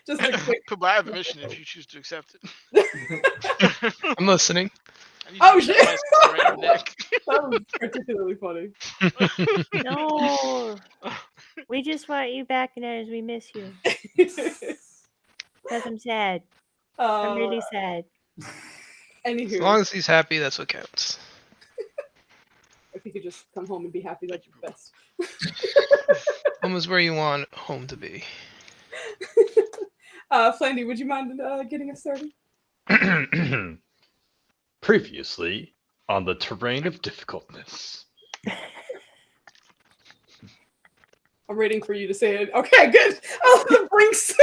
Just a quick. Could buy the mission if you choose to accept it. I'm listening. I need Oh, you to shut shit. my sister right in the neck. That was particularly funny. No. We just want you back in as we miss you. Because I'm sad. I'm really sad. Anywho, As long as he's happy, that's what counts. if you could just come home and be happy, that'd be the best. Home is where you want home to be. Flandy, would you mind getting us started? Previously on the terrain of difficultness. I'm waiting for you to say it. Okay, good. Oh, the blinks.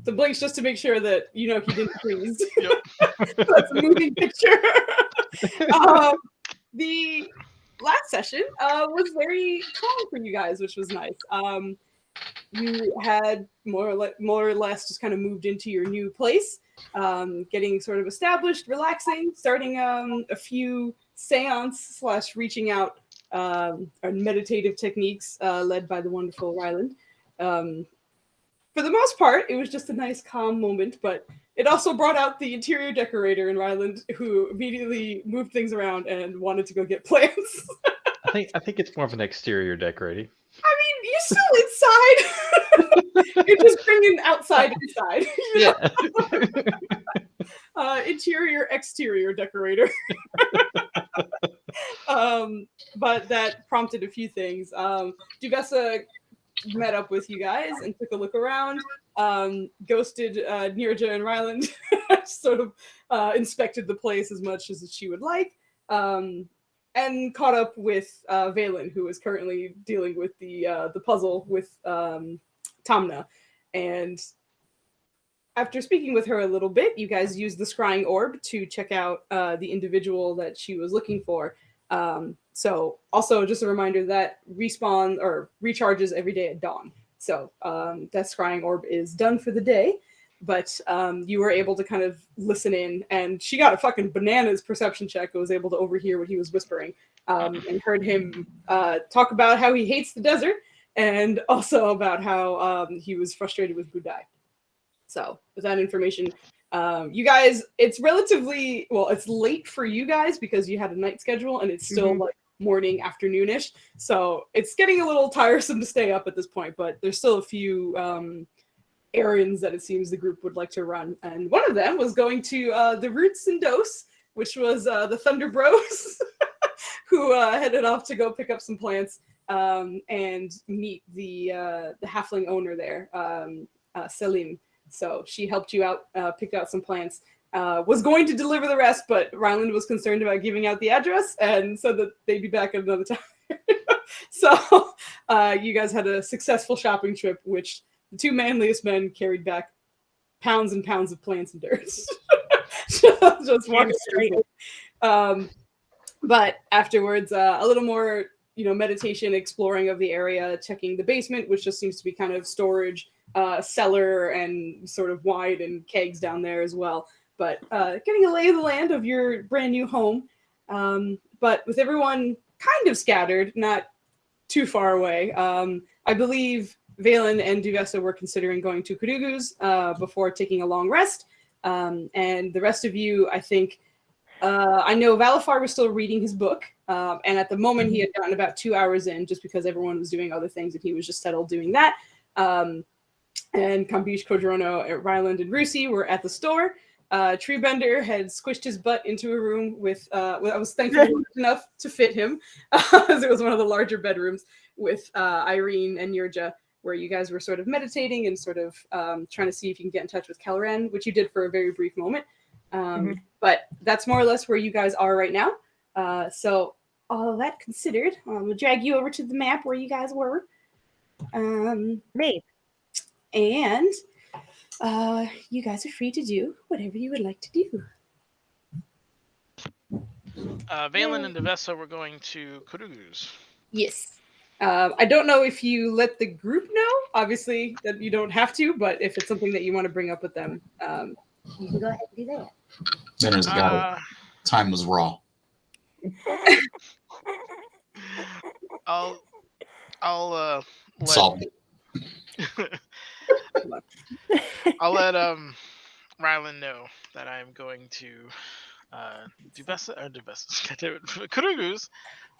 The blinks just to make sure that you know he didn't freeze. Yep. That's a moving picture. The last session was very calm for you guys, which was nice. You had more or less just kind of moved into your new place, getting sort of established, relaxing, starting a few seance / reaching out meditative techniques led by the wonderful Ryland. For the most part, it was just a nice, calm moment, but it also brought out the interior decorator in Ryland, who immediately moved things around and wanted to go get plants. I think it's more of an exterior decorating. I mean, you're still inside. You're just bringing outside inside. You know? Interior, exterior decorator. But that prompted a few things. Duvessa met up with you guys and took a look around. Ghosted Nirja and Ryland. Sort of inspected the place as much as she would like. And caught up with Valen, who is currently dealing with the puzzle with Tamna. And after speaking with her a little bit, you guys used the scrying orb to check out the individual that she was looking for. So also just a reminder that respawn or recharges every day at dawn. So that scrying orb is done for the day. But you were able to kind of listen in, and she got a fucking bananas perception check and was able to overhear what he was whispering, and heard him talk about how he hates the desert, and also about how he was frustrated with Budai. So with that information, you guys, it's relatively, well, it's late for you guys because you had a night schedule, and it's still like morning, afternoonish. So it's getting a little tiresome to stay up at this point, but there's still a few errands that it seems the group would like to run, and one of them was going to the Roots and Dose, which was the Thunder Bros, who headed off to go pick up some plants and meet the halfling owner there, Selim. So she helped you out, picked out some plants. Was going to deliver the rest, but Ryland was concerned about giving out the address and said that they'd be back at another time. So you guys had a successful shopping trip, which the two manliest men carried back pounds and pounds of plants and dirt. Just walking straight. But afterwards, a little more, meditation, exploring of the area, checking the basement, which just seems to be kind of storage, cellar, and sort of wide and kegs down there as well. But getting a lay of the land of your brand new home. But with everyone kind of scattered, not too far away. I believe Valen and Duvessa were considering going to Karugu's before taking a long rest. And the rest of you, I think, I know Valafar was still reading his book. And at the moment, he had gotten about 2 hours in just because everyone was doing other things and he was just settled doing that. And Kambish, Kodrono, Ryland, and Rusi were at the store. Treebender had squished his butt into a room with, I was thankfully enough to fit him, as it was one of the larger bedrooms with Irene and Yurja, where you guys were sort of meditating and sort of trying to see if you can get in touch with Kelleran, which you did for a very brief moment. But that's more or less where you guys are right now. So all of that considered, we'll drag you over to the map where you guys were. Me. And you guys are free to do whatever you would like to do. Valen and Duvessa were going to Karugu's. Yes. I don't know if you let the group know, obviously, that you don't have to, but if it's something that you want to bring up with them, you can go ahead and do that. Dinner's got it. Time was raw. I'll let Solved it. I'll let Rylan know that I'm going to Kurugu's.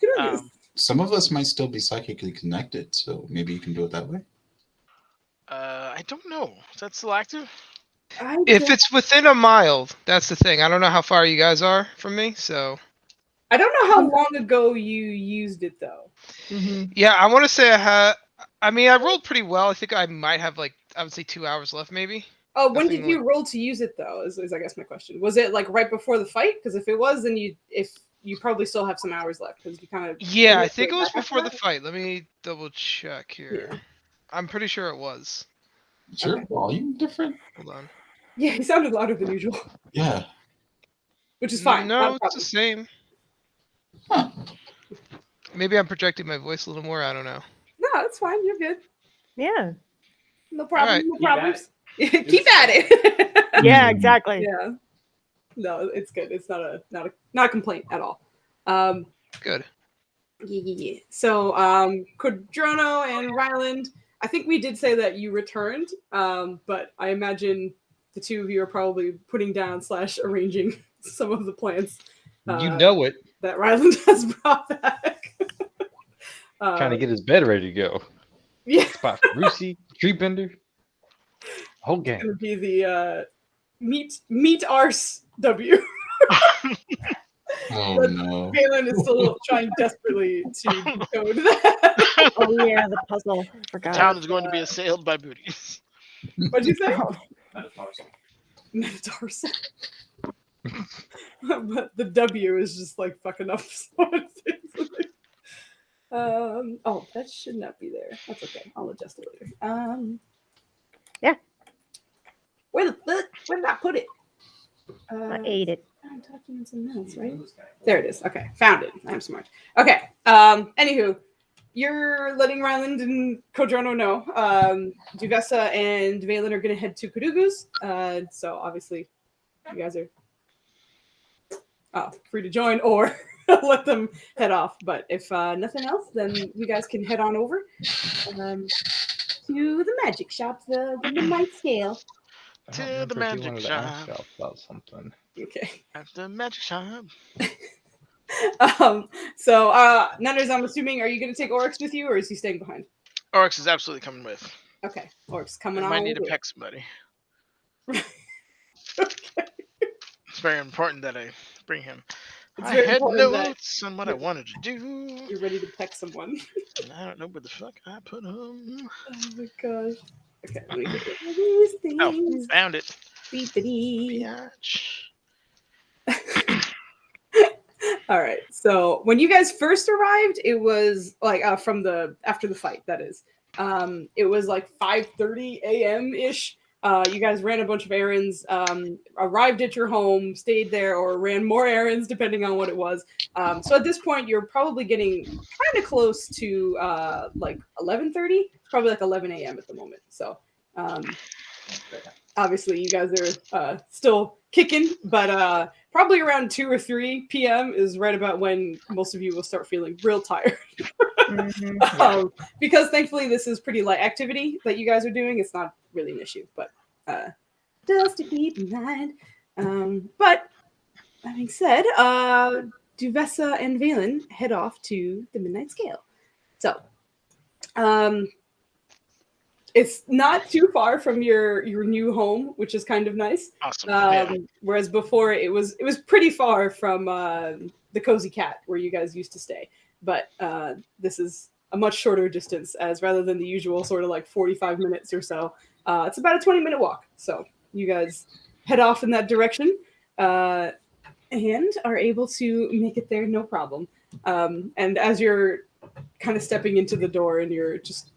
Kurugu's. Some of us might still be psychically connected, so maybe you can do it that way. I don't know. Is that still active? If it's within a mile, that's the thing. I don't know how far you guys are from me, so. I don't know how long ago you used it though. Yeah, I want to say I had. I mean, I rolled pretty well. I think I might have I would say 2 hours left, maybe. Oh, when Nothing did you roll to use it though? Is I guess my question. Was it like right before the fight? Because if it was, then you probably still have some hours left because you kind of. Yeah, I think it was before the fight. Let me double check here. Yeah. I'm pretty sure it was. Is your volume different? Hold on. Yeah, he sounded louder than usual, Yeah. which is fine. No, it's the same. Huh. Maybe I'm projecting my voice a little more. I don't know. No, it's fine. You're good. Yeah. No problem. Alright. No problems. Keep at it. Yeah, exactly. Yeah. No, it's good. It's not a complaint at all. Good. Yeah. So, Quadrono and Ryland, I think we did say that you returned, but I imagine the two of you are probably putting down / arranging some of the plants. You know it. That Ryland has brought back. Trying to get his bed ready to go. Yeah. Spot for Lucy, Tree Bender. Whole gang. Gonna be the meat arse W. Oh But no. Galen is still trying desperately to decode that. Oh yeah, the puzzle. I forgot. Town is going to be assailed by booties. What'd you say? Oh, Metatarsal. But the W is just like fucking up. Oh, that should not be there. That's okay. I'll adjust it later. Yeah. Where did I put it? I ate it. Documents and minutes, right? There it is. Okay, found it. I'm smart. Okay. Anywho, you're letting Ryland and Kodrono know. Duvessa and Valen are gonna head to Karugu's. So obviously, you guys are free to join or let them head off. But if nothing else, then you guys can head on over to the magic shop, the midnight scale. To the magic shop. About something. Okay. At the magic shop. So Nunners, I'm assuming, are you going to take Oryx with you, or is he staying behind? Oryx is absolutely coming with. Okay, Oryx coming I on. might need to over. peck somebody. Okay. It's very important that I bring him. It's I very had important that notes on what I wanted to do. you're ready to peck someone. And I don't know where the fuck I put them. Oh my gosh. Okay, let me get rid of these things. Oh, found it. Beepity. Biatch. All right. So when you guys first arrived, it was like after the fight. That is, it was like 5:30 a.m. ish. You guys ran a bunch of errands, arrived at your home, stayed there, or ran more errands depending on what it was. So at this point, you're probably getting kind of close to like 11:30, probably like 11 a.m. at the moment. So obviously, you guys are still kicking, but probably around 2 or 3 p.m. is right about when most of you will start feeling real tired. Because thankfully this is pretty light activity that you guys are doing. It's not really an issue, but just to keep in mind. But that being said, Duvessa and Valen head off to the Midnight Scale. So it's not too far from your new home, which is kind of nice. Awesome. Whereas before it was pretty far from the Cozy Cat where you guys used to stay. But this is a much shorter distance, as rather than the usual sort of like 45 minutes or so, it's about a 20-minute walk. So you guys head off in that direction and are able to make it there no problem. And as you're kind of stepping into the door and you're just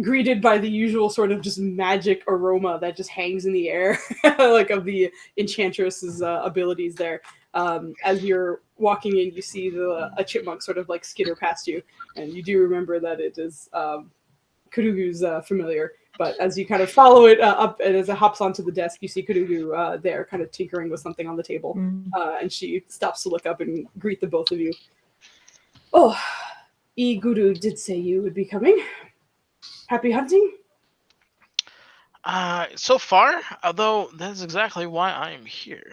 greeted by the usual sort of just magic aroma that just hangs in the air, like of the Enchantress's abilities there. As you're walking in, you see a chipmunk sort of like skitter past you, and you do remember that it is Karugu's familiar. But as you kind of follow it up, and as it hops onto the desk, you see Karugu there kind of tinkering with something on the table. And she stops to look up and greet the both of you. Oh, Guru did say you would be coming. Happy hunting? So far, although that's exactly why I am here.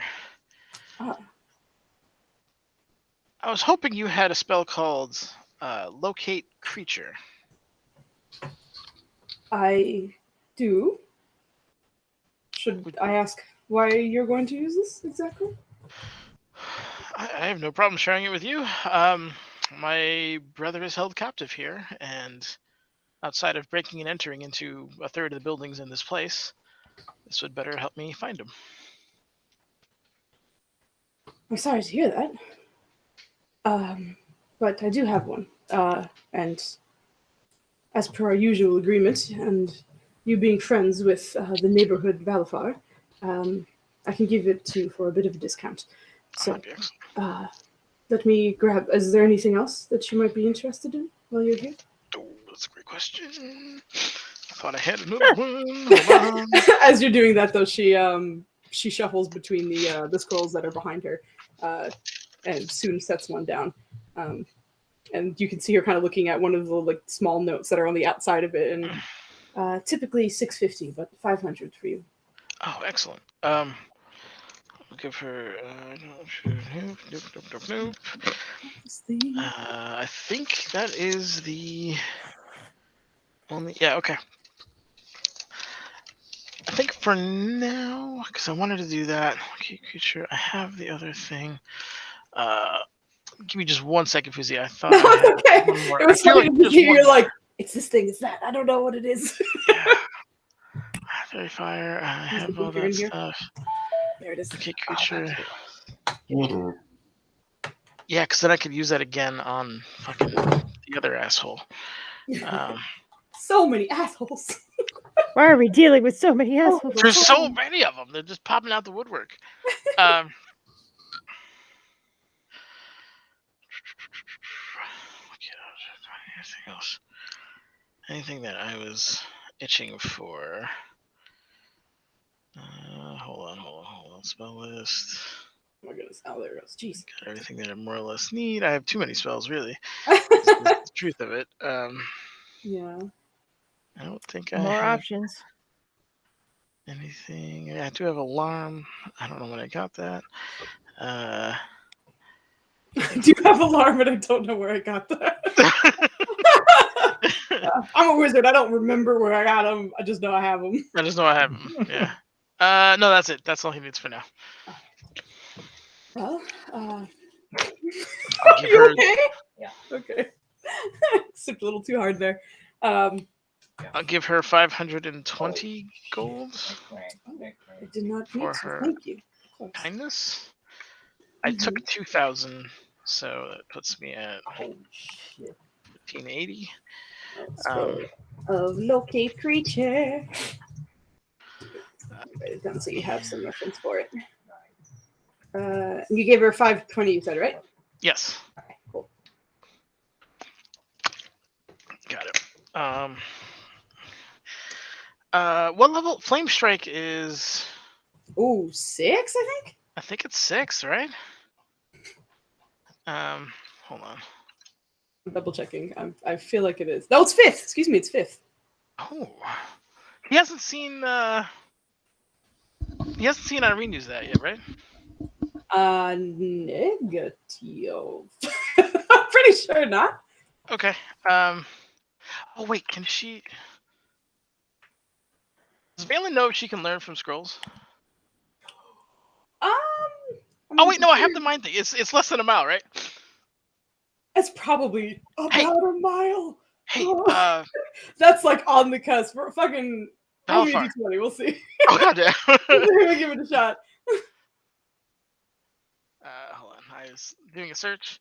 Ah, I was hoping you had a spell called Locate Creature. I do. Should I ask why you're going to use this exactly? I have no problem sharing it with you. My brother is held captive here, and outside of breaking and entering into a third of the buildings in this place, this would better help me find him. I'm sorry to hear that. But I do have one. And as per our usual agreement, and you being friends with the neighborhood Valafar, I can give it to you for a bit of a discount. So, That'd be excellent. let me grab. Is there anything else that you might be interested in while you're here? Oh, that's a great question. I thought I had another one. Hold on. As you're doing that, though, she shuffles between the scrolls that are behind her, and soon sets one down. And you can see her kind of looking at one of the like small notes that are on the outside of it, and typically 650, but 500 for you. Oh, excellent. I'll give her. Nope. I think that is the only. Yeah, okay. I think for now, because I wanted to do that. Okay, creature. I have the other thing. Give me just 1 second, Fizzy. I thought No, I had it's okay. one more. It was I feel funny like to just hear one you're more. like, it's this thing, it's that. I don't know what it is. Yeah. Fairy fire. I have all You're that in here? stuff. There it is. Okay, creature. Order. Yeah, because then I could use that again on fucking the other asshole. So many assholes. Why are we dealing with so many Oh, assholes? There's so many of them. They're just popping out the woodwork. Um, anything else? Anything that I was itching for? Hold on. Spell list. Oh my goodness. Oh, there it goes. Jeez. Got everything that I more or less need. I have too many spells, really. This is the truth of it. Yeah. I don't think I More have options. anything. Yeah, I do have alarm. I don't know when I got that. I do have alarm, but I don't know where I got that. I'm a wizard. I don't remember where I got them. I just know I have them. I just know I have them. Yeah. No, that's it. That's all he needs for now. Well, I'll are give you her. okay? Yeah. Okay. Sipped a little too hard there. I'll give her 520 gold I did not need for to. her Thank you. Of course. kindness. I took 2,000, so that puts me at Holy shit. 1580. Of locate creature. Write it down so you have some reference for it. You gave her 520, you said, right? Yes, Okay, cool. got it. What level? Flame Strike is. Ooh, 6, I think? I think it's 6, right? Hold on. I'm double checking. I feel like it is. No, it's 5th. Excuse me, it's 5th. Oh, he hasn't seen. He hasn't seen Irene use that yet, right? Negative. I'm pretty sure not. Okay. Oh wait, can she? Does Valen know if she can learn from scrolls? I Oh mean, wait, no, I have the mind thing. It's less than a mile, right? it's probably about Hey. a mile. Hey, That's like on the cusp. We're fucking. how Roll me a far? d20. We'll see. Oh goddamn. We're gonna give it a shot. Hold on. I was doing a search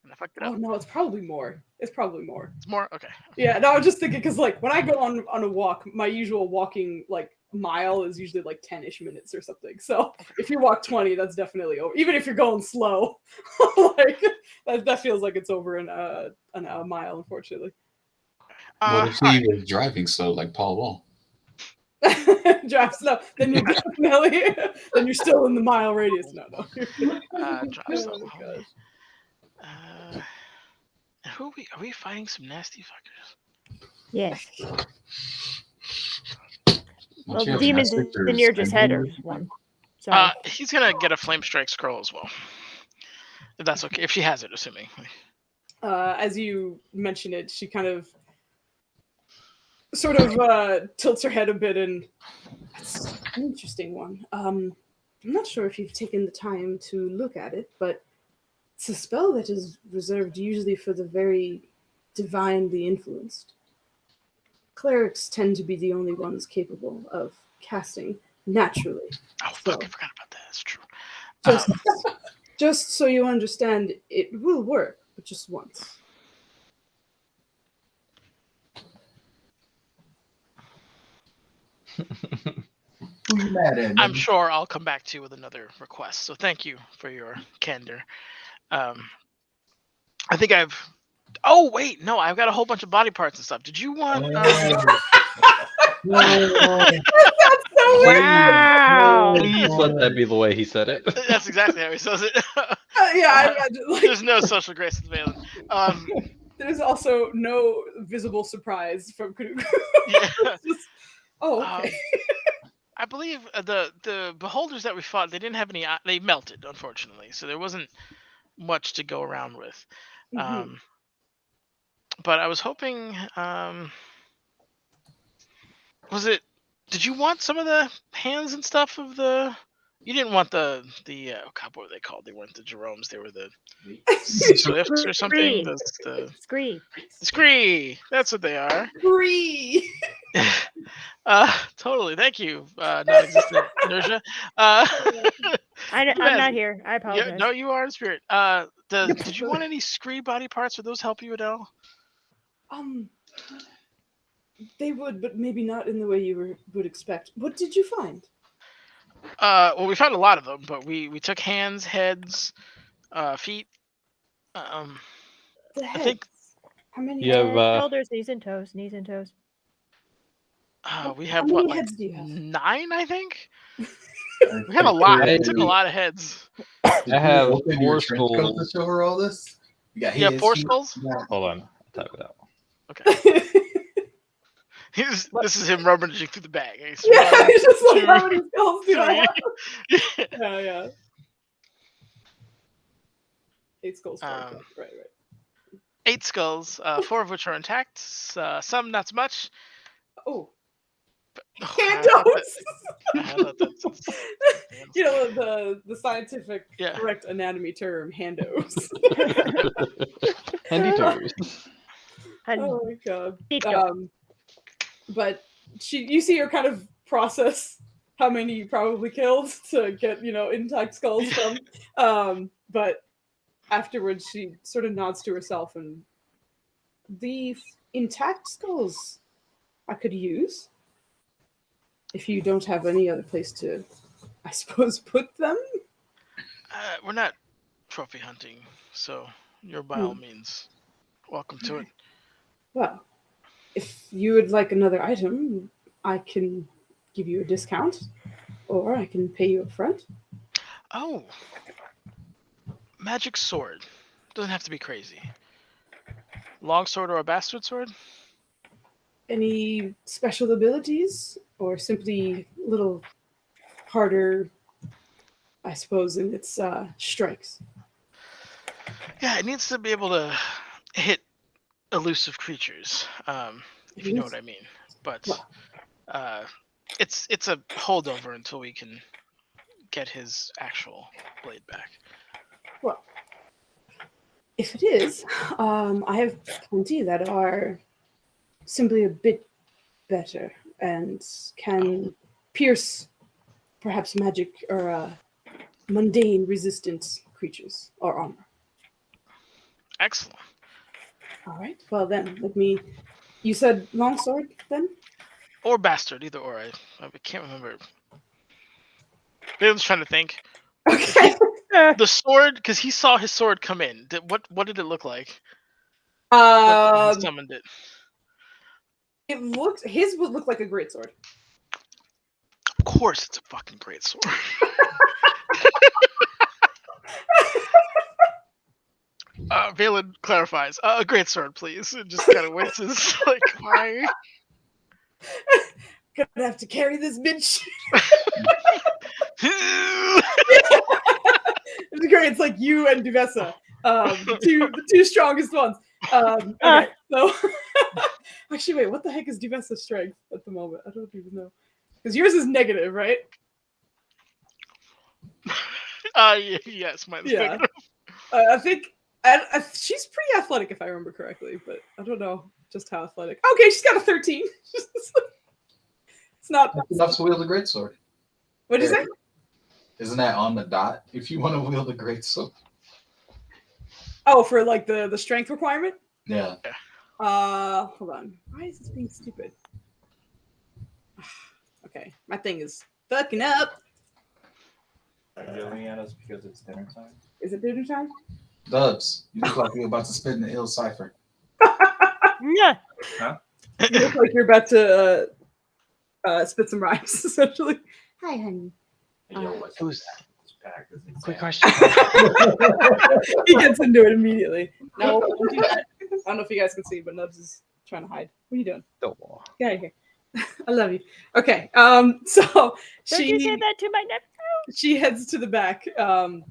and I fucked it Oh up. no, it's probably more. It's probably more. It's more? Okay. Yeah, no, I was just thinking because like when I go on a walk, my usual walking like mile is usually like 10-ish minutes or something. So if you walk 20, that's definitely over. Even if you're going slow, like that feels like it's over a mile, unfortunately. What if he was driving slow like Paul Wall? Drive slow, then you're definitely then you're still in the mile radius. No. Drive slow. Oh my gosh. Who are we? Are we fighting some nasty fuckers? Yes. Well, you have demons Essex or in your just head or Spindle? one. Sorry. He's gonna get a flame strike scroll as well, if that's okay. If she has it, assuming. As you mention it, she kind of sort of tilts her head a bit, and that's an interesting one. I'm not sure if you've taken the time to look at it, but it's a spell that is reserved usually for the very divinely influenced. Clerics tend to be the only ones capable of casting naturally. Oh fuck! I forgot about that. That's true. Just, just so you understand, it will work, but just once. Who you mad at? I'm nigga? sure I'll come back to you with another request. So thank you for your candor. I think I've. Oh wait, no, I've got a whole bunch of body parts and stuff. Did you want? Wow. Please let that be the way he said it. That's exactly how he says it. Yeah, I imagine. Like, There's no social grace with Valen. there's also no visible surprise from Karugu. Yeah. Just, oh, okay. I believe the beholders that we fought, they didn't have any. They melted, unfortunately, so there wasn't much to go around with. Mhm. But I was hoping. Was it? Did you want some of the hands and stuff of the? You didn't want the God, what were they called? They weren't the Jeromes. They were the Swifts or something. The Scree. Scree. That's what they are. Free. Totally. Thank you, non-existent inertia. I'm not here. I Yeah, apologize. no, you are in spirit. Did you want any Scree body parts? Would those help you at all? They would, but maybe not in the way you would expect. What did you find? Well, we found a lot of them, but we took hands, heads, feet. The heads. I think How many? You have Shoulders, knees, and toes. Knees and toes. we How have many what, like heads do you have? 9, I think. We have a lot. We took a lot of heads. I have Open four your trench coat skulls. to show her all this. You got Yeah, his, 4 feet, skulls. you got- Hold on, I'll type it out. Okay. This is him rummaging through the bag. He's Yeah, one, it's just like two, how many skulls do I three. have? Yeah. 8 skulls. Right. 8 skulls, 4 of which are intact. Some not so much. Oh, Oh, handos. I thought that's You know the scientific Yeah. correct anatomy term, handos. Handy toes. Oh my god. Feet go. But you see her kind of process how many you probably killed to get, intact skulls from. But afterwards she sort of nods to herself, and the intact skulls I could use if you don't have any other place to, I suppose, put them. we're not trophy hunting, so you're by all means welcome to it. Well, if you would like another item, I can give you a discount, or I can pay you up front. Oh, magic sword. Doesn't have to be crazy. Long sword or a bastard sword? Any special abilities, or simply a little harder, I suppose, in its strikes? Yeah, it needs to be able to hit elusive creatures, if you know what I mean. But it's a holdover until we can get his actual blade back. Well, if it is, I have plenty that are simply a bit better and can pierce perhaps magic or mundane resistant creatures or armor. Excellent. All right. Well then, you said longsword then? Or bastard, either or. I can't remember. Bailey's trying to think. Okay. The sword, because he saw his sword come in. What did it look like? He summoned it. His would look like a greatsword. Of course, it's a fucking great sword. Valen clarifies. A great sword, please. And just kind of winces, like, why? gonna have to carry this bitch. It's great. It's like you and Duvessa, the two strongest ones. Okay, so actually, wait, what the heck is Duvessa's strength at the moment? I don't even know, because yours is negative, right? Yes, mine's Yeah. negative. I think she's pretty athletic, if I remember correctly, but I don't know just how athletic. Okay, she's got a 13. It's not enough to wield a greatsword. What'd you say? Isn't that on the dot if you want to wield a greatsword? Oh, for like the strength requirement? Yeah. Hold on. Why is this being stupid? Okay, my thing is fucking up. Are you yelling at us because it's dinner time? Is it dinner time? Dubs, you look like you're about to spit in the ill cipher. Yeah. You look like you're about to spit some rhymes, essentially. Hi, honey. Who's Packed as it's quick at. question? He gets into it immediately. No, don't do that. I don't know if you guys can see, but Nubs is trying to hide. What are you doing? Oh, Get out of here. I love you. Okay. So Don't you say that to my nephew? she heads to the back, and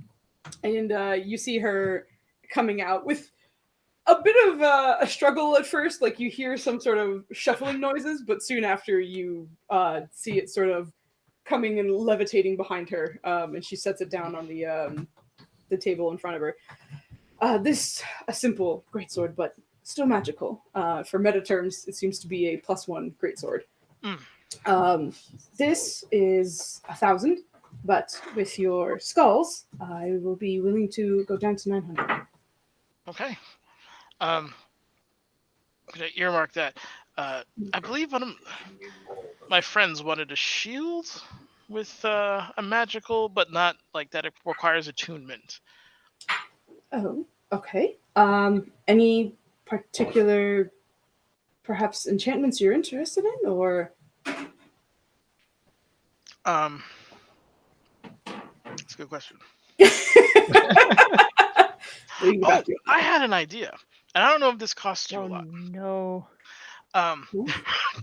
you see her coming out with a bit of a struggle at first. Like you hear some sort of shuffling noises, but soon after you see it sort of coming and levitating behind her, and she sets it down on the table in front of her. This a simple greatsword, but still magical. For meta terms, it seems to be a +1 greatsword. This is 1,000, but with your skulls, I will be willing to go down to 900. Okay. I'm gonna earmark that. I believe one of my friends wanted a shield with a magical, but not like that. It requires attunement. Oh, okay. Any particular, perhaps enchantments you're interested in, or? That's a good question. We can get Oh, back to it. I had an idea, and I don't know if this costs you a Oh lot. no.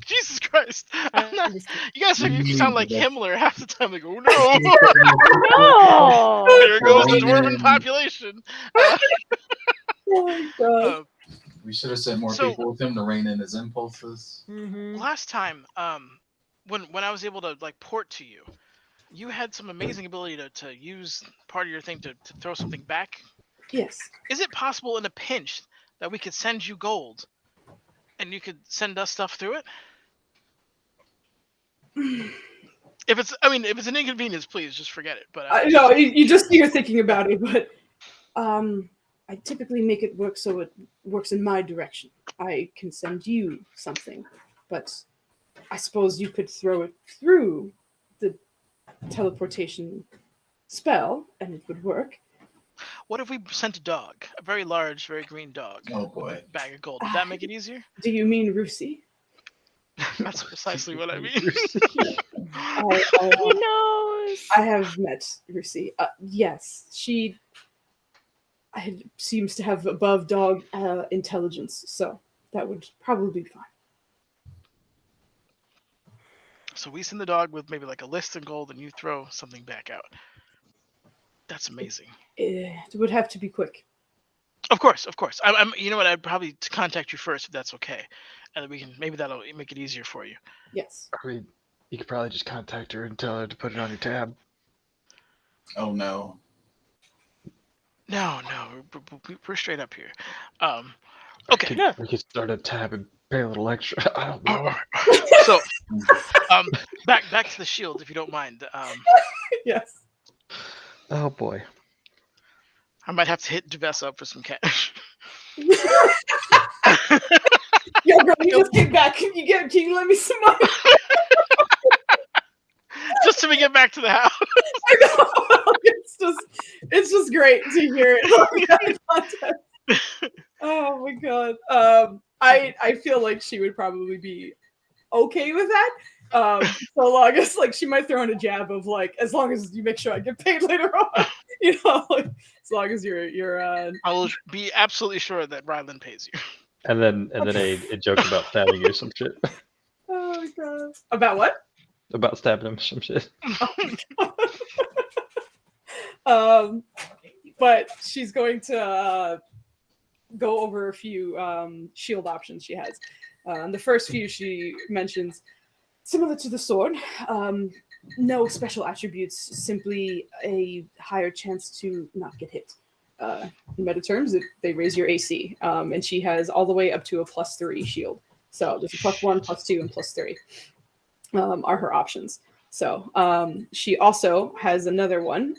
Jesus Christ! I'm not, Just- you guys you sound like Himmler half the time. Like, oh no! No. There goes the dwarven Raining. population. Oh my god. Uh, We should have sent more So- people with him to rein in his impulses. Mhm. last time, when I was able to like port to you, you had some amazing ability to use part of your thing to throw something back. Yes. Is it possible in a pinch that we could send you gold, and you could send us stuff through it? If it's an inconvenience, please just forget it. But No, you're thinking about it, but I typically make it work so it works in my direction. I can send you something, but I suppose you could throw it through the teleportation spell and it would work. what if we sent a dog, a very large, very green dog, Oh boy. bag of gold? Would that make it easier? Do you mean Rusi? That's precisely what I mean. He knows. I have met Rusi. Yes, she seems to have above dog intelligence, so that would probably be fine. So we send the dog with maybe like a list and gold, and you throw something back out. That's amazing. It would have to be quick. Of course. I'm. You know what? I'd probably contact you first if that's okay, and then we can maybe that'll make it easier for you. Yes. I mean, you could probably just contact her and tell her to put it on your tab. Oh no. No, we're straight up here. Okay. Yeah. We could start a tab and pay a little extra. I don't know. So, back to the shield, if you don't mind. Yes. Oh boy. I might have to hit Duvessa up for some cash. Yo, girl, you just came back. Can you let me some money? Just till we get back to the house. I know. It's just great to hear it. Oh my god. I feel like she would probably be okay with that. So long as like she might throw in a jab of like, as long as you make sure I get paid later on. You know, like, as long as you're I will be absolutely sure that Ryland pays you. And then a joke about stabbing you or some shit. my god. About what? About stabbing him, some shit. But she's going to go over a few shield options she has. The first few she mentions, similar to the sword, no special attributes, simply a higher chance to not get hit. In meta terms, they raise your AC, and she has all the way up to a +3 shield. So there's a +1, +2, and +3 are her options. So she also has another one.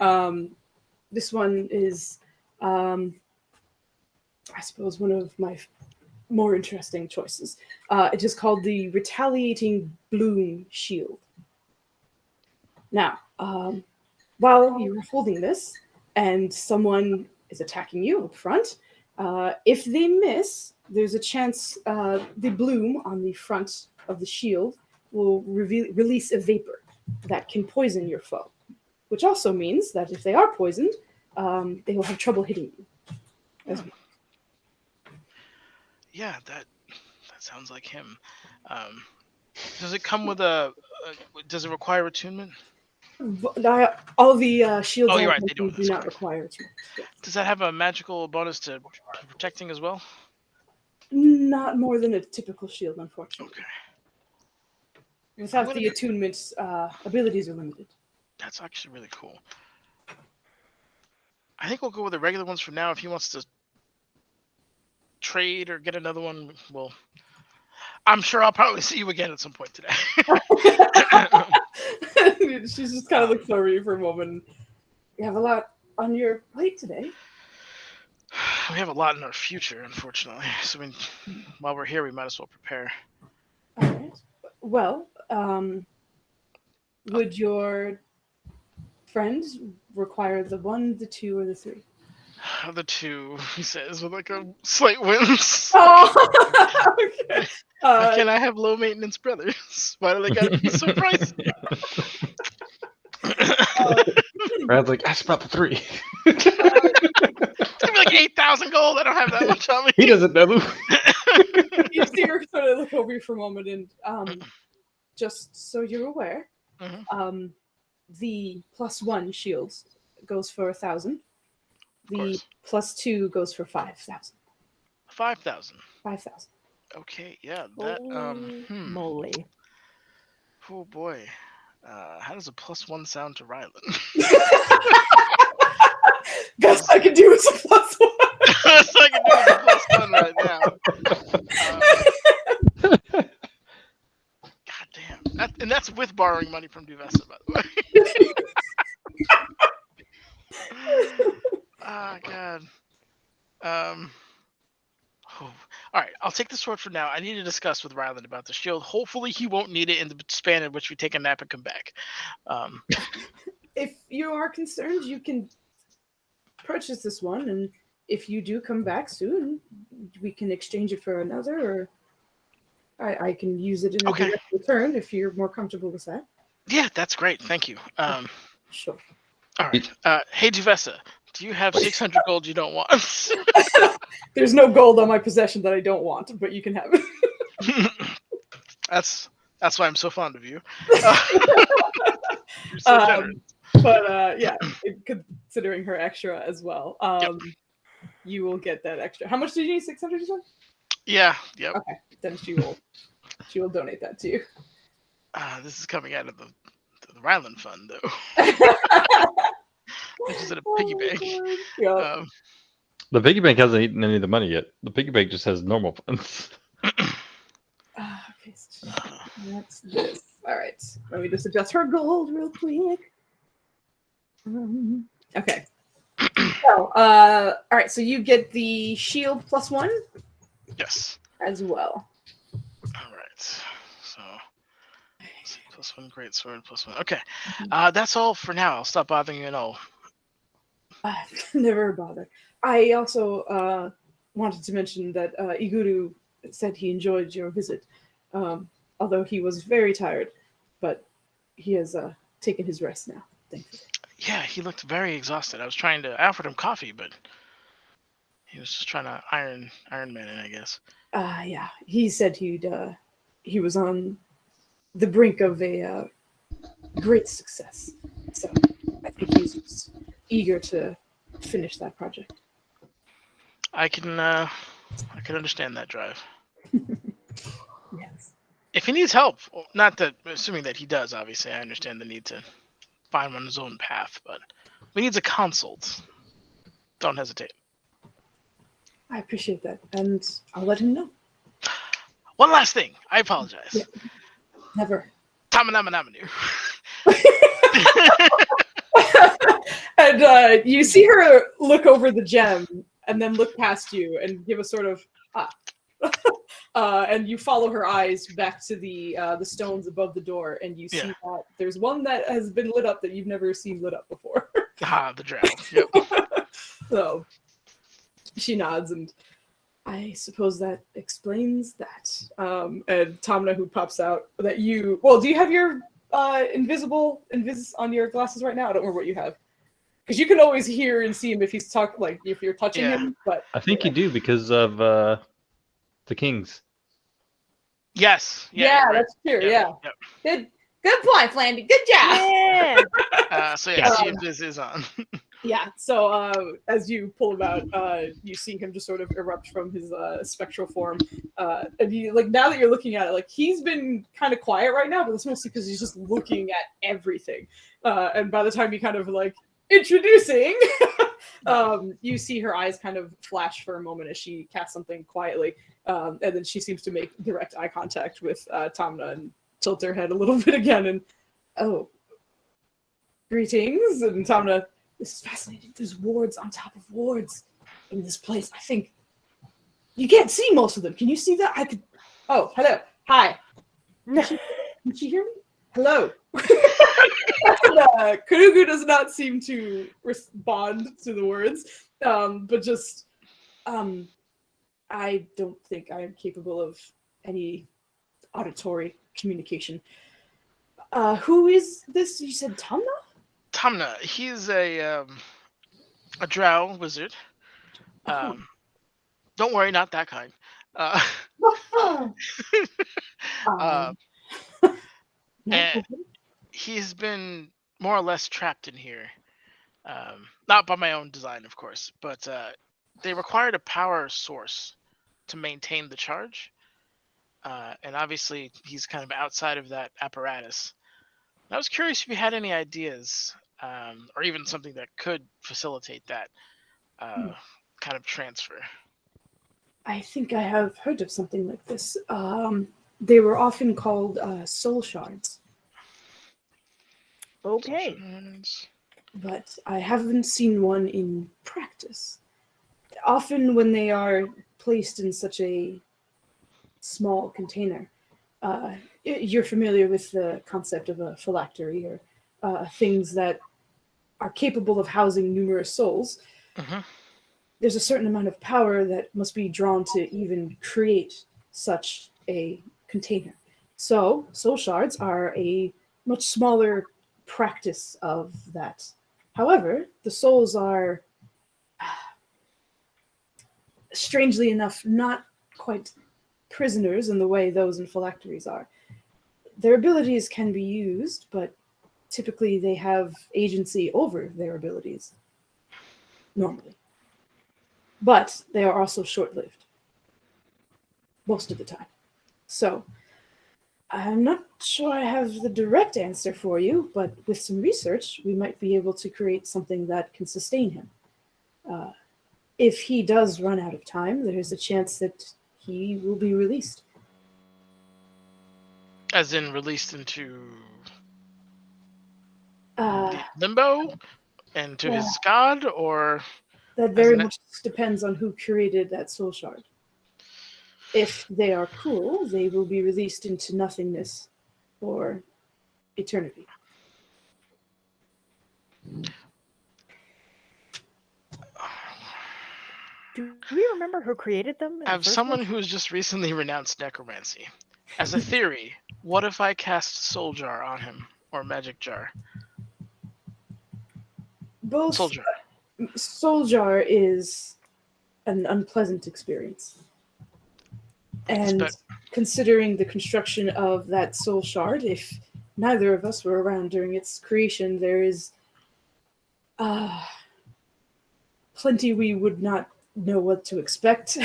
This one is, I suppose, one of my more interesting choices. It is called the Retaliating Bloom Shield. Now, while you're holding this and someone is attacking you up front, if they miss, there's a chance the bloom on the front of the shield will release a vapor that can poison your foe, which also means that if they are poisoned, they will have trouble hitting you. As well. Yeah, that sounds like him. Does it come with does it require attunement? All the shields Oh, you're I right, they don't, do that's not correct. require to. Yes. Does that have a magical bonus to protecting as well? Not more than a typical shield, unfortunately. Okay. Without the attunement, abilities are limited. That's actually really cool. I think we'll go with the regular ones for now. If he wants to trade or get another one, well, I'm sure I'll probably see you again at some point today. She's just kind of looks over you for a moment. You have a lot on your plate today. We have a lot in our future, unfortunately. So while we're here, we might as well prepare. All right. Well, would your friends require the 1, the 2, or the 3? The 2, he says, with like a slight wince. Oh, okay. Why can't I have low maintenance brothers? Why do they gotta be so pricey? Brad's like, ask about the 3. It's gonna be like 8,000 gold. I don't have that much on me. He doesn't know. You see her sort of look over you for a moment, and just so you're aware, the +1 shields goes for 1,000. The +2 goes for 5,000. 5,000. 5,000. Okay, yeah. That Moly. Oh boy. How does a +1 sound to Rylan? Best I can do is a +1. Best I can do is a +1 right now. God damn. And that's with borrowing money from Duvessa, by the way. Ah, God. All right, I'll take the sword for now. I need to discuss with Ryland about the shield. Hopefully, he won't need it in the span in which we take a nap and come back. If you are concerned, you can purchase this one, and if you do come back soon, we can exchange it for another, or I can use it in a direct return if you're more comfortable with that. Yeah, that's great. Thank you. Sure. All right. Hey, Duvessa, do you have 600 gold you don't want? There's no gold on my possession that I don't want, but you can have it. That's why I'm so fond of you. You're so generous. But yeah, considering her extra as well, you will get that extra. How much did you need? 600 or something? Yeah. Yep. Okay, then she will donate that to you. This is coming out of the Ryland fund, though. Which is in a piggy bank. Yep. The piggy bank hasn't eaten any of the money yet. The piggy bank just has normal funds. Okay, so that's this. All right, let me just adjust her gold real quick. Okay. So, all right. So you get the shield +1. Yes. As well. All right. So. +1 great sword, +1. Okay, that's all for now. I'll stop bothering you and all. Never bother. I also wanted to mention that Iguru said he enjoyed your visit, although he was very tired, but he has taken his rest now. Thankfully. Yeah, he looked very exhausted. I offered him coffee, but he was just trying to Iron Man it, I guess. Yeah, he said he was on the brink of a great success. So I think he's just eager to finish that project. I can understand that drive. Yes. If he needs help, well, not that assuming that he does, obviously, I understand the need to find one his own path, but if he needs a consult, don't hesitate. I appreciate that, and I'll let him know. One last thing, I apologize. Yeah. Never. Tamanamanamu. And you see her look over the gem and then look past you and give a sort of and you follow her eyes back to the stones above the door, and you see Yeah. that there's one that has been lit up that you've never seen lit up before. The drow. Yep. So she nods, and I suppose that explains that. And Tamna, who pops out, that you. Well, do you have your invis on your glasses right now? I don't remember what you have, because you can always hear and see him if he's like if you're touching Yeah. him. But I think you do because of the kings. Yes. yeah, You're right. that's true. Yep, Yeah, good point, Flandy. Good job. Yeah. So yeah, see if this is on. Yeah, so as you pull him out, you see him just sort of erupt from his spectral form. And you, like, now that you're looking at it, like, he's been kind of quiet right now, but it's mostly because he's just looking at everything. And by the time you kind of, like, introducing, you see her eyes kind of flash for a moment as she casts something quietly. And then she seems to make direct eye contact with Tamna and tilt her head a little bit again. And, oh, greetings. And Tamna, this is fascinating. There's wards on top of wards in this place. I think you can't see most of them. Can you see that? I could. Oh, hello. Hi. Can she hear me? Hello. Karugu does not seem to respond to the words, but just, I don't think I am capable of any auditory communication. Who is this? You said Tamna? Tamna, he's a drow wizard. Don't worry, not that kind. And he's been more or less trapped in here. Not by my own design, of course, but they required a power source to maintain the charge. And obviously, he's kind of outside of that apparatus. I was curious if you had any ideas, or even something that could facilitate that kind of transfer. I think I have heard of something like this. They were often called soul shards, Okay. but I haven't seen one in practice. Often when they are placed in such a small container, you're familiar with the concept of a phylactery, or things that are capable of housing numerous souls. Mhm. There's a certain amount of power that must be drawn to even create such a container. So, soul shards are a much smaller practice of that. However, the souls are, strangely enough, not quite prisoners in the way those in phylacteries are. Their abilities can be used, but typically they have agency over their abilities, normally. But they are also short-lived, most of the time. So, I'm not sure I have the direct answer for you, but with some research, we might be able to create something that can sustain him. If he does run out of time, there's a chance that he will be released. As in released into Uh, limbo and to yeah. his god, or That very an- much depends on who curated that soul shard. If they are cool, they will be released into nothingness for eternity. Do we remember who created them? in the have first someone place? who's just recently renounced necromancy. As a theory, what if I cast Soul Jar on him, or Magic Jar? Both Soul Jar. Soul Jar is an unpleasant experience. And But considering the construction of that soul shard, if neither of us were around during its creation, there is plenty we would not know what to expect.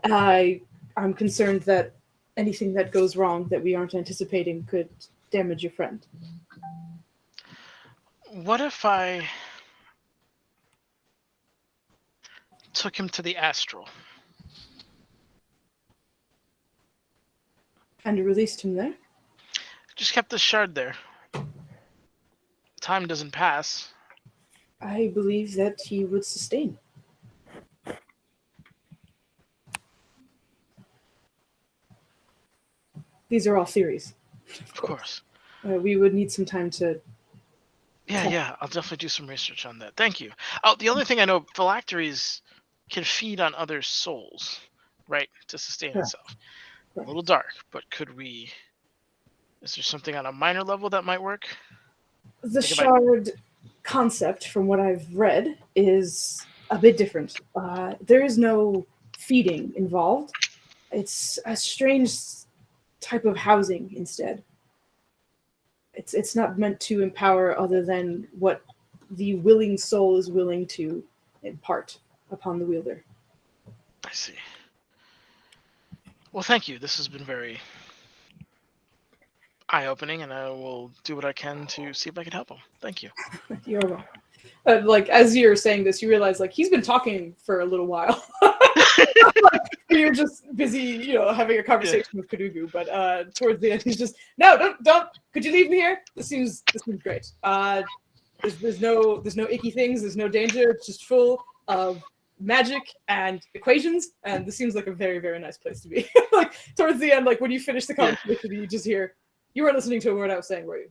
I'm concerned that anything that goes wrong that we aren't anticipating could damage your friend. what if I took him to the astral? And you released him there? Just kept the shard there. Time doesn't pass. I believe that he would sustain. These are all theories. Of course. We would need some time to. Yeah, I'll definitely do some research on that. Thank you. Oh, the only thing I know, phylacteries can feed on other souls, right, to sustain Correct. itself. Correct. A little dark, but could we? Is there something on a minor level that might work? The Think about- shard concept, from what I've read, is a bit different. There is no feeding involved. It's a strange type of housing instead. It's not meant to empower other than what the willing soul is willing to impart upon the wielder. I see. Well, thank you. This has been very eye-opening, and I will do what I can to see if I can help him. Thank you. You're welcome. Like, as you're saying this, you realize, like, he's been talking for a little while. You're just busy, having a conversation with Karugu, but towards the end, he's just, no, don't. Could you leave me here? This seems great. There's no icky things. There's no danger. It's just full of magic and equations, and this seems like a very, very nice place to be. Like, towards the end, like, when you finish the conversation, you just hear, you weren't listening to a word I was saying, were you?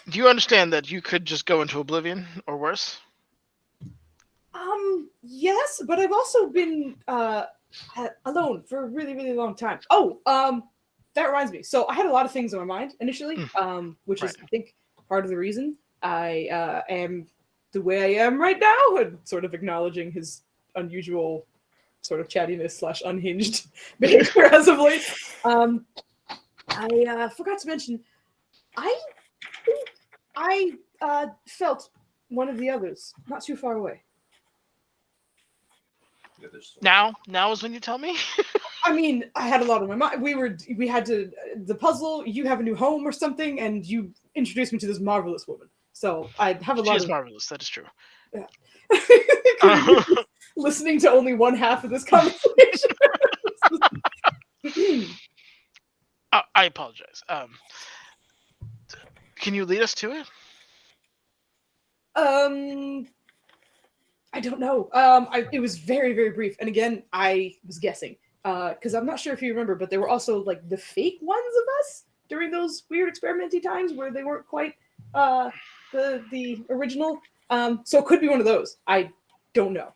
Do you understand that you could just go into oblivion or worse? Yes, but I've also been alone for a really, really long time. Oh, that reminds me. So I had a lot of things on my mind initially, which is, I think, part of the reason I am the way I am right now, and sort of acknowledging his unusual sort of chattiness / unhinged behavior as of late. I forgot to mention, I felt one of the others not too far away. Now is when you tell me? I mean, I had a lot on my mind. We had the puzzle, you have a new home or something, and you introduced me to this marvelous woman. So I have a lot She is of marvelous, that is true. Yeah. Listening to only one half of this conversation. I apologize. Can you lead us to it? I don't know. It was very, very brief. And again, I was guessing. Because I'm not sure if you remember, but there were also like the fake ones of us during those weird experimenty times where they weren't quite the original. So it could be one of those. I don't know.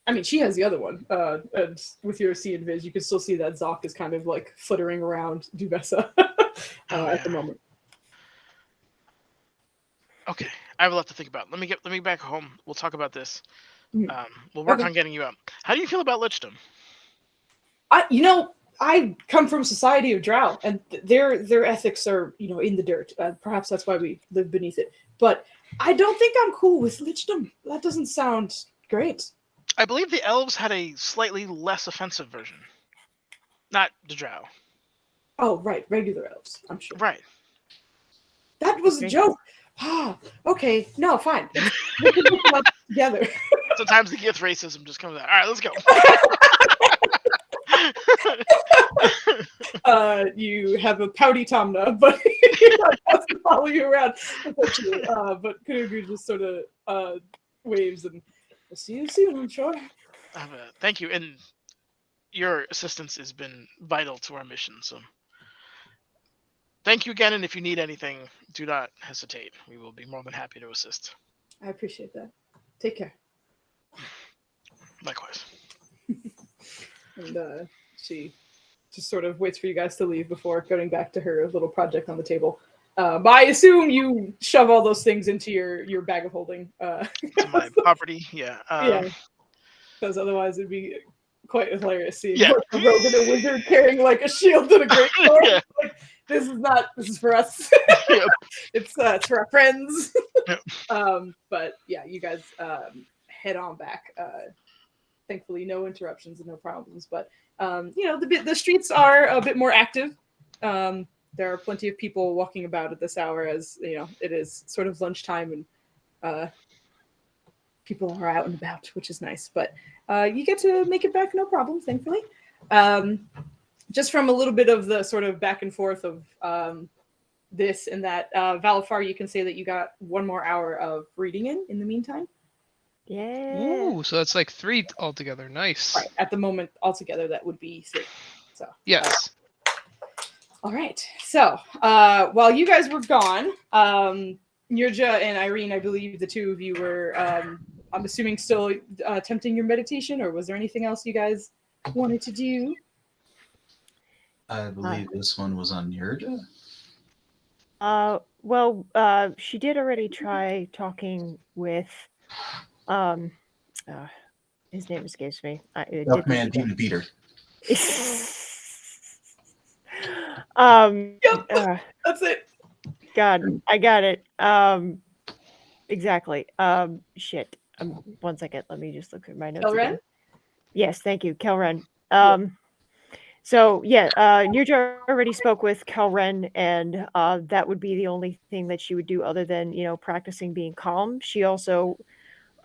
I mean, she has the other one. And with your see and viz, you can still see that Zoc is kind of like flittering around Duvessa at the moment. Okay, I have a lot to think about. Let me back home. We'll talk about this. Mhm. We'll work Okay. on getting you out. How do you feel about lichdom? I come from a society of drow, and their ethics are, in the dirt. Perhaps that's why we live beneath it. But I don't think I'm cool with lichdom. That doesn't sound great. I believe the elves had a slightly less offensive version. Not the drow. Oh, right, regular elves, I'm sure. Right. That was a Okay. joke. Okay, no, fine. We can look it up together. Sometimes the Gith racism just comes out. All right, let's go. You have a pouty Tomna, but he has to follow you around. Essentially. But Karugu just sort of waves and we'll see you soon, I'm sure. Thank you, and your assistance has been vital to our mission. So, thank you again. And if you need anything, do not hesitate. We will be more than happy to assist. I appreciate that. Take care. Likewise. And she just sort of waits for you guys to leave before going back to her little project on the table. But I assume you shove all those things into your bag of holding. To my property, yeah. Yeah. Because otherwise it'd be quite hilarious seeing Yeah. like, a rogue and a wizard carrying like a shield and a great sword. Yeah. Like, this is for us. Yep. It's for our friends. Yep. But yeah, you guys head on back. Thankfully, no interruptions and no problems. But the streets are a bit more active. There are plenty of people walking about at this hour, as it is sort of lunchtime and people are out and about, which is nice. But you get to make it back, no problem, thankfully. Just from a little bit of the sort of back and forth of this and that, Valafar, you can say that you got one more hour of reading in the meantime. Yeah. Ooh, so that's like 3 altogether. Nice. Right. At the moment, altogether, that would be 3. So Yes. all right. So while you guys were gone, Nirja and Irene, I believe the two of you were, I'm assuming, still attempting your meditation, or was there anything else you guys wanted to do? I believe this one was on Nirja. Well, she did already try talking with, his name escapes me. Duckman Demon Peter. Yep. Uh, That's it. God, I got it. Exactly. Shit. 1 second. Let me just look at my notes Kelren? again. Yes, thank you, Kelren. So yeah, Nirja already spoke with Kelren, and that would be the only thing that she would do other than practicing being calm. She also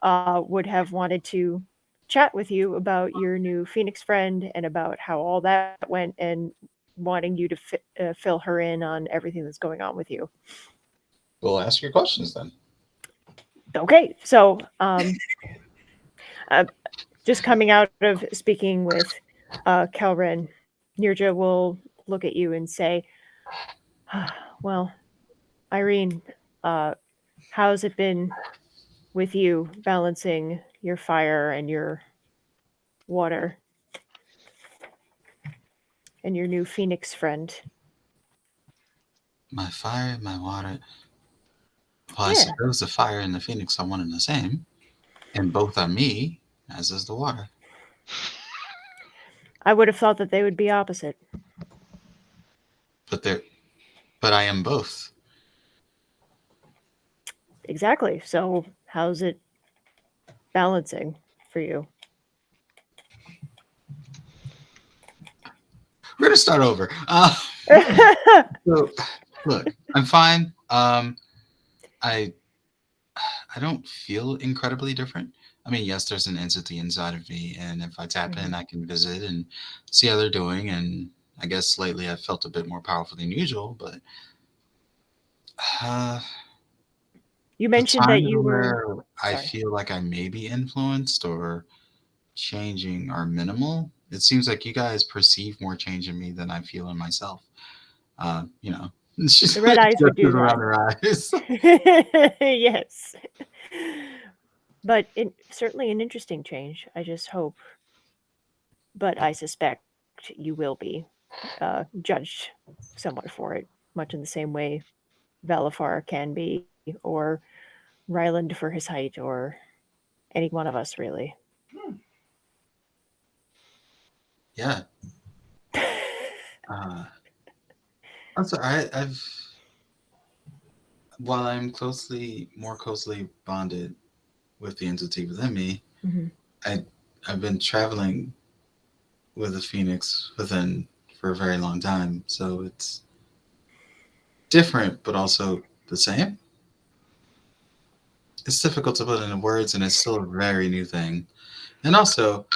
would have wanted to chat with you about your new Phoenix friend and about how all that went, and wanting you to fill her in on everything that's going on with you. We'll ask your questions then. Okay, so just coming out of speaking with Kelren, Nirja will look at you and say, well, Irene, how's it been with you balancing your fire and your water and your new Phoenix friend? My fire, my water. Well, I Yeah. suppose the fire and the phoenix are one and the same, and both are me, as is the water. I would have thought that they would be opposite. But I am both. Exactly. So how's it balancing for you? We're gonna start over. So, look, I'm fine. I don't feel incredibly different. I mean, yes, there's an entity inside of me, and if I tap in, I can visit and see how they're doing. And I guess lately I've felt a bit more powerful than usual, but You the mentioned that times you were. where I Sorry. feel like I may be influenced or changing are minimal. It seems like you guys perceive more change in me than I feel in myself. The red eyes would do around that. her eyes. Yes. But certainly an interesting change. I just hope. But I suspect you will be judged somewhat for it, much in the same way Valafar can be, or Ryland for his height, or any one of us, really. Yeah. I'm sorry. While I'm more closely bonded with the entity within me, I've been traveling with the Phoenix within for a very long time, so it's different, but also the same. It's difficult to put into words, and it's still a very new thing, and also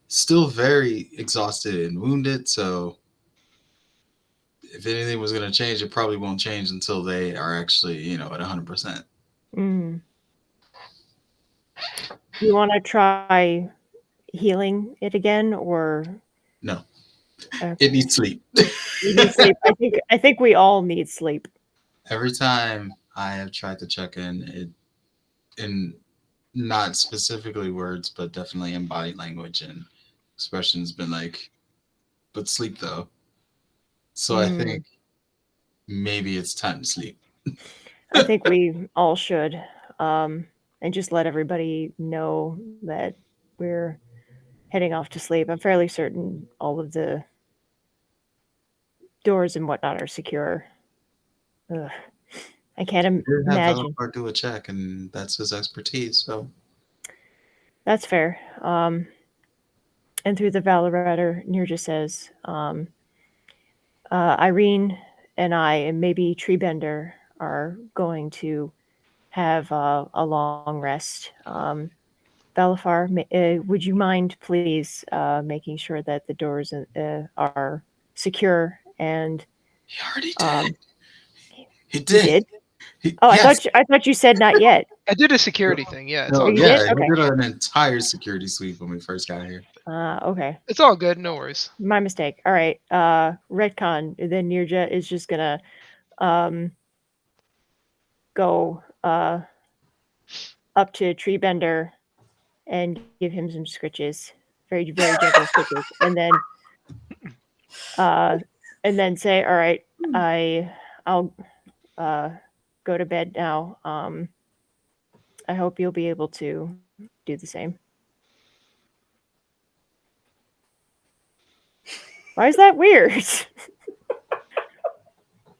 still very exhausted and wounded. So if anything was going to change, it probably won't change until they are actually, at 100%. You want to try healing it again, or No, it needs sleep. You need sleep. I think we all need sleep. Every time I have tried to check in not specifically words, but definitely in body language and expressions, been like, but sleep though. So I think maybe it's time to sleep. I think we all should, and just let everybody know that we're heading off to sleep. I'm fairly certain all of the doors and whatnot are secure. Ugh. I can't We did have imagine. Valapar do a check, and that's his expertise. So That's fair. And through the Valoretta, Nirja says, Irene and I, and maybe Treebender, are going to have a long rest. Valafar, would you mind please making sure that the doors are secure and he already did. um, He you did. did? He, Oh, yes. I thought you said not yet. I did a security thing. Yeah, it's No, all you good. yeah, did? Okay. he did an entire security sweep when we first got here. Okay. It's all good. No worries. My mistake. All right. Retcon. Then Nirja is just gonna go up to Treebender and give him some scritches, very very gentle scritches, and then say, "All right, I'll go to bed now. I hope you'll be able to do the same." Why is that weird?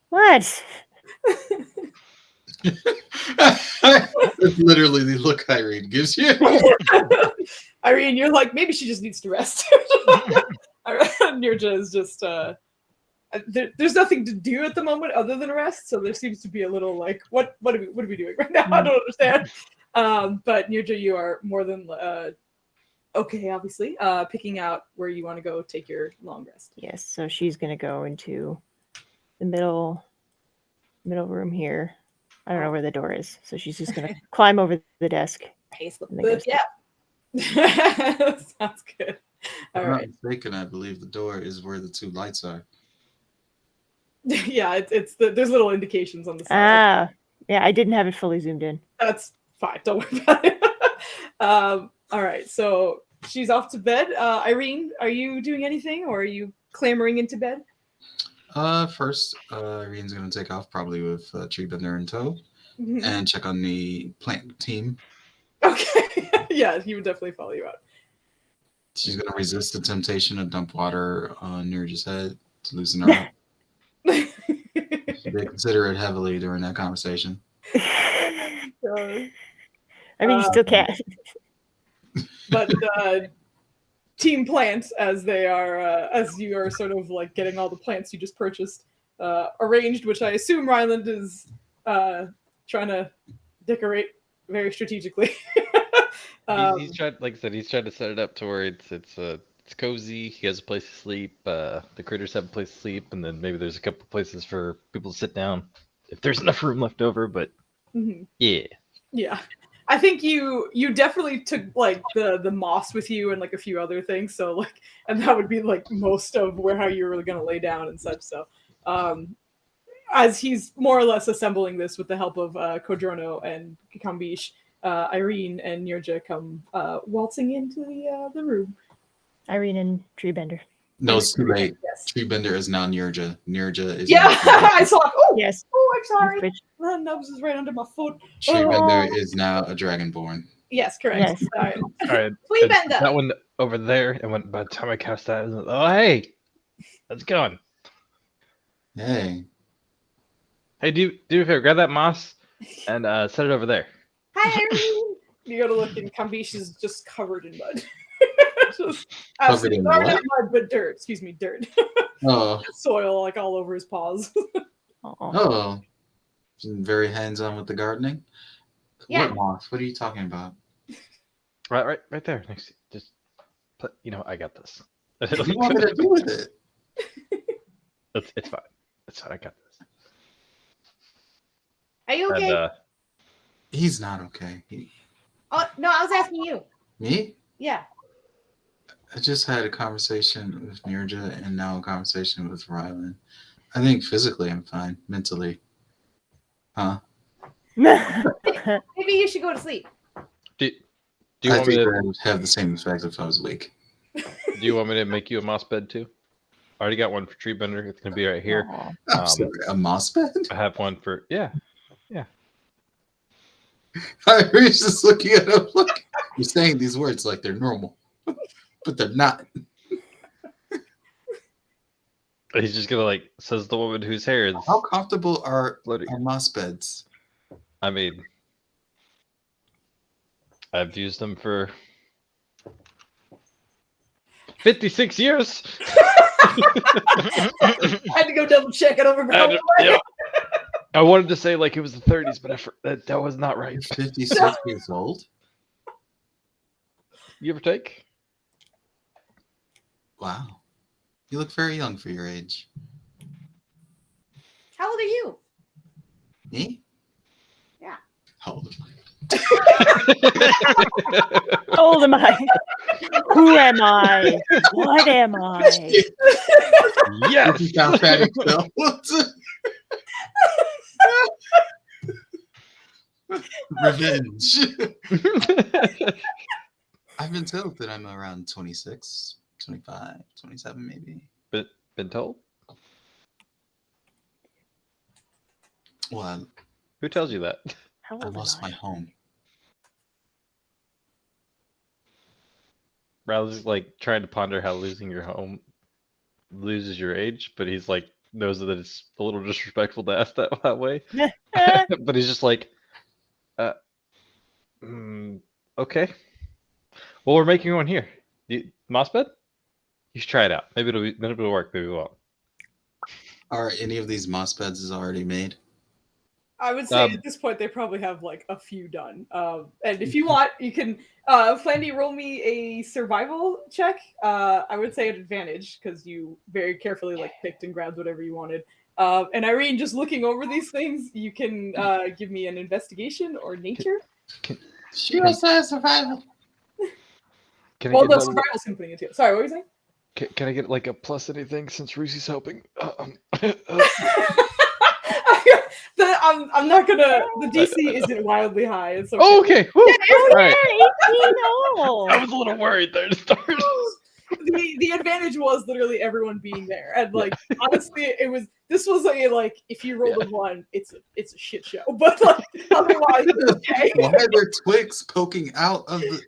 What? That's literally the look Irene gives you. Irene, you're like, maybe she just needs to rest. Nirja is just there's nothing to do at the moment other than rest, so there seems to be a little like, what are we doing right now? I don't understand. But Nirja, you are more than okay, obviously. Picking out where you want to go take your long rest. Yes. So she's gonna go into the middle room here. I don't know where the door is, so she's just gonna climb over the desk. Pace And then go yeah. Sounds good. All If I'm right. not mistaken, I believe the door is where the two lights are. Yeah, there's little indications on the side. Yeah, I didn't have it fully zoomed in. That's fine. Don't worry about it. All right, so she's off to bed. Irene, are you doing anything, or are you clambering into bed? First, Irene's gonna take off probably with Treebender in tow Mhm. and check on the plant team. Okay. Yeah, he would definitely follow you out. She's gonna resist the temptation to dump water on Nirja's head to loosen her up. They consider it heavily during that conversation. I mean, you still can't. But team plants, as they are, as you are sort of like getting all the plants you just purchased arranged, which I assume Ryland is trying to decorate very strategically. He's tried, like I said, he's trying to set it up to where it's cozy. He has a place to sleep. The critters have a place to sleep, and then maybe there's a couple places for people to sit down if there's enough room left over. But yeah, I think you definitely took like the moss with you and like a few other things. So like, and that would be like most of how you were going to lay down and such. So as he's more or less assembling this with the help of Kodrono and Kambish, Irene and Nirja come waltzing into the room. Irene and Treebender. No, it's too late. Yes. Treebender is now Nirja. Nirja is Yeah, now I saw. Oh, Yes. oh, I'm sorry. Bitch. Nubs is right under my foot. Treebender is now a dragonborn. Yes, correct. Yes. All right. all right. Treebender. That one over there, and when by the time I cast that, I was like, oh hey, how's it going? Hey, Hey, do me a favor, grab that moss and set it over there. Hi, Irene. You go to look, and Kambish is just covered in mud. Just Covered in not what? mud, but dirt. Excuse me, dirt. oh, Soil like all over his paws. Aw. oh, very hands-on with the gardening. Yeah. What moss? What are you talking about? Right there. Next, just put. I got this. What do you want me to do with it? It's fine. It's fine. I got this. Are you okay? And, He's not okay. Oh no, I was asking you. Me? Yeah. I just had a conversation with Nirja and now a conversation with Rylan. I think physically I'm fine. Mentally. Huh? Maybe you should go to sleep. do you I want me think to? that would have the same effect if I was weak. Do you want me to make you a moss bed too? I already got one for Treebender. It's gonna be right here. Aw. I'm sorry, a moss bed? I have one for I was just looking at him like, you're saying these words like they're normal. but they're not. He's just gonna like says the woman whose hair is How comfortable are floating. moss beds? I mean, I've used them for 56 years. I had to go double check it over. I wanted to say like it was the 30s, but that was not right. 56 years old? You ever take? Wow. You look very young for your age. How old are you? Me? Yeah. How old am I? How old am I? Who am I? What am I? Yes. You found Fatty Phil. Revenge. I've been told that I'm around 26, 25, 27 maybe. But been told? Well, Who tells you that? How I old am lost my I? home. Riley's like trying to ponder how losing your home loses your age, but he's like knows that it's a little disrespectful to ask that way. But he's just like, okay. Well, we're making one here. Moss bed? You should try it out. Maybe it'll work. Maybe it won't. Are any of these moss beds is already made? I would say at this point they probably have like a few done. And if you want, you can Flandy, roll me a survival check. I would say at advantage because you very carefully like picked and grabbed whatever you wanted. And Irene, just looking over these things, you can give me an investigation or nature. She also has survival. Can Well, I no, get survival's putting it too. Sorry, what were you saying? can I get like a plus anything since Ruzy's helping? I'm not gonna. The DC isn't wildly high. It's okay. Oh, okay. Woo. All right. 18 I was a little worried there to start. The advantage was literally everyone being there, and like honestly, this was a like if you roll a one, it's a shit show. But like otherwise, it's okay. Why are there twigs poking out of the?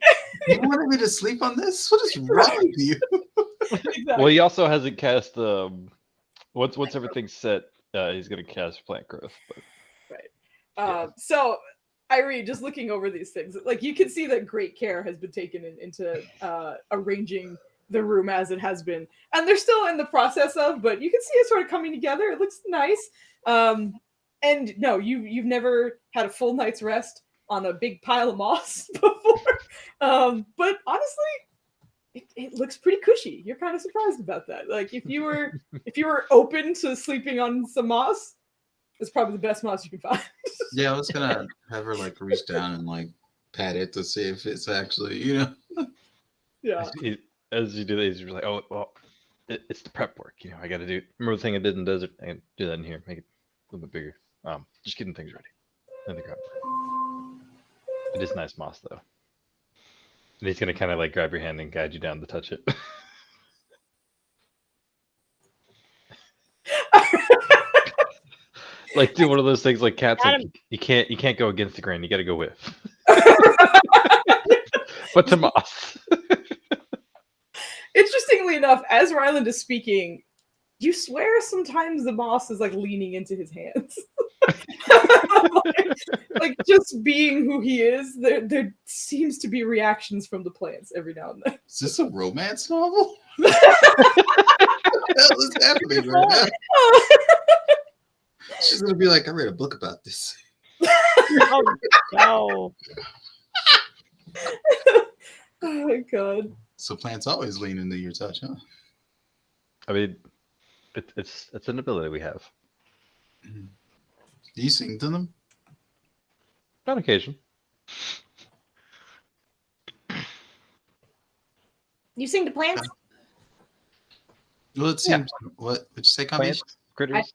You wanted me to sleep on this? What is wrong with you? Exactly. Well, he also hasn't cast once everything's set, he's gonna cast plant growth. But So Irene, just looking over these things, like you can see that great care has been taken into arranging the room as it has been, and they're still in the process of, but you can see it sort of coming together. It looks nice. And no, you've never had a full night's rest on a big pile of moss before. But honestly, it looks pretty cushy. You're kind of surprised about that. Like if you were open to sleeping on some moss, it's probably the best moss you can find. Yeah, I was gonna have her like reach down and like pat it to see if it's actually, Yeah. As you do that, he's like, oh well, it's the prep work. I got to do. Remember the thing I did in desert? I can do that in here. Make it a little bit bigger. Just getting things ready in the ground. It is nice moss though. And he's gonna kind of like grab your hand and guide you down to touch it. Like do one of those things like cats. Like, you can't go against the grain. You got to go with. But to moss. Interestingly enough, as Ryland is speaking, you swear sometimes the moss is like leaning into his hands. like just being who he is, there seems to be reactions from the plants every now and then. Is this a romance novel? What the hell is happening right now? She's gonna be like, I read a book about this. Oh, no. Oh my god. So plants always lean into your touch, huh? I mean, it's an ability we have. Do you sing to them? On occasion. You sing to plants? Well, it seems. What would you say, Plants, combination? critters.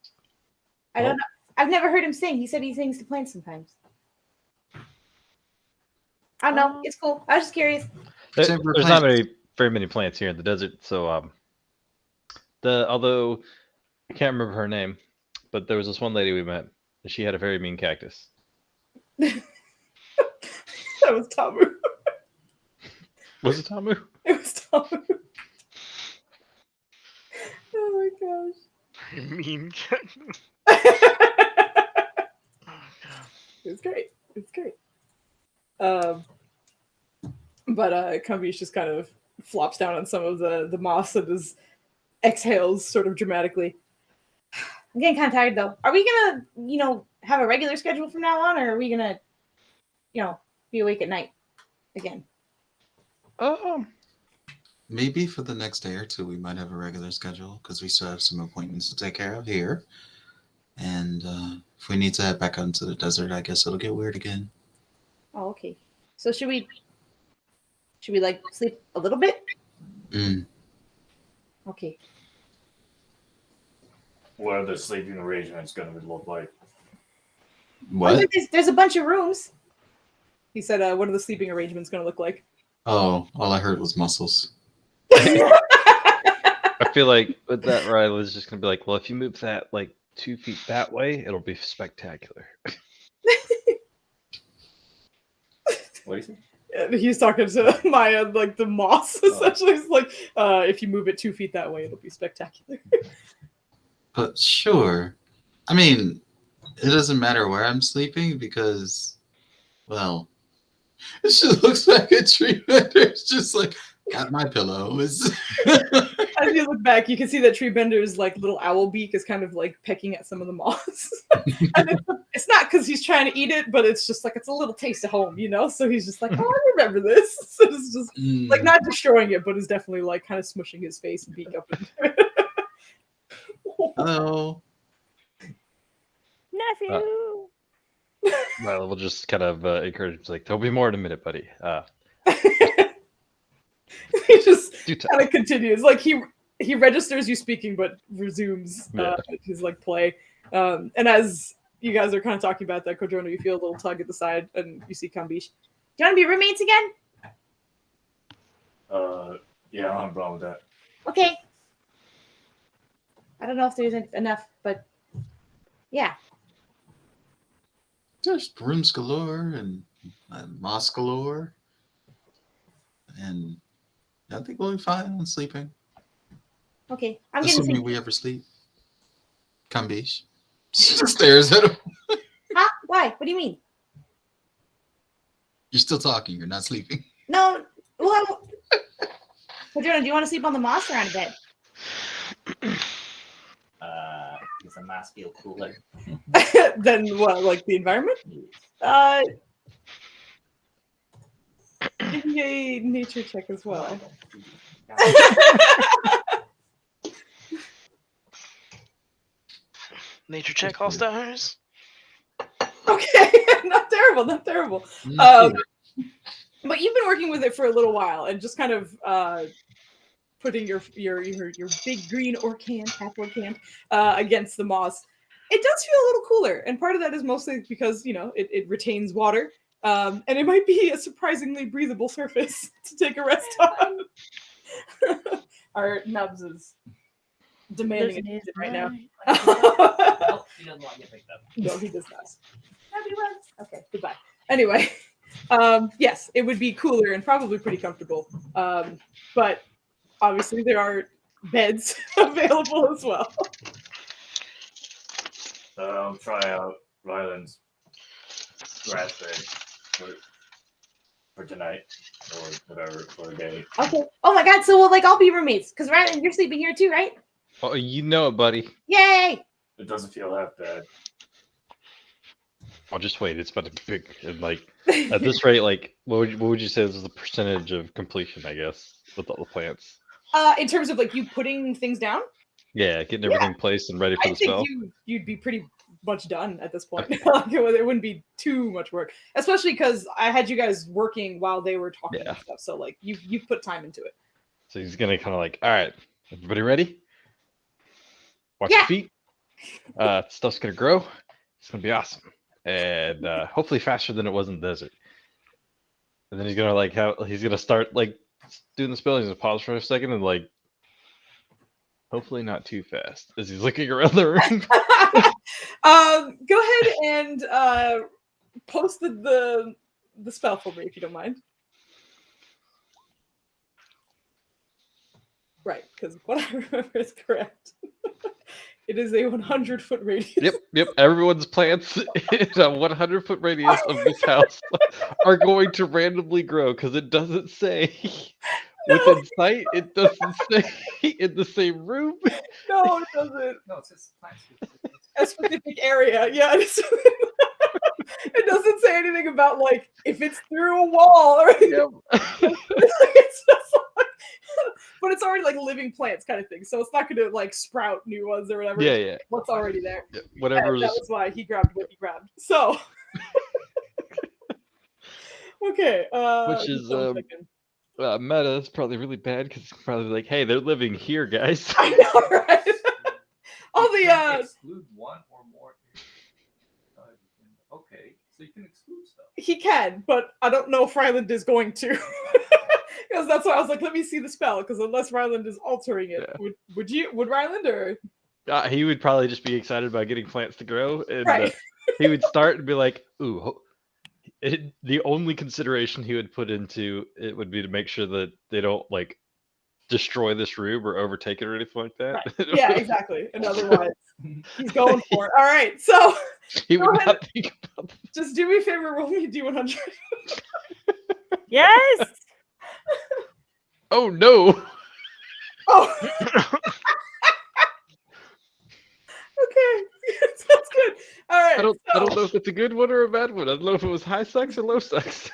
I don't know. I've never heard him sing. He said he sings to plants sometimes. I don't know. It's cool. I was just curious. There's Whichever not plant- very many plants here in the desert, so although I can't remember her name, but there was this one lady we met, and she had a very mean cactus. That was Tamu. Was it Tamu? It was Oh my gosh. You mean? It's great. It's great. But Kumbish just kind of flops down on some of the moss and just exhales sort of dramatically. I'm getting kind of tired though. Are we gonna, have a regular schedule from now on, or are we gonna, be awake at night again? Maybe for the next day or two, we might have a regular schedule because we still have some appointments to take care of here. And if we need to head back out into the desert, I guess it'll get weird again. Oh, okay. So should we like sleep a little bit? Okay. What are the sleeping arrangements going to look like? What? There's a bunch of rooms. He said, what are the sleeping arrangements going to look like? Oh, all I heard was muscles. I feel like with that, Riley's just gonna be like, well, if you move that like 2 feet that way, it'll be spectacular. What do you think? He's talking to Maya, like the moss, essentially. It's like, if you move it 2 feet that way, it'll be spectacular. But sure. I mean, it doesn't matter where I'm sleeping because, well, it just looks like a tree bender. It's just like, got my pillow. As you look back, you can see that Tree Bender's like little owl beak is kind of like pecking at some of the moss. And it's not because he's trying to eat it, but it's just like it's a little taste of home, So he's just like, oh, I remember this. So it's just like not destroying it, but is definitely like kind of smushing his face and beak up into it. Hello. Nephew. Well, we'll just kind of encourage him. Like, there'll be more in a minute, buddy. He just Do t- kind of continues. Like he registers you speaking, but resumes his like play. And as you guys are kind of talking about that, Kodrono, you feel a little tug at the side, and you see Kambish. Do you want to be roommates again? Yeah, I don't have a problem with that. Okay. I don't know if there's enough, but yeah. Just rooms galore and moss galore. And I think we'll be fine on sleeping. Okay. I'm getting Assuming we ever sleep. Kambish. Stares at him. Huh? Why? What do you mean? You're still talking. You're not sleeping. No. Well, Padrona, do you want to sleep on the moss or on a bed? Does the mask feel cooler? Then what? Like the environment? Give me a nature check as well. Nature check, all stars. Okay, not terrible, not terrible. But you've been working with it for a little while, and just kind of putting your big green half orcan, against the moss. It does feel a little cooler, and part of that is mostly because it retains water, and it might be a surprisingly breathable surface to take a rest on. Our Nubs is demanding Listen, attention right now. Nope, he doesn't want you picked up. No, he does not. Okay, goodbye. Anyway, yes, it would be cooler and probably pretty comfortable. But obviously there are beds available as well. I'll try out Ryland's grass bed for tonight or whatever for a day. Okay. Oh my god, so we'll all be roommates. Because Ryland, you're sleeping here too, right? Oh, you know it, buddy. Yay! It doesn't feel half bad. I'll just wait. It's about to be big. And like at this rate, like what would you say is the percentage of completion? I guess with all the plants. In terms of like you putting things down, Yeah, getting everything placed and ready for I the think spell. you'd be pretty much done at this point. Like, it wouldn't be too much work, especially because I had you guys working while they were talking and stuff. So like you put time into it. So he's gonna kind of like, all right, everybody ready? Watch your feet. Stuff's gonna grow. It's gonna be awesome, and hopefully faster than it was in the desert. And then he's gonna start like doing the spell. He's gonna pause for a second and like, hopefully not too fast as he's looking around the room. Go ahead and post the spell for me if you don't mind. Right, because what I remember is correct. It is a 100-foot radius. Yep. Everyone's plants in a 100-foot radius of this house are going to randomly grow because it doesn't say within sight. It doesn't say in the same room. No, it doesn't. No, it says plants. A specific area. Yeah, it doesn't say anything about like if it's through a wall or Yep. it's just like, but it's already like living plants kind of thing. So it's not gonna like sprout new ones or whatever. Yeah. What's already there. Whatever. And that was why he grabbed what he grabbed. So okay. Which is meta is probably really bad because it's probably like, hey, they're living here, guys. I know, right? All You the can't exclude one or more. Okay, so you can exclude stuff. he can, but I don't know if Ryland is going to. Because that's why I was like, let me see the spell, because unless Ryland is altering it, would Ryland or He would probably just be excited about getting plants to grow, and right. he would start and be like, ooh. The only consideration he would put into it would be to make sure that they don't like destroy this room or overtake it or anything like that. Right. Yeah, exactly. And otherwise, he's going for it. All right, so he would not think about that. Just do me a favor, roll me a D100. Yes. Oh no. Oh. Okay, sounds good. All right. I don't know if it's a good one or a bad one. I don't know if it was high sex or low sex.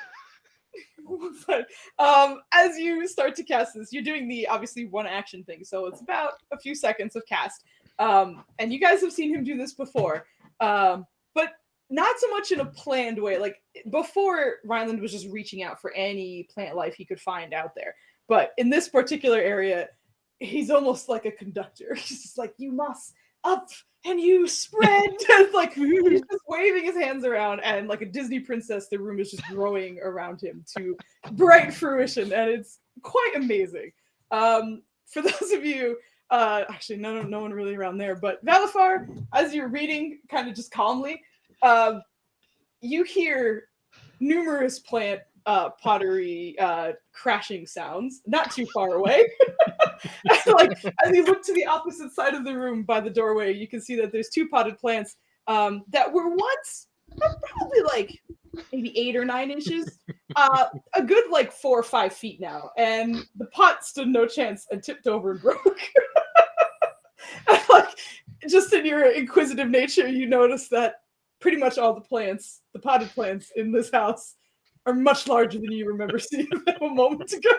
As you start to cast this, you're doing the obviously one action thing, so it's about a few seconds of cast. And you guys have seen him do this before, but not so much in a planned way. Like before, Ryland was just reaching out for any plant life he could find out there. But in this particular area, he's almost like a conductor. He's just like, you must up and you spread. Like he's just waving his hands around, and like a Disney princess, the room is just growing around him to bright fruition, and it's quite amazing. For those of you, actually no one really around there, but Valifar, as you're reading, kind of just calmly, you hear numerous plant pottery crashing sounds not too far away. Like as you look to the opposite side of the room by the doorway, you can see that there's two potted plants that were once probably like maybe 8 or 9 inches, a good like 4 or 5 feet now, and the pot stood no chance and tipped over and broke. Like just in your inquisitive nature, you notice that pretty much all the plants, the potted plants in this house, are much larger than you remember seeing them a moment ago.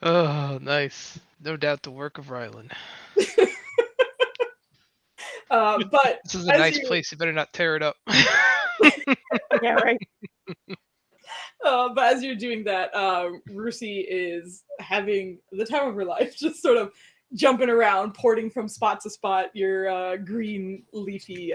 Oh, nice. No doubt the work of Ryland. But this is a nice place. You better not tear it up. Yeah, right. But as you're doing that, Rusi is having the time of her life, just sort of jumping around, porting from spot to spot. Your green leafy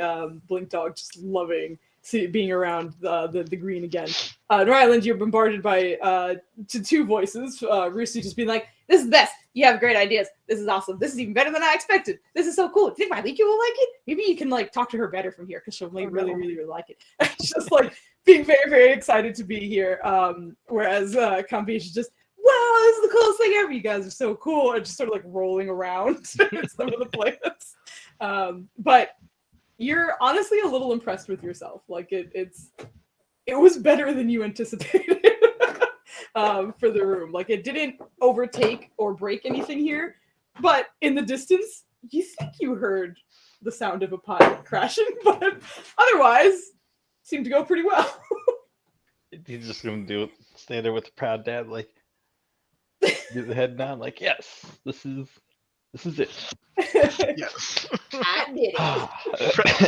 blink dog just loving being around the green again. Ryland, you're bombarded by to 2 voices. Rusi just being like, "This is the best. You have great ideas. This is awesome. This is even better than I expected. This is so cool. Do you think my Leaky will like it? Maybe you can like talk to her better from here because she'll really like it." Just like being very, very excited to be here. Whereas Kambish is just, wow, this is the coolest thing ever. You guys are so cool. And just sort of like rolling around some of the plants. But you're honestly a little impressed with yourself. Like it was better than you anticipated for the room. Like it didn't overtake or break anything here, but in the distance, you think you heard the sound of a pot crashing, but otherwise seemed to go pretty well. He's just gonna stand there with a proud dad, like get the head down, like, yes, this is it. Yes. I did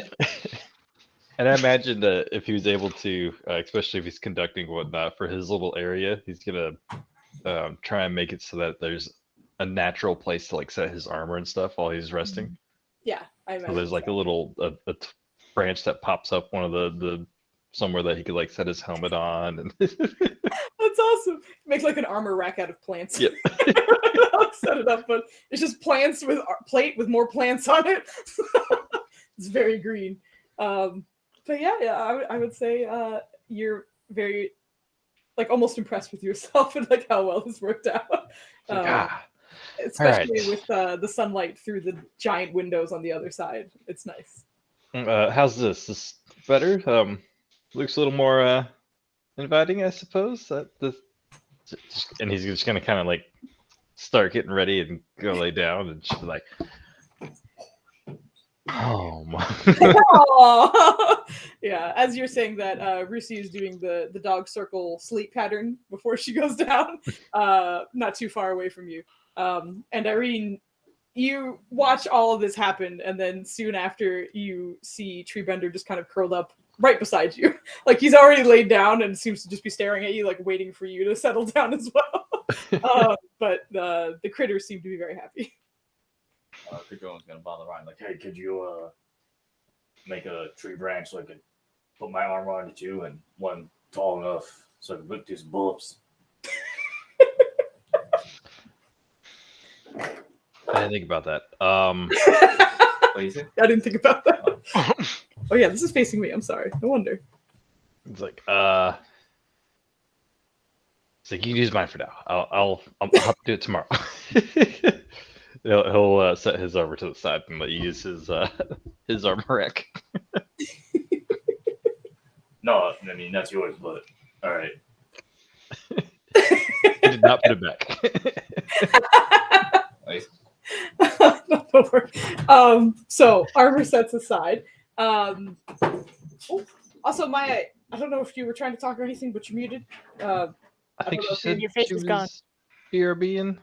it. And I imagine that if he was able to, especially if he's conducting whatnot for his little area, he's gonna try and make it so that there's a natural place to like set his armor and stuff while he's resting. Yeah, I imagine. So there's like a little branch that pops up one of the somewhere that he could like set his helmet on. And that's awesome. Make like an armor rack out of plants. Yep. I'll set it up, but it's just plants with plate with more plants on it. It's very green. But yeah, I would say you're very like almost impressed with yourself and like how well this worked out. Especially with the sunlight through the giant windows on the other side. It's nice. How's this? This better? Looks a little more inviting, I suppose. And he's just gonna kind of like start getting ready and go lay down, and she's like, "Oh my." Yeah, as you're saying that, Rusi is doing the dog circle sleep pattern before she goes down, not too far away from you. And Irene, you watch all of this happen, and then soon after, you see Treebender just kind of curled up right beside you. Like he's already laid down and seems to just be staring at you, like waiting for you to settle down as well. But the critters seem to be very happy. Kagone's gonna bother Ryan, like, hey, could you make a tree branch so I could put my arm on it too, and one tall enough so I could whip through some bullets? I didn't think about that. What do you say? I didn't think about that. Oh yeah, this is facing me. I'm sorry. No wonder. It's like, you can use mine for now. I'll have to do it tomorrow. he'll set his over to the side and let you use his armor rack. No, I mean that's yours, but all right. I did not put it back. Nice. So armor sets aside. Also, Maya, I don't know if you were trying to talk or anything, but you're muted. I think she said your face she is was gone. BRBing.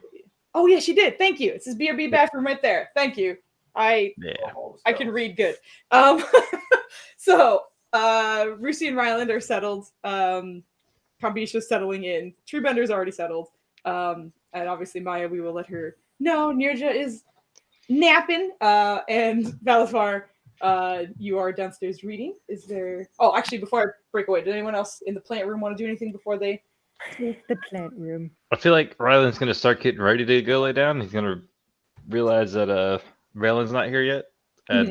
Oh yeah, she did. Thank you. It says BRB bathroom right there. Thank you. I can read good. So Rusi and Ryland are settled. Kambisha's settling in. Treebender's already settled. And obviously Maya, we will let her know. Nirja is napping. And Valafar, you are downstairs reading. Is there... Oh, actually, before I break away, did anyone else in the plant room want to do anything before they... The plant room. I feel like Ryland's gonna start getting ready to go lay down. He's gonna realize that Raylan's not here yet, and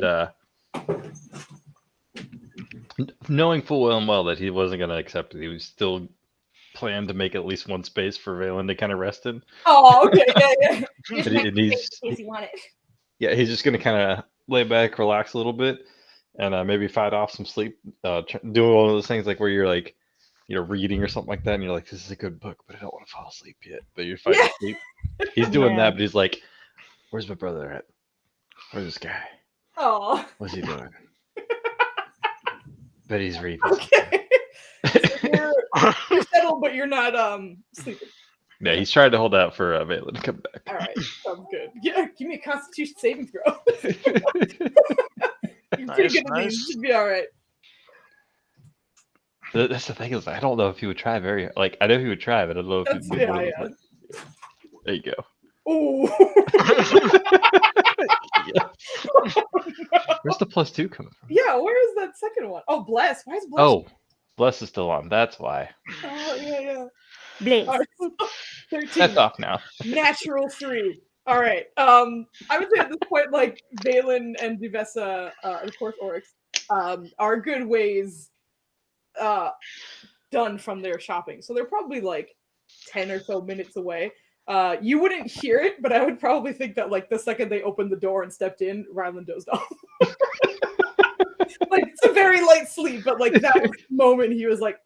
knowing full well and well that he wasn't gonna accept it, he was still planned to make at least one space for Raylan to kind of rest in. Oh, okay, yeah. Yeah, he's just gonna kind of lay back, relax a little bit, and maybe fight off some sleep. Do one of those things like where you're like, reading or something like that, and you're like, this is a good book, but I don't want to fall asleep yet. But you're fighting asleep. He's doing that, but he's like, where's my brother at? Where's this guy? Oh. What's he doing? But he's reading. Okay. So you're settled, but you're not sleeping. Yeah, he's trying to hold out for Valen to come back. All right, sounds good. Yeah, give me a Constitution saving throw. You're pretty good at these. You should be all right. That's the thing is, I don't know if he would try I know he would try, but I don't know if he would. There you go. Oh. Yeah. Where's the +2 coming from? Yeah, where is that second one? Oh, Bless. Why is Bless? Oh, Bless is still on. That's why. Oh, yeah. Bless. Right, 13. That's off now. Natural 3. All right. I would say at this point, like Valen and Duvessa, of course, Oryx, are good ways done from their shopping. So they're probably like 10 or so minutes away. You wouldn't hear it, but I would probably think that like the second they opened the door and stepped in, Ryland dozed off. Like it's a very light sleep, but like that moment he was like,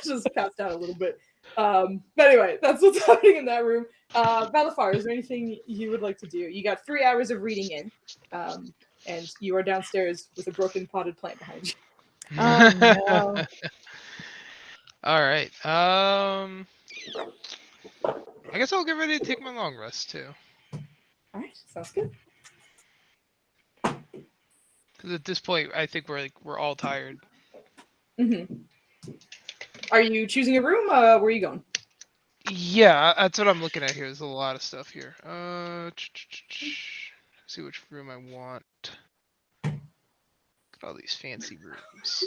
just passed out a little bit. But anyway, that's what's happening in that room. Valafar, is there anything you would like to do? You got 3 hours of reading in, and you are downstairs with a broken potted plant behind you. Oh, no. All right. I guess I'll get ready to take my long rest too. All right, sounds good. Because at this point, I think we're all tired. Mm-hmm. Are you choosing a room? Where are you going? Yeah, that's what I'm looking at here. There's a lot of stuff here. See which room I want. Look at all these fancy rooms.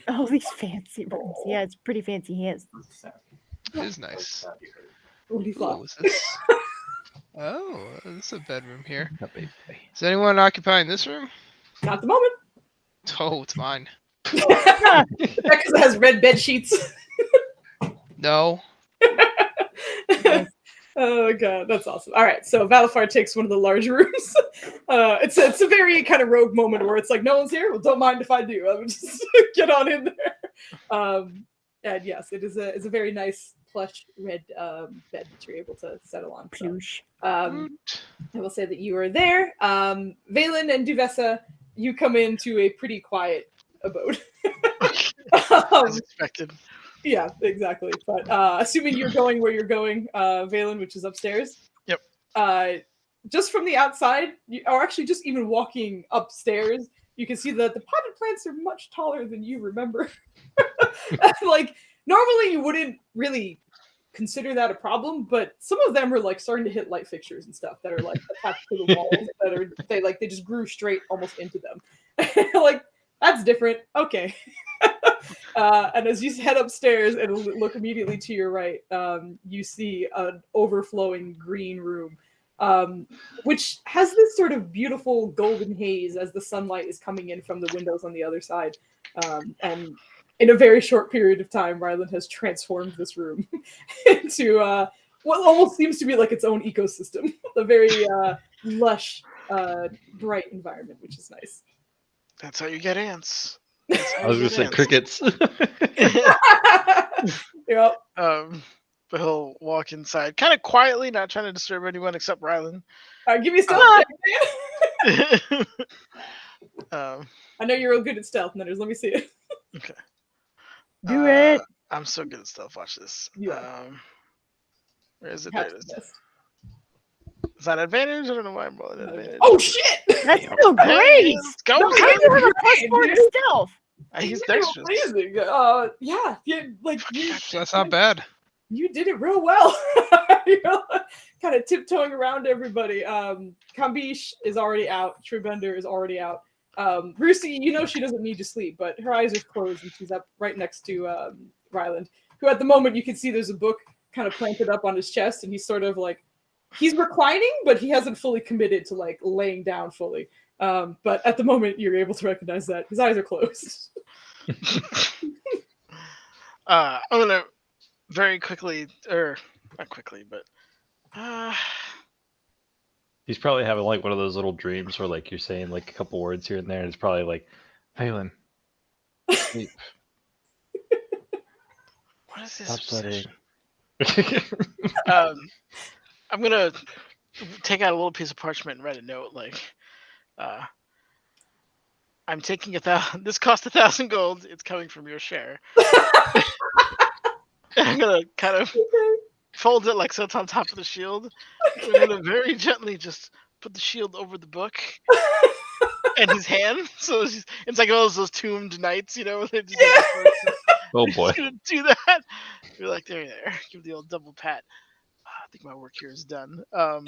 All these fancy rooms. Yeah, it's pretty fancy hands. It is nice. What do you What thought? was this? Oh, this is a bedroom here. Is anyone occupying this room? Not at the moment. Oh, it's mine. Because it has red bed sheets. No. Oh god, that's awesome. All right, so Valafar takes one of the large rooms. It's a very kind of rogue moment where it's like, no one's here. Well, don't mind if I do. I would just get on in there. And yes, it's a very nice plush red bed that you're able to settle on. So, Plush. I will say that you are there. Valen and Duvessa, you come into a pretty quiet abode. As expected. Yeah, exactly. But assuming you're going where you're going, Valen, which is upstairs. Yep. Just from the outside, or actually just even walking upstairs, you can see that the potted plants are much taller than you remember. Like, normally you wouldn't really consider that a problem, but some of them are like starting to hit light fixtures and stuff that are like attached to the walls that are they just grew straight almost into them. Like, that's different. Okay. And as you head upstairs and look immediately to your right, you see an overflowing green room, which has this sort of beautiful golden haze as the sunlight is coming in from the windows on the other side. And in a very short period of time, Ryland has transformed this room into what almost seems to be like its own ecosystem, a very lush, bright environment, which is nice. That's how you get ants. I was gonna say crickets. Yep. But he'll walk inside kind of quietly, not trying to disturb anyone except Rylan. Give me a stealth check, man. I know you're real good at stealth, Nutters. Let me see it. Okay. Do it. I'm so good at stealth. Watch this. Yeah. Where is it? There That's it is. the best. Is that advantage? I don't know why I'm rolling advantage. Oh shit! That's still great. Let's go. No, How do you have a Great, +4 dude. to stealth? He's You're dexterous. amazing. Yeah, like That's not bad. you did it real well. You're kind of tiptoeing around everybody. Kambish is already out. Trubender is already out. Brucey, you know she doesn't need to sleep, but her eyes are closed and she's up right next to Ryland, who at the moment you can see there's a book kind of planted up on his chest, and he's sort of like, he's reclining, but he hasn't fully committed to like laying down fully. But at the moment you're able to recognize that his eyes are closed. I'm gonna very quickly, or not quickly, but He's probably having like one of those little dreams where like you're saying like a couple words here and there, and it's probably like, Phelan, sleep. what is this? Stop studying. I'm gonna take out a little piece of parchment and write a note like, I'm taking this cost 1,000 gold. It's coming from your share. And I'm gonna kind of fold it like so it's on top of the shield. I'm gonna very gently just put the shield over the book and his hand. So it's like all those tombed knights, you know? They just, Oh boy. just gonna do that. You're like, there. Give the old double pat. I think my work here is done. I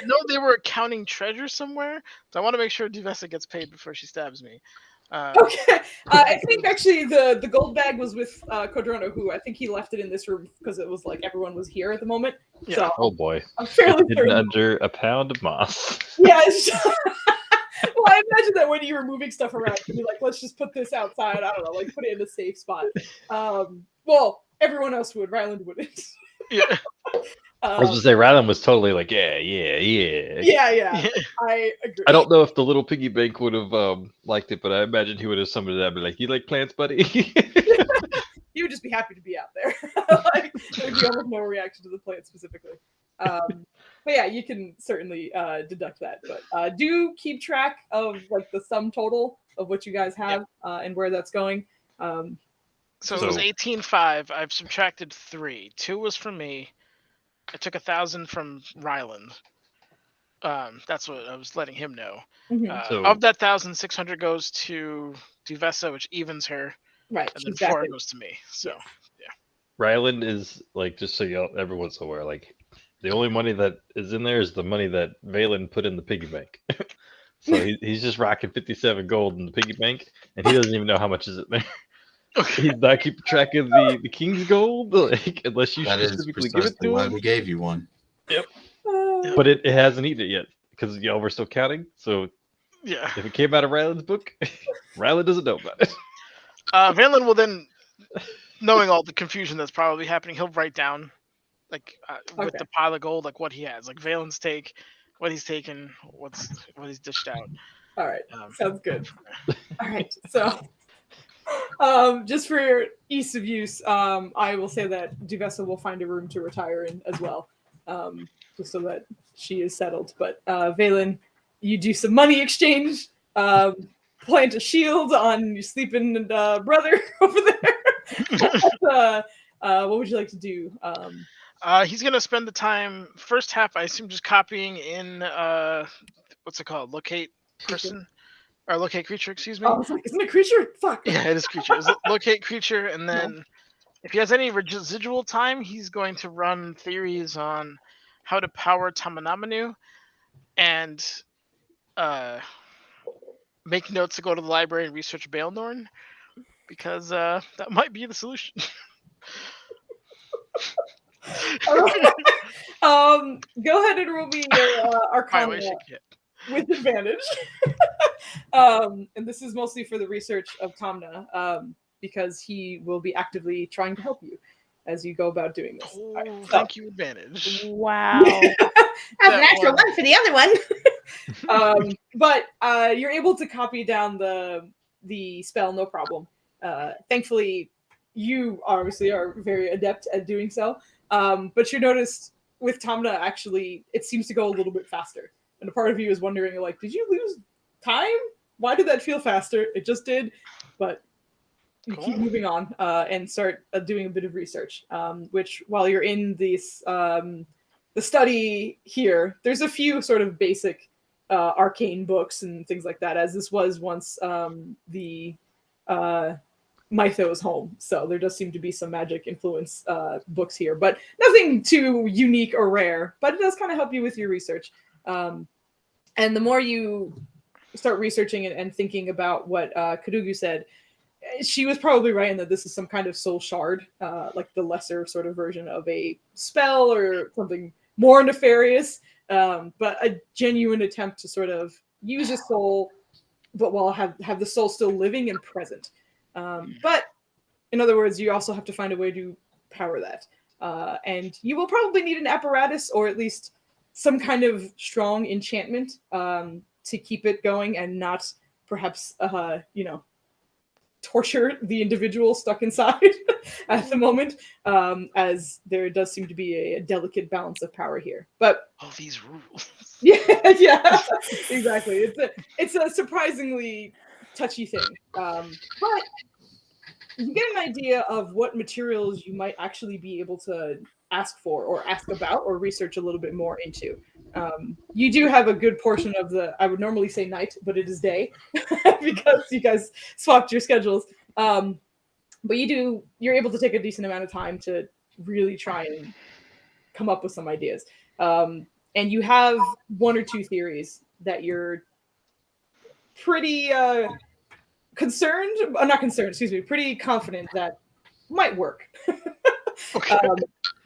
know they were counting treasure somewhere, so I want to make sure Duvessa gets paid before she stabs me. Okay. I think actually the gold bag was with Codrono, who I think he left it in this room because it was like everyone was here at the moment. Yeah. So Oh boy. I'm fairly Hidden certain. under a pound of moss. Yeah. Well, I imagine that when you were moving stuff around, you'd be like, let's just put this outside. I don't know, like put it in a safe spot. Well, everyone else would. Ryland wouldn't. Yeah. I was gonna say Rylan was totally like, yeah. Yeah. I agree. I don't know if the little piggy bank would have liked it, but I imagine he would have summoned it up and be like, "You like plants, buddy?" He would just be happy to be out there. Like, there would be almost no reaction to the plant specifically. But yeah, you can certainly deduct that. But do keep track of like the sum total of what you guys have and where that's going. So it was 18,500. I've subtracted 3. 2 was from me. I took 1,000 from Ryland. That's what I was letting him know. Mhm. Of that 1,600 goes to Duvessa, which evens her, Right. and then Exactly. 4 goes to me. So Ryland is like, just so y'all, everyone's aware, like the only money that is in there is the money that Valen put in the piggy bank. So he's just rocking 57 gold in the piggy bank, and he doesn't even know how much is in there. He's not keeping track of the king's gold, like unless you That is specifically give it precisely to why him. we gave you one. But it hasn't eaten it yet because y'all were still counting. So yeah. if it came out of Ryland's book, Ryland doesn't know about it. Valen will then, knowing all the confusion that's probably happening, he'll write down like with Okay. the pile of gold, like what he has, like Valen's take, what he's taken, what he's dished out. All right. Um, Sounds good. All right. So, just for your ease of use, I will say that Duvessa will find a room to retire in as well, just so that she is settled. But Valen, you do some money exchange, plant a shield on your sleeping brother over there. What would you like to do? He's gonna spend the time first half, I assume, just copying in what's it called? Locate person or locate creature, excuse me. Oh, I was like, isn't it a creature? Fuck. Yeah, it is creature. It's locate creature, and then if he has any residual time, he's going to run theories on how to power Tamanamanu and make notes to go to the library and research Baelnorn, because that might be the solution. Go ahead and roll me your Arcana with advantage. And this is mostly for the research of Tomna, because he will be actively trying to help you as you go about doing this. Oh, Right, so- thank you, advantage. Wow. Have an extra one for the other one. But you're able to copy down the spell, no problem. Thankfully, you obviously are very adept at doing so. But you noticed with Tomna, actually, it seems to go a little bit faster. And a part of you is wondering, like, did you lose time? Why did that feel faster? It just did. But you keep moving on and start doing a bit of research, which while you're in this, the study here, there's a few sort of basic arcane books and things like that, as this was once the Mytho's home. So there does seem to be some magic influence books here, but nothing too unique or rare, but it does kind of help you with your research. And the more you start researching and thinking about what Karugu said, she was probably right in that this is some kind of soul shard, like the lesser sort of version of a spell or something more nefarious, but a genuine attempt to sort of use a soul, but while have the soul still living and present. But in other words, you also have to find a way to power that. And you will probably need an apparatus or at least some kind of strong enchantment to keep it going and not perhaps, torture the individual stuck inside at the moment, as there does seem to be a delicate balance of power here. But all these rules. yeah, exactly. It's a surprisingly touchy thing, but you get an idea of what materials you might actually be able to ask for or ask about or research a little bit more into. You do have a good portion of I would normally say night, but it is day because you guys swapped your schedules. But you're able to take a decent amount of time to really try and come up with some ideas. And you have one or two theories that you're pretty pretty confident that might work. Okay.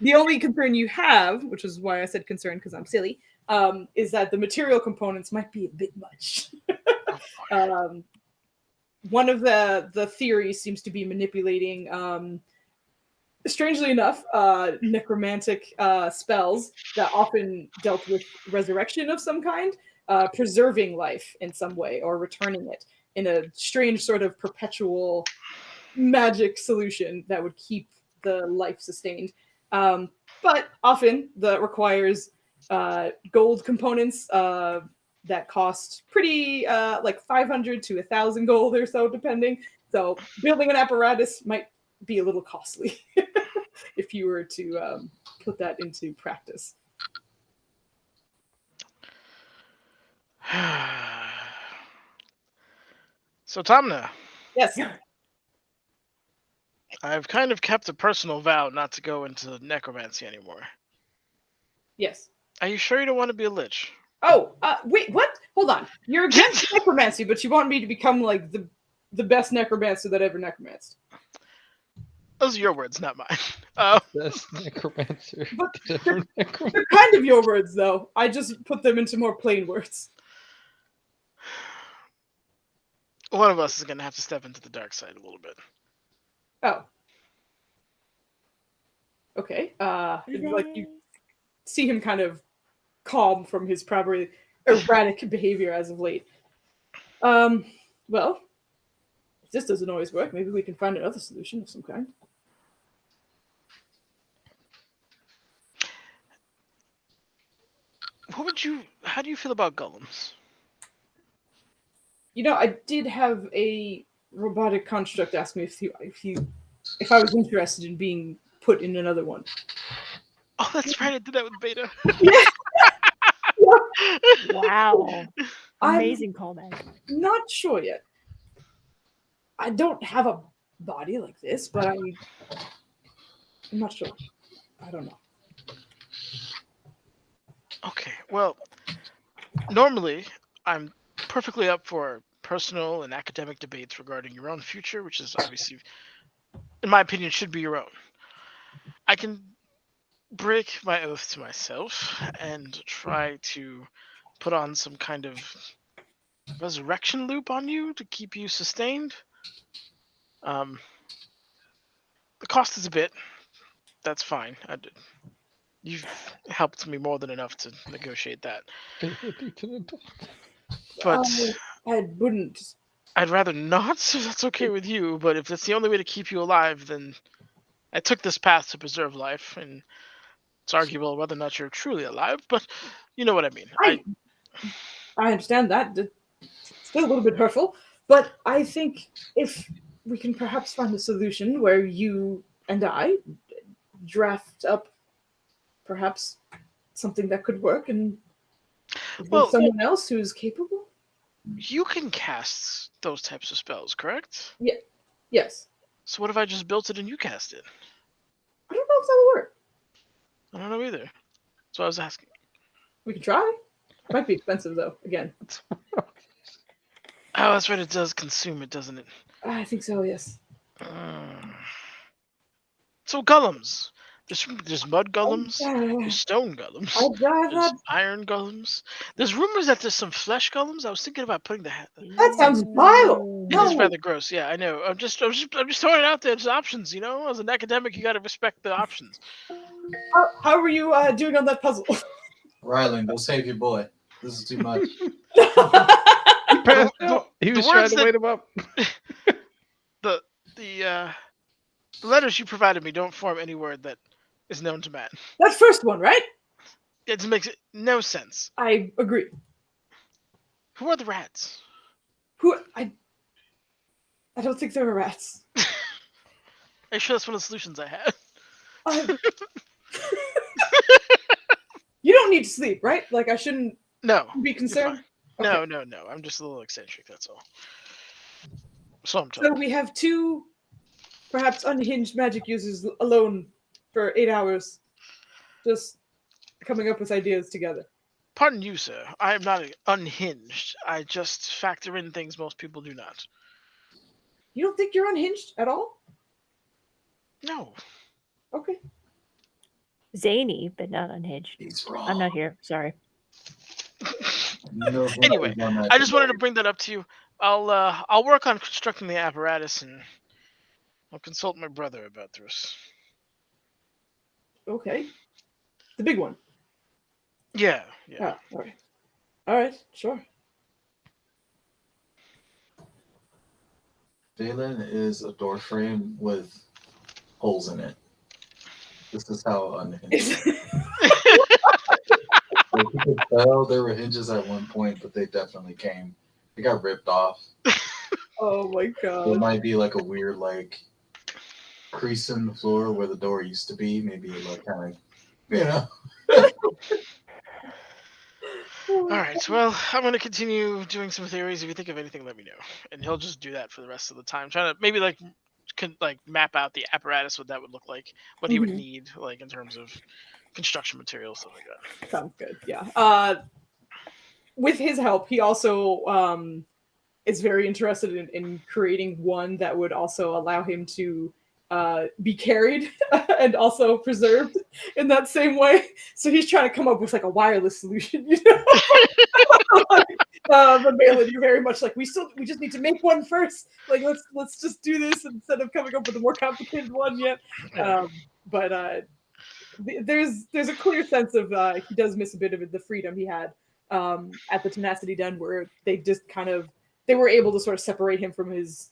The only concern you have, which is why I said concern because I'm silly, is that the material components might be a bit much. One of the theories seems to be manipulating, strangely enough, necromantic spells that often dealt with resurrection of some kind, preserving life in some way or returning it in a strange sort of perpetual magic solution that would keep the life sustained. But often that requires gold components that cost pretty like 500 to 1,000 gold or so, depending. So building an apparatus might be a little costly if you were to put that into practice. So Tomna, Yes. I've kind of kept a personal vow not to go into necromancy anymore. Yes. Are you sure you don't want to be a lich? Oh, wait, what? Hold on. You're against necromancy, but you want me to become like the best necromancer that ever necromanced. Those are your words, not mine. Best necromancer. But that ever necromanced. they're kind of your words, though. I just put them into more plain words. one of us is gonna have to step into the dark side a little bit. Oh. Okay. Like you see him kind of calm from his probably erratic behavior as of late. Well, if this doesn't always work, maybe we can find another solution of some kind. How do you feel about golems? You know, I did have a robotic construct ask me if I was interested in being put in another one. Oh, that's right. I did that with Beta. Wow. I'm Amazing callback. not sure yet. I don't have a body like this, but I'm not sure. I don't know. Okay, well, normally I'm perfectly up for personal and academic debates regarding your own future, which is obviously, in my opinion, should be your own. I can break my oath to myself and try to put on some kind of resurrection loop on you to keep you sustained. The cost is a bit. That's fine. You've helped me more than enough to negotiate that. But I wouldn't. I'd rather not, if that's okay with you. But if that's the only way to keep you alive, then I took this path to preserve life, and it's arguable whether or not you're truly alive. But you know what I mean. I understand that. It's still a little bit hurtful, but I think if we can perhaps find a solution where you and I draft up perhaps something that could work and with someone else who's capable. You can cast those types of spells, correct? Yeah. Yes. So what if I just built it and you cast it? I don't know if that would work. I don't know either. That's what I was asking. We could try. It might be expensive though. Again. Oh, that's right. It does consume it, doesn't it? I think so. Yes. So golems. There's mud golems. There's stone golems. There's iron golems. There's rumors that there's some flesh golems. I was thinking about putting That sounds vile. It is rather gross. Yeah, I know. I'm just throwing it out there as options. You know, as an academic, you got to respect the options. How were you doing on that puzzle? Ryland, go save your boy. This is too much. He was trying to wait him up. The letters you provided me don't form any word that is known to man. That first one, right? It makes no sense. I agree. Who are the rats? I don't think there were rats. Are you sure that's one of the solutions I had? You don't need to sleep, right? Like I shouldn't be you're concerned? fine. No. I'm just a little eccentric, that's all. So I'm told. So we have two perhaps unhinged magic users alone for 8 hours, just coming up with ideas together. Pardon you, sir. I am not unhinged. I just factor in things most people do not. You don't think you're unhinged at all? No. Okay. Zany, but not unhinged. He's wrong. I'm not here. Sorry. Anyway, I just wanted to bring that up to you. I'll work on constructing the apparatus and I'll consult my brother about this. Okay. The big one. Yeah. Oh, all right, sure. Valen is a door frame with holes in it. This is how unhinged. Like you could tell there were hinges at one point, but they definitely came. They got ripped off. Oh my god. There might be like a weird crease in the floor where the door used to be. Maybe kind of, All right. Well, I'm going to continue doing some theories. If you think of anything, let me know. And he'll just do that for the rest of the time. Trying to maybe map out the apparatus, what that would look like, what he would need, in terms of construction materials, stuff like that. Sounds good. Yeah. With his help, he also is very interested in creating one that would also allow him to be carried and also preserved in that same way. So he's trying to come up with a wireless solution, But Balin, you're very much like we just need to make one first. Like let's just do this instead of coming up with a more complicated one yet. But there's a clear sense of he does miss a bit of the freedom he had at the Tenacity Den, where they just they were able to sort of separate him from his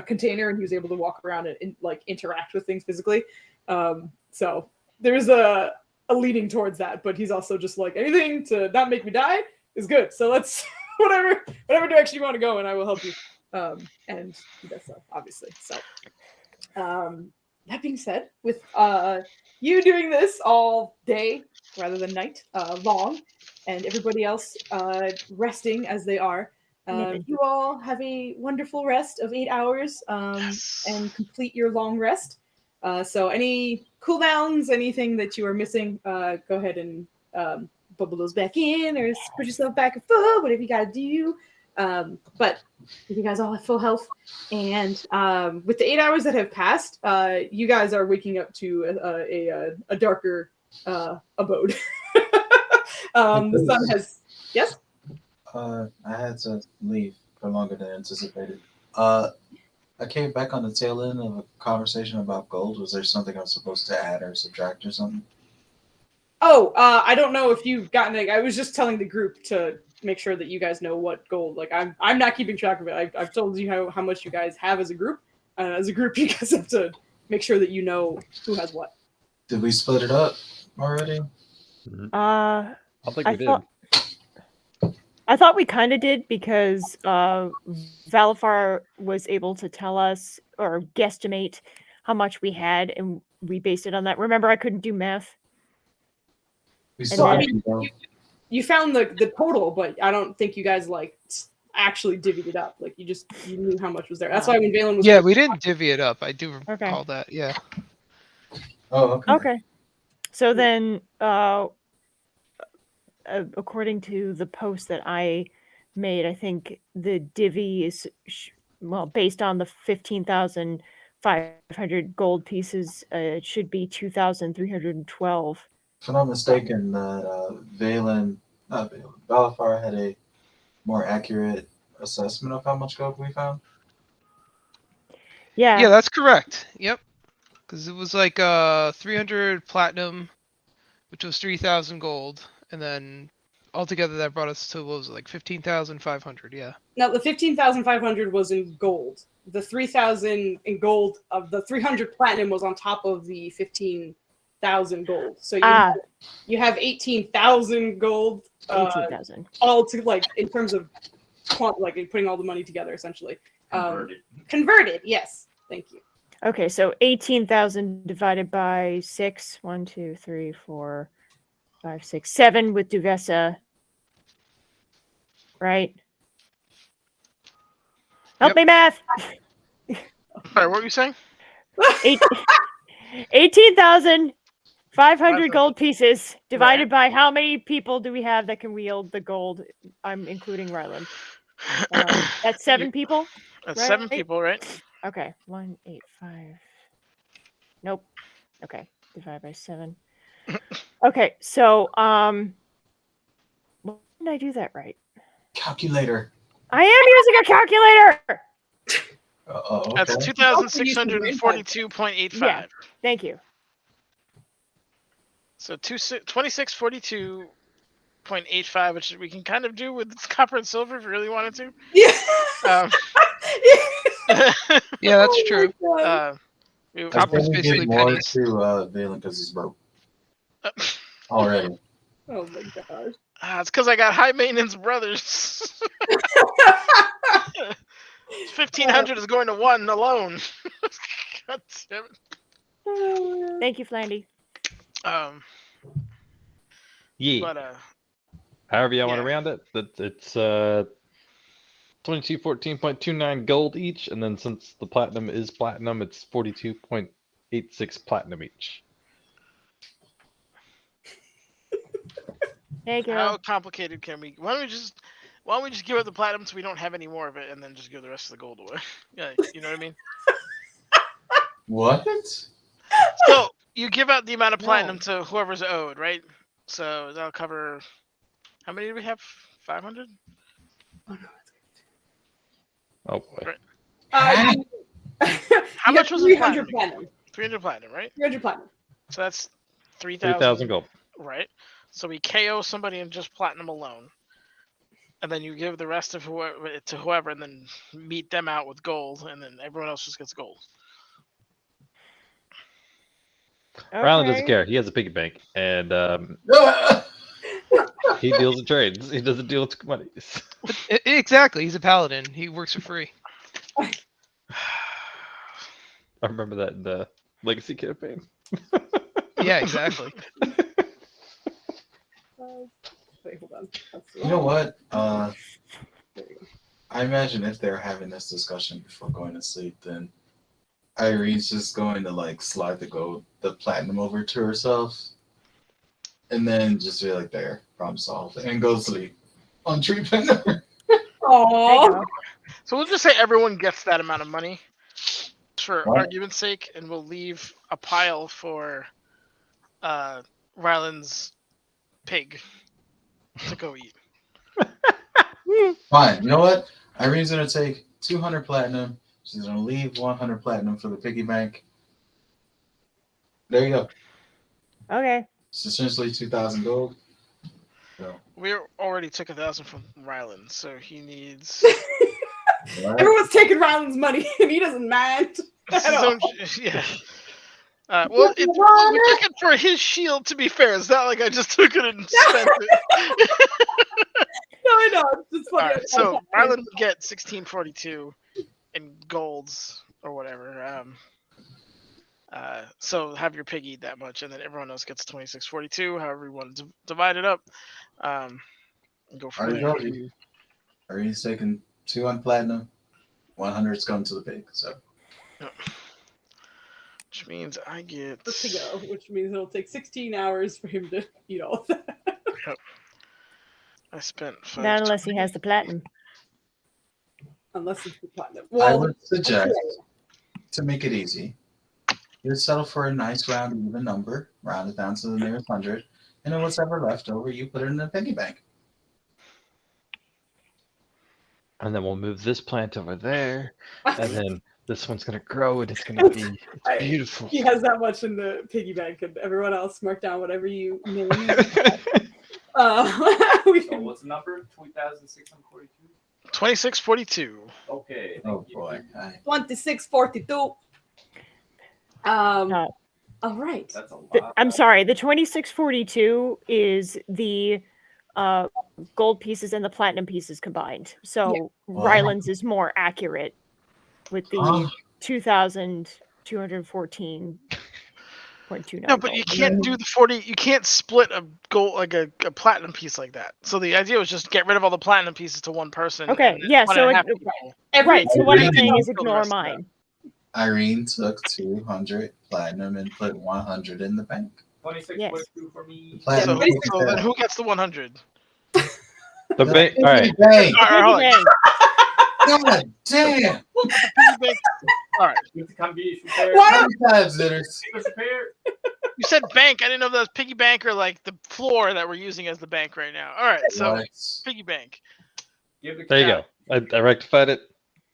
container, and he was able to walk around and like interact with things physically. So there's a leaning towards that, but he's also just like anything to not make me die is good. So let's whatever direction you want to go, and I will help you. And he does so, obviously. So that being said, with you doing this all day rather than night long, and everybody else resting as they are, you all have a wonderful rest of 8 hours and complete your long rest. So any cooldowns, anything that you are missing, go ahead and bubble those back in or put yourself back at full, whatever you got to do. But you guys all have full health. And with the 8 hours that have passed, you guys are waking up to a darker abode. The sun has... Yes? I had to leave for longer than anticipated. I came back on the tail end of a conversation about gold. Was there something I was supposed to add or subtract or something? Oh, I don't know if you've gotten it. I was just telling the group to make sure that you guys know what gold. Like I'm not keeping track of it. I've told you how much you guys have as a group. As a group, you guys have to make sure that you know who has what. Did we split it up already? I think we did. I thought we kind of did because Valifar was able to tell us or guesstimate how much we had, and we based it on that. Remember, I couldn't do math. You found the total, but I don't think you guys like actually divvied it up. Like you knew how much was there. That's why when Valen was we didn't divvy it up. I do recall that. Yeah. Oh, okay. Okay. So then, according to the post that I made, I think the divvy is based on the 15,500 gold pieces. It should be 2,312. If I'm not mistaken, that Valifar had a more accurate assessment of how much gold we found. Yeah, that's correct. Yep, because it was like 300 platinum, which was 3,000 gold, and then altogether that brought us to what was it, like 15,500. Yeah. Now the 15,500 was in gold. The 3,000 in gold of the 300 platinum was on top of the 15,000 gold. So you have 18,000 gold. 18,000. All to like in terms of like putting all the money together essentially. Converted, yes. Thank you. Okay, so 18,000 divided by 6. 1, 2, 3, 4, 5, 6, 7 with Duvessa. Right? Help me, math! All right, what were you saying? 18,500 gold pieces divided by how many people do we have that can wield the gold? I'm including Ryland. That's 7 people? That's right? 7 people, right? Okay. 1, 8, 5. Nope. Okay. Divided by 7. Okay. So, when did I do that right? Calculator. I am using a calculator! Okay. That's 2,642.85. Yeah. Thank you. So 2642.85, which we can kind of do with copper and silver if we really wanted to. Yeah. Yeah, that's true. Copper's basically more pennies. to Valen because he's broke already. Oh my gosh. It's because I got high maintenance brothers. 1,500 is going to 1 alone. God damn it. Thank you, Flandy. Yeah. But However y'all want to round it, it's 2214.29 gold each, and then since the platinum is platinum, it's 42.86 platinum each. Hey, girl. how complicated can we? Why don't we just give up the platinum so we don't have any more of it, and then just give the rest of the gold away? Yeah, you know what I mean. What? So you give out the amount of platinum to whoever's owed, right? So that'll cover. How many do we have? 500. Oh boy. Right. How much was the 300 platinum? platinum? 300 platinum, right? 300 platinum. So that's 3,000 gold. Right. So we KO somebody in just platinum alone, and then you give the rest of whoever to whoever, and then meet them out with gold, and then everyone else just gets gold. Rylan doesn't Okay. care. He has a piggy bank, and he deals in trades. He doesn't deal with commodities. Exactly. He's a paladin. He works for free. I remember that in the Legacy campaign. Yeah, exactly. Wait, hold on. That's You know what? There you go. I imagine if they're having this discussion before going to sleep, then Irene's just going to like slide the platinum over to herself, and then just be like, "There, problem solved," and go sleep on treatment. There you Aww. go. So we'll just say everyone gets that amount of money for What? argument's sake, and we'll leave a pile for Ryland's pig to go eat. Fine. You know what? Irene's gonna take 200 platinum. She's gonna leave 100 platinum for the piggy bank. There you go. Okay. It's essentially 2,000 gold. So, We already took 1,000 from Ryland, so he needs. right? Everyone's taking Ryland's money, and he doesn't mind. It's At his all. own, yeah. Well, we took it for his shield. To be fair, it's not like I just took it and spent it. No, I know. It's just All funny. right, so Ryland would get 1642 in golds or whatever. So have your pig eat that much, and then everyone else gets 2642. However you want to divide it up. And go from Already there. told you. Irene's taking 200 platinum. 100's going to the pig. So. Which means I get. to go, which means it'll take 16 hours for him to eat all of that. Yep. I spent 5. Not unless he has the platinum. Unless it's the platinum. I Well, would suggest, to make it easy, you settle for a nice round even number, round it down to the nearest 100, and then whatever left over, you put it in a piggy bank. And then we'll move this plant over there, and then this one's gonna grow, and it's gonna be beautiful. he has that much in the piggy bank, and everyone else mark down whatever you name. So what's the number? 2,642? 2642. Okay. Oh thank you. boy. 2642. No. All right. That's a lot. I'm sorry. The 2642 is the gold pieces and the platinum pieces combined. So Wow. Ryland's is more accurate with the 2,214.29. No, but you can't do the 40. You can't split a gold like a platinum piece like that. So the idea was just get rid of all the platinum pieces to one person. Okay, and then yeah, one so and a it- half people. Right. So what I'm Irene- saying is Kill the ignore rest of mine. Irene took 200 platinum and put 100 in the bank. 26.2 for me. Platinum So, piggy so then bank. who gets the 100? The bank. All right. Bank. All right, hold on. Bang. God damn! Piggy bank. All right. You have to come be prepared. Why How many times, Zitters? Be prepared. You said bank. I didn't know if that was piggy bank or like the floor that we're using as the bank right now. All right. So What? piggy bank. Give the There you cat. go. I rectified it.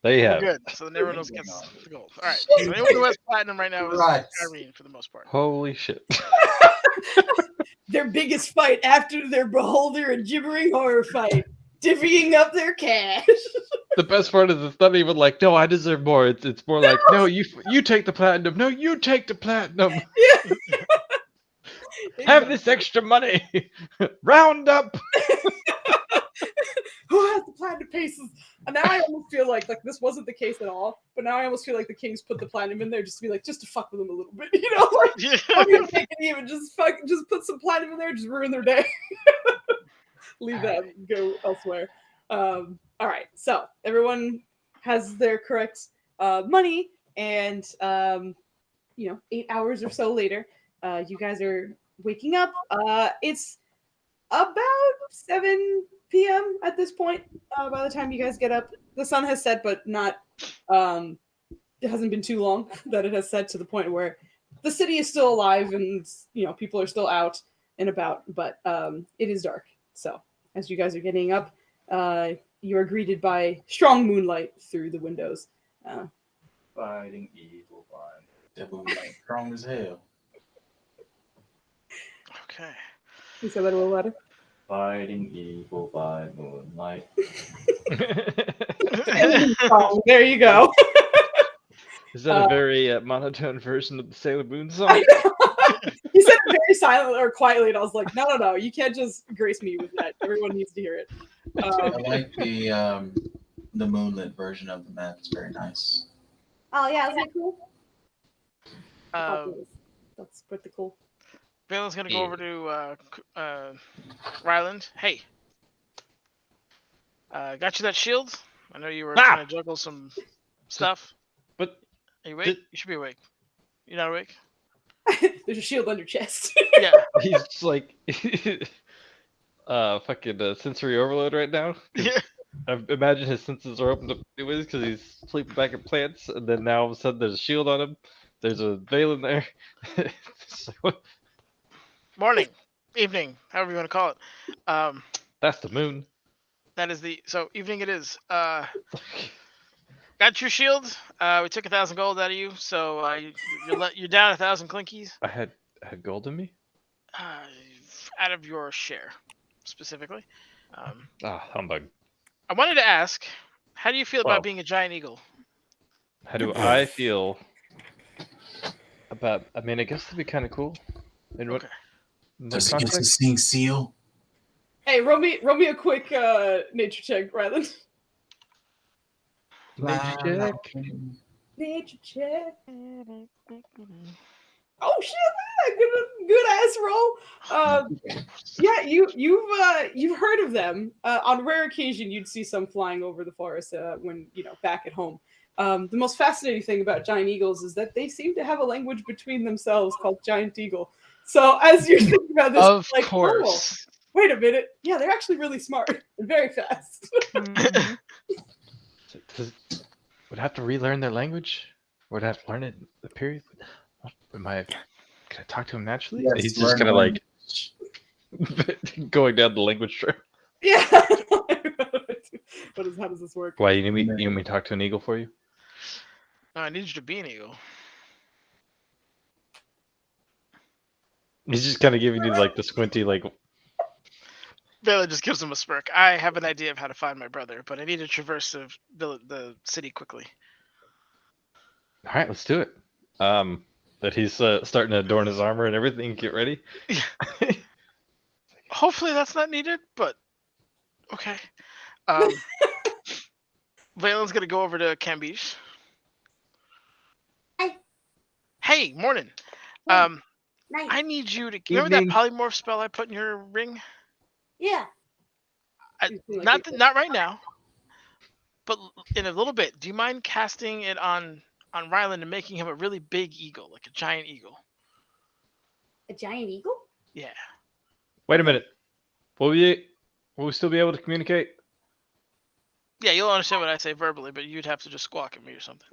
There you We're have it. good. So then everyone else gets the gold. All right. So anyone who has platinum right now is Right. Irene for the most part. Holy shit. Their biggest fight after their beholder and gibbering horror fight, divvying up their cash. The best part is it's not even like, no, I deserve more. It's more like, no, you take the platinum. No, you take the platinum. Yeah. Have this extra money. Round up. Who has the platinum pieces? And now I almost feel like this wasn't the case at all, but now I almost feel like the Kings put the platinum in there just to be like, just to fuck with them a little bit, you know? Like, I'm gonna make it even, just put some platinum in there, just ruin their day. Leave that and go elsewhere. All right, so everyone has their correct money, and 8 hours or so later, you guys are waking up. It's about 7 p.m. at this point. By the time you guys get up, the sun has set, but not. It hasn't been too long that it has set to the point where the city is still alive and people are still out and about, but it is dark. So as you guys are getting up, you are greeted by strong moonlight through the windows. Fighting evil blind. That moonlight strong as hell. Okay. You said that a little louder. Fighting evil by moonlight. Oh, there you go. Is that a very monotone version of the Sailor Moon song? He said it very silently or quietly, and I was like, no, you can't just grace me with that. Everyone needs to hear it. I like the moonlit version of the map. It's very nice. Oh yeah, isn't it cool? That's pretty cool. Valen's gonna go over to Ryland. Hey, got you that shield? I know you were trying to juggle some stuff. But are you awake? You should be awake. You're not awake? There's a shield on your chest. Yeah. He's just like fucking sensory overload right now. Yeah. I imagine his senses are opened up anyways because he's sleeping back in plants, and then now all of a sudden there's a shield on him. There's a veil in there. It's like, what? Morning, evening, however you want to call it. That's the moon. That is evening. It is. Got your shield. We took 1,000 gold out of you, so you're down 1,000 clinkies. I had gold in me. Out of your share, specifically. Humbug. I wanted to ask, how do you feel about being a giant eagle? How do I feel about? I mean, I guess it'd be kind of cool. In what? Does he get to sing seal? Hey, roll me a quick nature check, Ryland. Nature check. Nature check. Oh shit! Good ass roll. Yeah, you've heard of them. On rare occasion, you'd see some flying over the forest when back at home. The most fascinating thing about giant eagles is that they seem to have a language between themselves called giant eagle. So as you're thinking about this, Of like, course. oh, wait a minute. Yeah, they're actually really smart and very fast. Would I have to relearn their language? Would I have to learn it? The period? Can I talk to him naturally? Yes, He's just kind of like going down the language trail. Yeah. How does this work? Why, you need me to talk to an eagle for you? No, I need you to be an eagle. He's just kind of giving you like the squinty, like. Vela just gives him a smirk. I have an idea of how to find my brother, but I need to traverse the city quickly. All right, let's do it. That he's starting to adorn his armor and everything. Get ready. Hopefully that's not needed, but okay. Valen's gonna go over to Cambiche. Hi. Hey, morning. Nice. I need you to remember that polymorph spell I put in your ring? Yeah. Not right now, but in a little bit. Do you mind casting it on Ryland and making him a really big eagle, like a giant eagle? A giant eagle? Yeah. Wait a minute. Will we still be able to communicate? Yeah, you'll understand what I say verbally, but you'd have to just squawk at me or something.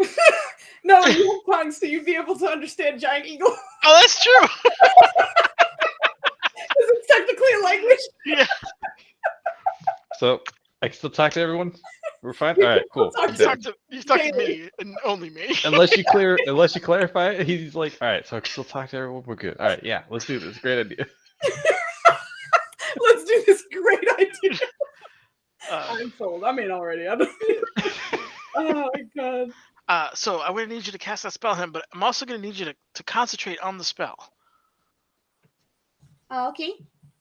No, you have tongues, so you'd be able to understand giant eagle. Oh, that's true. Because it's technically a language. Yeah. So I can still talk to everyone. We're fine. All right, cool. You talk to me and only me. Unless you clarify it, he's like, all right, so I can still talk to everyone. We're good. All right, yeah, let's do this. Great idea. Let's do this. Great idea. I'm sold. I'm in already. Oh my god. So I'm gonna need you to cast that spell on him, but I'm also gonna need you to concentrate on the spell. Oh, okay.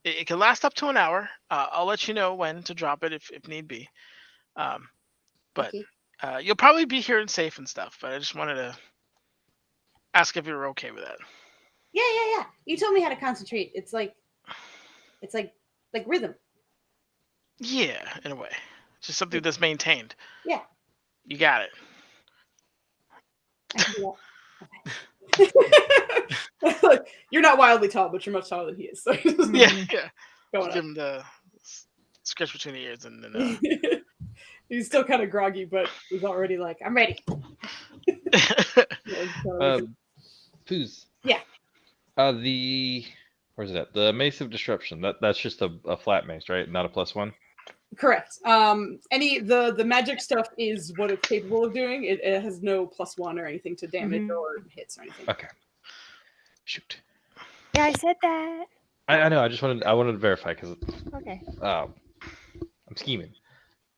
It can last up to an hour. I'll let you know when to drop it if need be. But Okay. You'll probably be here and safe and stuff. But I just wanted to ask if you were okay with that. Yeah. You told me how to concentrate. It's like rhythm. Yeah, in a way. Just something that's maintained. Yeah. You got it. I can do that. You're not wildly tall, but you're much taller than he is. So Yeah. Going Give him the scratch between the ears and then. up. He's still kind of groggy, but he's already like, I'm ready. Poos. Yeah. Where's it at? The Mace of Disruption. That's just a flat mace, right? Not a +1. Correct. The magic stuff is what it's capable of doing. It has no +1 or anything to damage Mhm. or hits or anything. Okay. Shoot. Yeah, I said that. I know. I wanted to verify because Okay. I'm scheming.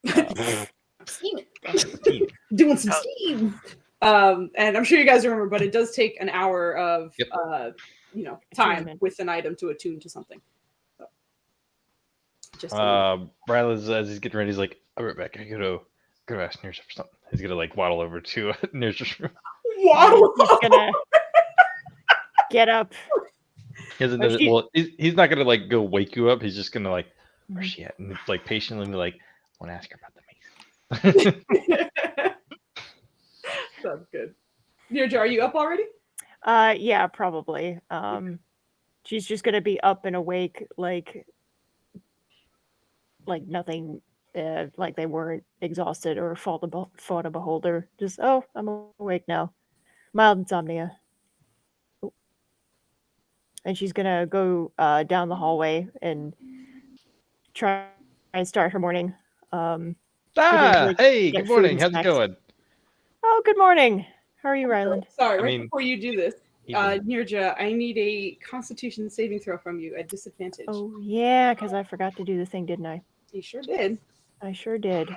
Scheming. Scheming. Doing some scheme. And I'm sure you guys remember, but it does take an hour of Yep. time Attunement. with an item to attune to something. So, just so you know. Ryla's as he's getting ready, he's like, "I'll be right back. I gotta go ask Nurse for something." He's gonna like waddle over to Nurse's room. Waddle. He's gonna get up. He doesn't Oh, know, she- well, he's not gonna like go wake you up. He's just gonna like, where's Mhm. she at? And like patiently be like, I want to ask her about the mace. Sounds good. Nirja, are you up already? Yeah, probably. She's just gonna be up and awake, like nothing, like they weren't exhausted or fought a beholder. Just, oh, I'm awake now. Mild insomnia. Oh. And she's gonna go down the hallway and try and start her morning. Eventually Hey, get good food morning. and How's it snacks. going? Oh, good morning. How are you, Ryland? Sorry, I right mean, before you do this, even- Nirja, I need a Constitution saving throw from you at disadvantage. Oh yeah, because I forgot to do the thing, didn't I? You sure did. I sure did.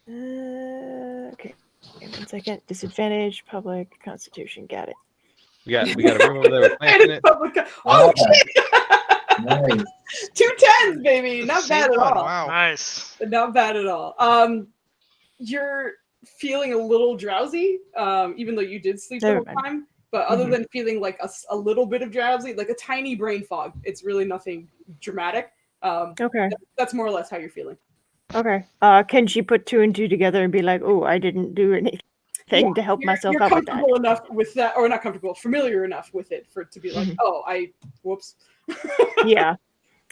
Okay. Okay, 1 second. Disadvantage, public, Constitution. Got it. we got a room over there with plants in it. Oh, Nice. 2 10s, baby. Not Same bad at one, all. Wow. Nice. Not bad at all. You're feeling a little drowsy, even though you did sleep the Never whole mind. time. But other Mhm. than feeling like a little bit of drowsy, like a tiny brain fog, it's really nothing dramatic. Okay. That's more or less how you're feeling. Okay. Can she put 2 and 2 together and be like, "Oh, I didn't do anything to help myself You're out with that"? comfortable enough with that, or not comfortable, familiar enough with it for it to be like, Mhm. oh, whoops. Yeah.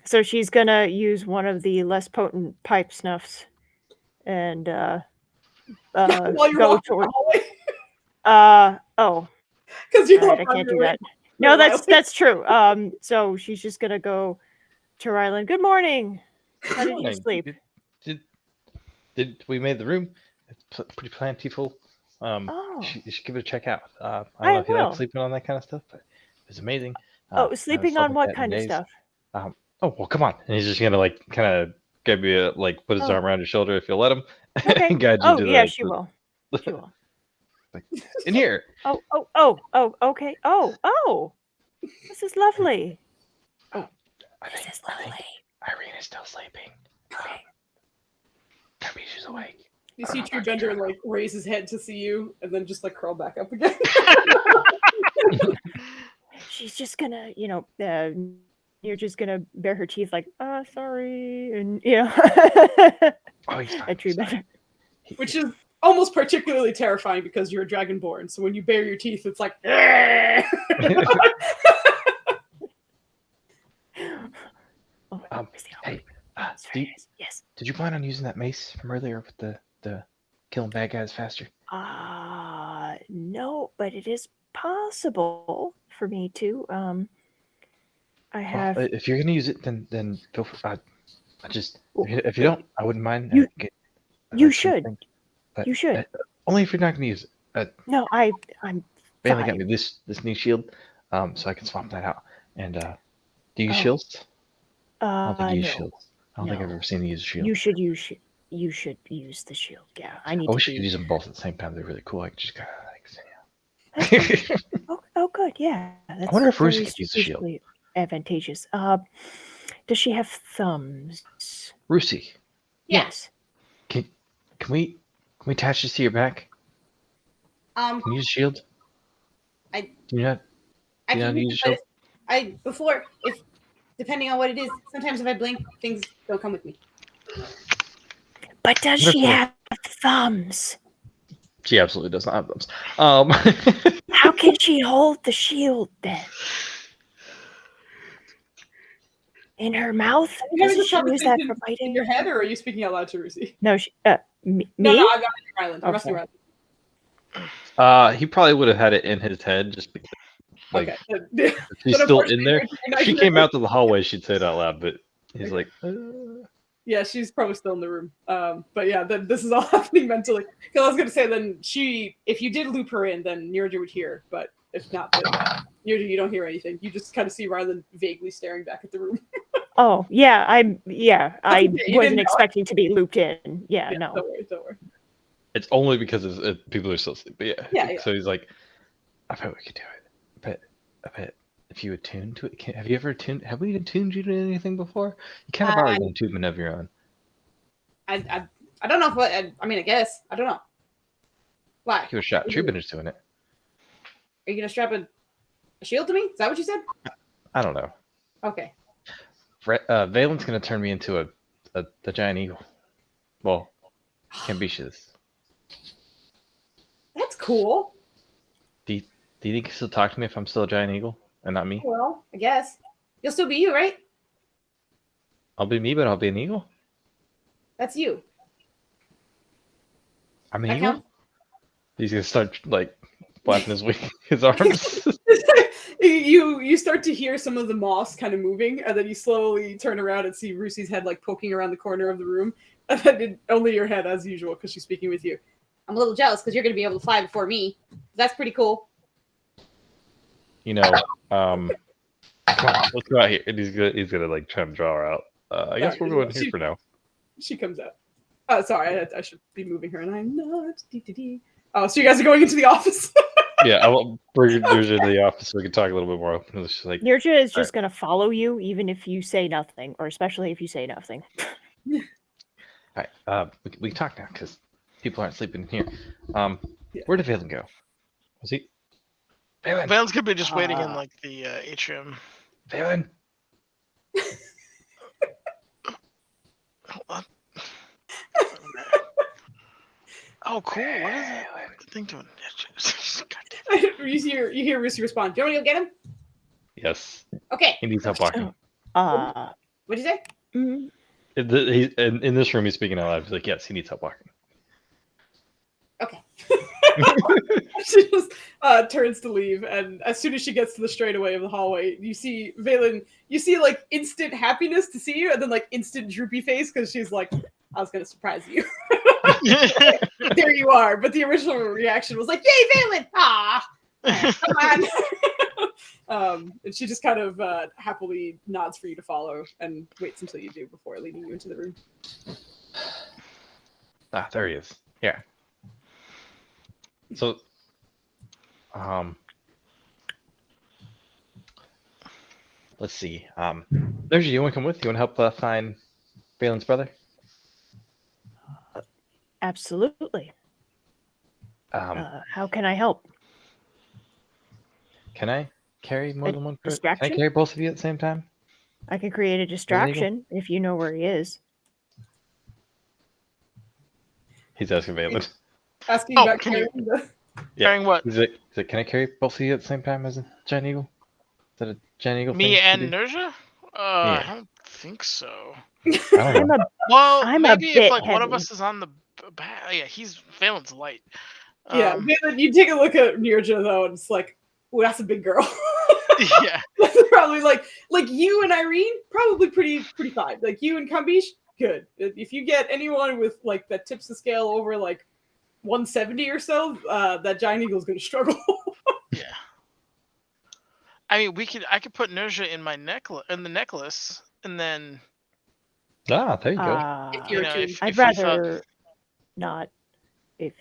So she's gonna use one of the less potent pipe snuffs and While you're go walking toward. the hallway, Oh, because you're alright, like I on can't your do way. that. No, Riley. that's true. So she's just gonna go to Ryland. Good morning. How did you Morning. sleep? Did we made the room? It's pretty plentiful. Oh. You should give it a check out. I don't I know if you like will. sleeping on that kind of stuff, but it's amazing. I Oh, haven't sleeping slept on like what that in kind of days. stuff? Oh well, come on. And he's just gonna like kind of grab you, like put his Oh. arm around your shoulder if you'll let him, Okay. and guide you Oh, to yeah, the. she will. She will. In here. Oh, okay. Oh, this is lovely. Oh, this is lovely. Irene is still sleeping. Okay. Maybe she's awake. You see True Bender like raise his head to see you, and then just like curl back up again. She's just gonna, you're just gonna bare her teeth like, sorry, and Oh, he's fine. a tree better. Which is almost particularly terrifying because you're a dragonborn. So when you bare your teeth, it's like. Oh, where's the Hey, opening? It's do very you- nice. Yes. did you plan on using that mace from earlier with the killing bad guys faster? No, but it is possible for me to. I have. Well, if you're gonna use it, then go for. I just Well, if you don't, I wouldn't mind. you- you like should. something, but, You should. only if you're not gonna use it. No, I'm Bailey got fine. me this new shield, so I can swap that out. And do you use Oh. shields? I don't think you use No. shields. I don't think I've No. ever seen you use a shield. You should use. You should use the shield. Yeah, I need I to wish you do. could use them both at the same time. They're really cool. I could just kind of Oh, good. Yeah, that's wonder if Rusi very could use the shield. strategically advantageous. Does she have thumbs? Rusi, Yes. can we attach this to your back? Can you use a shield? I- Do you not? I Do you know how can to use use it, a shield? if depending on what it is, sometimes if I blink, things don't come with me. But does she Wonderful. have thumbs? She absolutely does not have thumbs. How can she hold the shield then? In her mouth? Are you having Doesn't this she use that conversation for in biting? your head, or are you speaking out loud to Rusi? No, me? No, I've got it in Ryland. I'm Oh, asking sorry. Ryland. He probably would have had it in his head just because, like, Okay. if she's But still in there. unfortunately, If she came out to the hallway, she'd say it out loud. But He's like, Yeah, she's probably still in the room. But yeah, this is all happening mentally. Because I was gonna say, then if you did loop her in, then Nirja would hear. But if not, then Nirja, you don't hear anything. You just kind of see Rylan vaguely staring back at the room. Oh, yeah, I okay, you didn't wasn't know. expecting to be looped in. Yeah, Yeah, no. don't worry. it's only because people are still asleep. But Yeah. So he's like, I bet we could do it. I bet if you attune to it, have you ever attuned? Have we attuned you to anything before? You kind of are an attunement of your own. I don't know if I mean, I guess. I don't know. Why? Give it a shot. Trubin doing it. Are you gonna strap a shield to me? Is that what you said? I don't know. Okay. Valen's gonna turn me into the giant eagle. Well, Kambisha's. That's cool. Do you think you can still talk to me if I'm still a giant eagle and not me? Well, I guess. You'll still be you, right? I'll be me, but I'll be an eagle. That's you. I'm an That eagle. counts? He's gonna start like flapping his arms. You start to hear some of the moss kind of moving, and then you slowly turn around and see Rusi's head like poking around the corner of the room, and then only your head as usual because she's speaking with you. I'm a little jealous because you're gonna be able to fly before me. That's pretty cool. You know, come on, let's go out here. And he's gonna like try to draw her out. I guess we're going here for now. She comes out. Oh, sorry, I should be moving her, and I'm not. Oh, so you guys are going into the office? Yeah, I'll bring Nirja into the office so we can talk a little bit more. It's just like, Nirja is just going to follow you, even if you say nothing, or especially if you say nothing. all right, we can talk now because people aren't sleeping in here. Where did Valen go? Was he? Valen. Valen's gonna be just waiting in like the atrium. Valen. Hold on. Oh, cool. What is that thing doing? you hear Rusi respond. Do you want me to go get him? Yes. Okay. He needs help walking. What'd you say? In this room, he's speaking out loud. He's like, yes, he needs help walking. Okay. She just turns to leave, and as soon as she gets to the straightaway of the hallway, you see Valen. You see like instant happiness to see you, and then like instant droopy face because she's like, "I was gonna surprise you." There you are. But the original reaction was like, "Yay, Valen! Ah, come on!" And she just kind of happily nods for you to follow, and waits until you do before leading you into the room. Ah, there he is. Yeah. So, let's see. Nirja, you want to come with? You want to help find Valen's brother? Absolutely. How can I help? Can I carry more than one person? Can I Distraction? carry both of you at the same time? I can create a distraction if you know where he is. He's asking Valen. Asking Oh, about can you- carrying the... Carrying what? He's like, can I carry both of you at the same time as a giant eagle? Is that a giant eagle Me thing to and do? Nirja? I don't think so. I don't know. Well, I'm a maybe if bit like one of heavy. us is on the back. Yeah, he's Valen's light. Yeah, Valen, you take a look at Nirja though, and it's like, "Oh, that's a big girl." Yeah. That's probably like you and Irene, probably pretty fine. Like you and Kambish, good. If you get anyone with like that tips the scale over like 170 or so, that giant eagle's gonna struggle. Yeah. I mean, I could put Nirja in my necklace, and then Ah, there you go. If you're attuned. I'd if you thought- rather not. If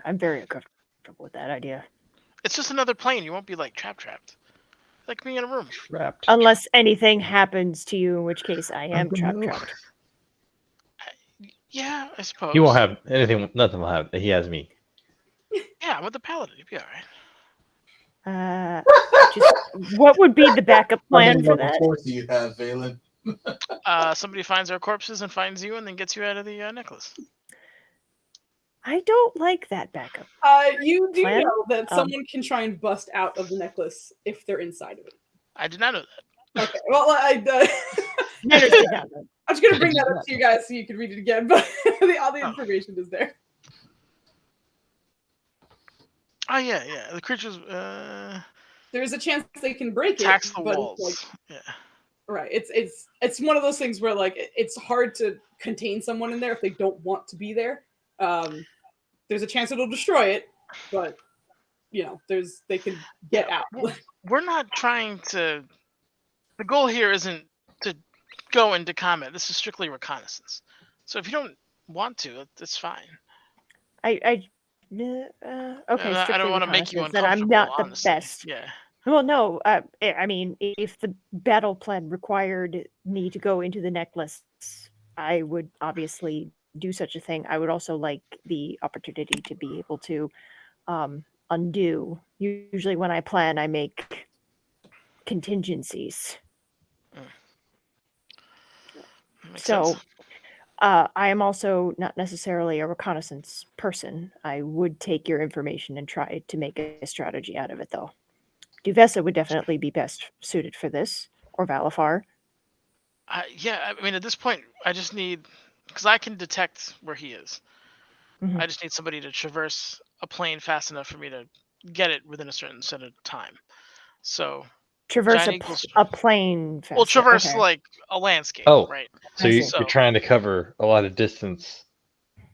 I'm very uncomfortable with that idea. it's just another plane. You won't be like trapped. Like me in a room. Trapped. Unless anything happens to you, in which case I am Oh, no. trapped. Yeah, I suppose. He won't have anything. Nothing will happen. He has me. Yeah, I'm with the paladin. You'd be all right. Just what would be the backup plan for What that? force do you have, Valen? Somebody finds our corpses and finds you, and then gets you out of the necklace. I don't like that backup. You do Plan? know that someone can try and bust out of the necklace if they're inside of it. I did not know that. Okay, well, I'm just gonna bring that up to you guys so you can read it again, but all the information is there. Oh yeah. The creatures There's a chance they can break tax it, the but walls. like, Yeah. Right. It's one of those things where like it's hard to contain someone in there if they don't want to be there. There's a chance it'll destroy it, but they can get out. We're not trying to. The goal here isn't to go into combat. This is strictly reconnaissance. So if you don't want to, it's fine. Okay, I don't strictly want to make you reconnaissance. Then I'm uncomfortable. not the Honestly, best. yeah. Well, no. I mean, if the battle plan required me to go into the necklace, I would obviously do such a thing. I would also like the opportunity to be able to undo. Usually, when I plan, I make contingencies. Makes So, sense. I am also not necessarily a reconnaissance person. I would take your information and try to make a strategy out of it, though. Duvessa would definitely be best suited for this, or Valafar. Yeah, I mean, at this point, I just need, because I can detect where he is. Mhm. I just need somebody to traverse a plane fast enough for me to get it within a certain set of time. So Traverse Giant Eagles. a plane Well, fast. traverse Okay. like a landscape, Oh, right? so I see. you're trying to cover a lot of distance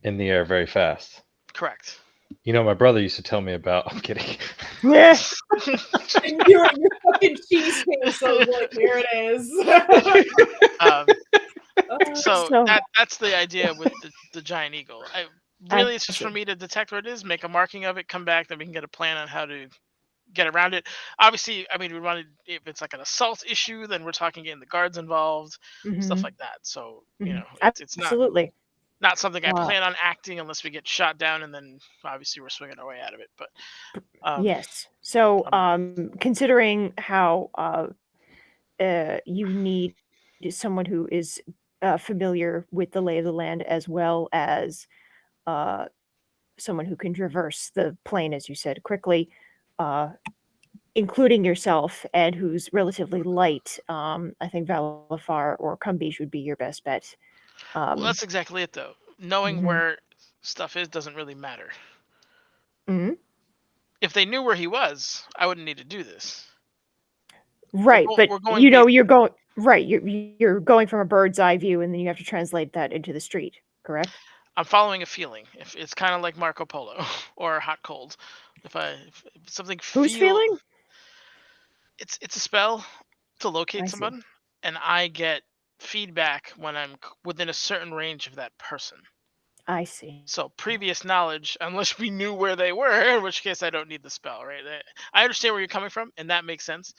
in the air very fast. Correct. You know, my brother used to tell me about. I'm kidding. Yeah. Your fucking cheese face. So like, here it is. So So- that's the idea with the Giant Eagle. Really, it's just for me to detect where it is, make a marking of it, come back, then we can get a plan on how to get around it. Obviously, I mean, we wanted, if it's like an assault issue, then we're talking getting the guards involved, stuff Mhm. like that. So Mhm. it's not Absolutely. something I Wow. plan on acting unless we get shot down, and then obviously we're swinging our way out of it. But Yes. So, considering how you need someone who is familiar with the lay of the land, as well as someone who can traverse the plane, as you said, quickly, uh, including yourself, and who's relatively light, I think Valafar or Cumbige would be your best bet. well, that's exactly it, though. Knowing Mhm. where stuff is doesn't really matter. Mhm. If they knew where he was, I wouldn't need to do this. Right, but we're going you're going right. You're going from a bird's eye view, and then you have to translate that into the street. Correct? I'm following a feeling. If it's kind of like Marco Polo or Hot Cold. If something Who's feeling? it's a spell to locate I see. someone, and I get feedback when I'm within a certain range of that person. I see. So previous knowledge, unless we knew where they were, in which case I don't need the spell, right? I understand where you're coming from, and that makes sense,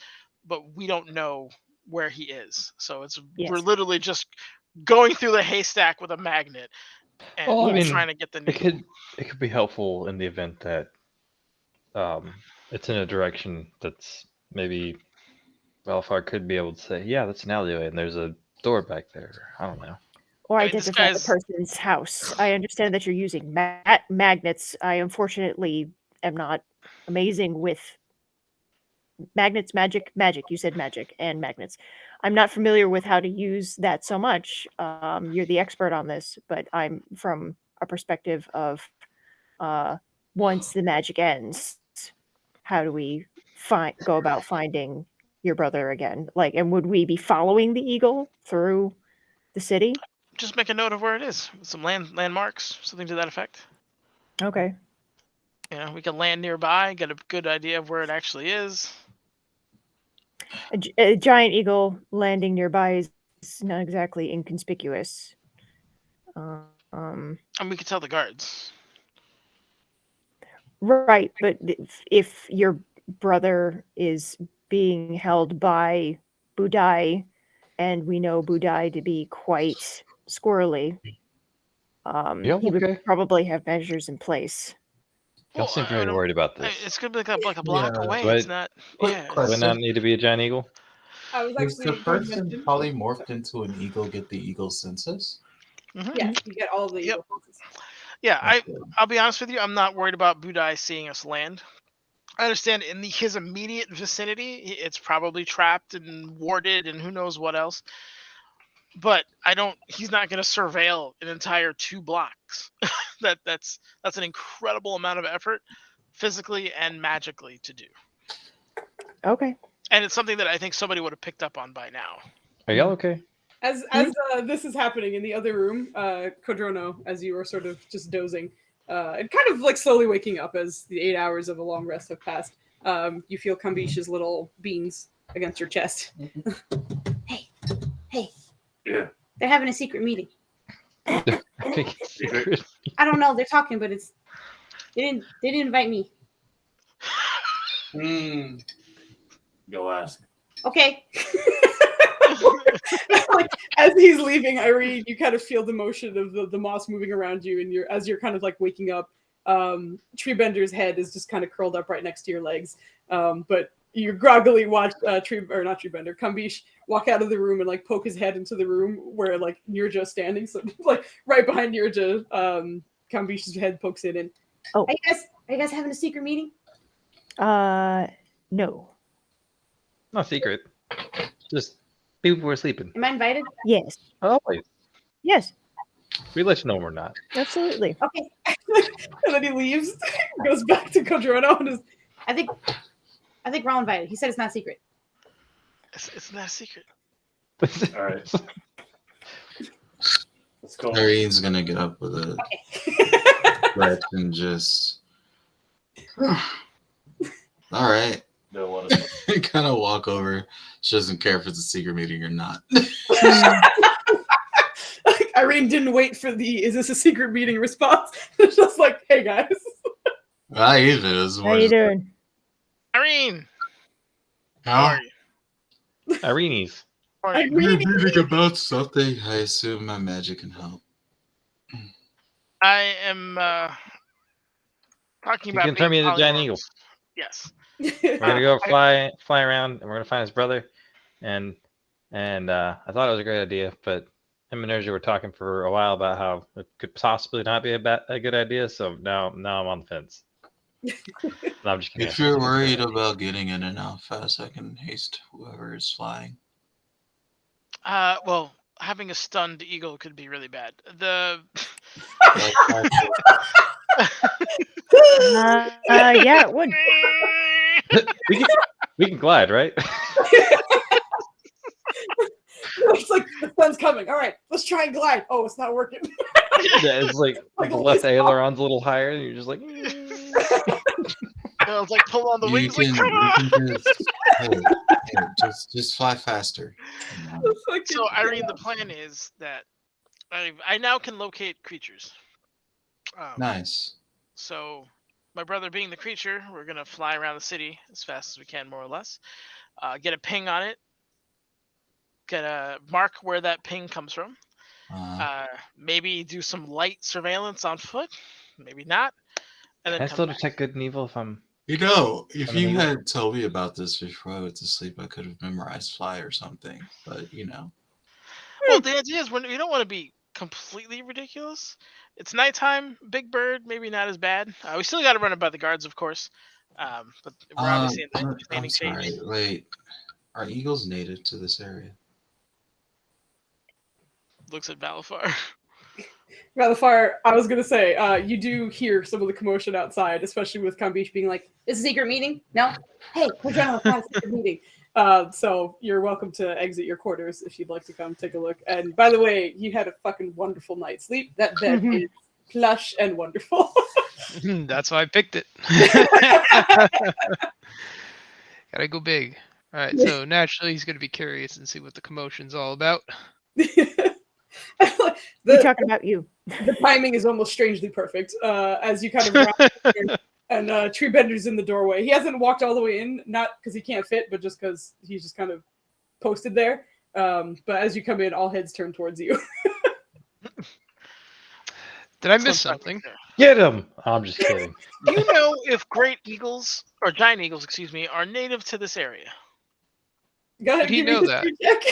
but we don't know where he is. So we're Yes. literally just going through the haystack with a magnet and Well, I mean, trying to get the needle. it could be helpful in the event that it's in a direction that's maybe Valfar could be able to say, yeah, that's an alleyway, and there's a door back there. I don't know. Or I mean, this identify the guy's person's house. I understand that you're using magnets. I unfortunately am not amazing with magnets, magic. You said magic and magnets. I'm not familiar with how to use that so much. You're the expert on this, but I'm from a perspective of once the magic ends, how do we go about finding your brother again? Like, and would we be following the eagle through the city? just make a note of where it is. Some landmarks, something to that effect. Okay. We can land nearby, get a good idea of where it actually is. A giant eagle landing nearby is not exactly inconspicuous. And we could tell the guards. Right, but if your brother is being held by Budai, and we know Budai to be quite squirrely, Yeah, he okay. would probably have measures in place. Y'all seem very worried about this. It's gonna be like a block away. Do I- It's not. Quick Yeah. Do I question. not need to be a giant eagle? I was Does actually the going to person mention. polymorphed into an eagle get the eagle senses? Yeah, you get all the Yep. eagle senses. Yeah, Okay. I'll be honest with you. I'm not worried about Budai seeing us land. I understand in his immediate vicinity, it's probably trapped and warded and who knows what else. But he's not going to surveil an entire 2 blocks. that's an incredible amount of effort, physically and magically, to do. Okay. And it's something that I think somebody would have picked up on by now. Are y'all okay? As this is happening in the other room, Kodrono, as you are sort of just dozing, and kind of like slowly waking up as the 8 hours of a long rest have passed, you feel Kambish's little beans against your chest. Hey. Yeah. They're having a secret meeting. Secret. I don't know. They're talking, but it's they didn't invite me. Go ask. Okay. Like, as he's leaving, Irene, you kind of feel the motion of the moss moving around you, and as you're kind of like waking up, Treebender's head is just kind of curled up right next to your legs. But you groggily watch not Treebender, Kambish walk out of the room and like poke his head into the room where like Nirja's standing. So like right behind Nirja, Kambish's head pokes in and Are you guys having a secret meeting? No. Not secret. Just people were sleeping. Am I invited? Yes. Always. Yes. We let you know when we're not. Absolutely. Okay. and then he leaves, goes back to Kodrono and is I think we're all invited. He said it's not secret. It's not a secret. All right. Let's go. Irene's gonna get up with a stretch and just. All right. Don't want to. Kind of walk over. She doesn't care if it's a secret meeting or not. Irene didn't wait for the "is this a secret meeting" response. It's just like, hey guys. Not even. It was How more you just like, doing? Irene, how How? are you? Irene's. How are you? You're reading about something. I assume my magic can help. I am talking You about. can turn me being into a giant polymorphs. eagle. Yes. We're gonna go fly around, and we're gonna find his brother. And I thought it was a great idea, but him and Nerja were talking for a while about how it could possibly not be a good idea. So now I'm on the fence. No, I'm just kidding. If you're worried about getting in and out fast, I can haste whoever is flying. Well, having a stunned eagle could be really bad. The Yeah, it would. we can glide, right? It's like the sun's coming. All right, let's try and glide. Oh, it's not working. Yeah, it's like Like the a left list aileron's a little higher, and you're just like. it's like pull on the You wings. can, Like, you can just fly faster. so Irene, the plan is that I now can locate creatures. Nice. So my brother being the creature, we're gonna fly around the city as fast as we can, more or less. Get a ping on it. Get a mark where that ping comes from. Maybe do some light surveillance on foot. Maybe not. And then Can I come still back. detect good and evil if I'm? You know, if I mean, you had told me about this before I went to sleep, I could have memorized fly or something. But you know, Well, the idea is we don't want to be completely ridiculous. It's nighttime. Big bird, maybe not as bad. We still got to run it by the guards, of course. But we're obviously in the I'm remaining sorry. phase. Wait, are eagles native to this area? Looks at Balafar. Rather far, I was gonna say, you do hear some of the commotion outside, especially with Kambish being like, This is a secret meeting? No? Hey, Kodrono, it's not a secret meeting. so you're welcome to exit your quarters if you'd like to come take a look. And by the way, you had a fucking wonderful night's sleep. That bed is plush and wonderful. That's why I picked it. Gotta go big. All right, so naturally he's gonna be curious and see what the commotion's all about. We're talking about you. The timing is almost strangely perfect. As you kind of wrap and Treebender's in the doorway. He hasn't walked all the way in, not because he can't fit, but just because he's just kind of posted there. But as you come in, all heads turn towards you. Did I miss something? Get him! I'm just kidding. Do you know if great eagles or giant eagles, excuse me, are native to this area? Go ahead. Did he give me know a that? history check.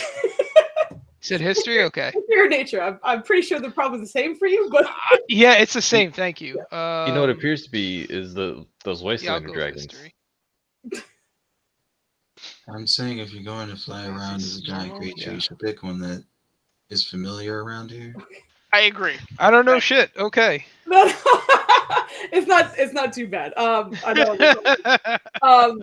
You said history? Okay. Your nature. I'm pretty sure they're probably the same for you, but Yeah, it's the same. Thank you. You know what it appears to be is those Yeah, I'll wasteland go with dragons. history. I'm saying if you're going to fly around as a giant Small, creature, yeah. you should pick one that is familiar around here. I agree. I don't know shit. Okay. no, it's not too bad. I know.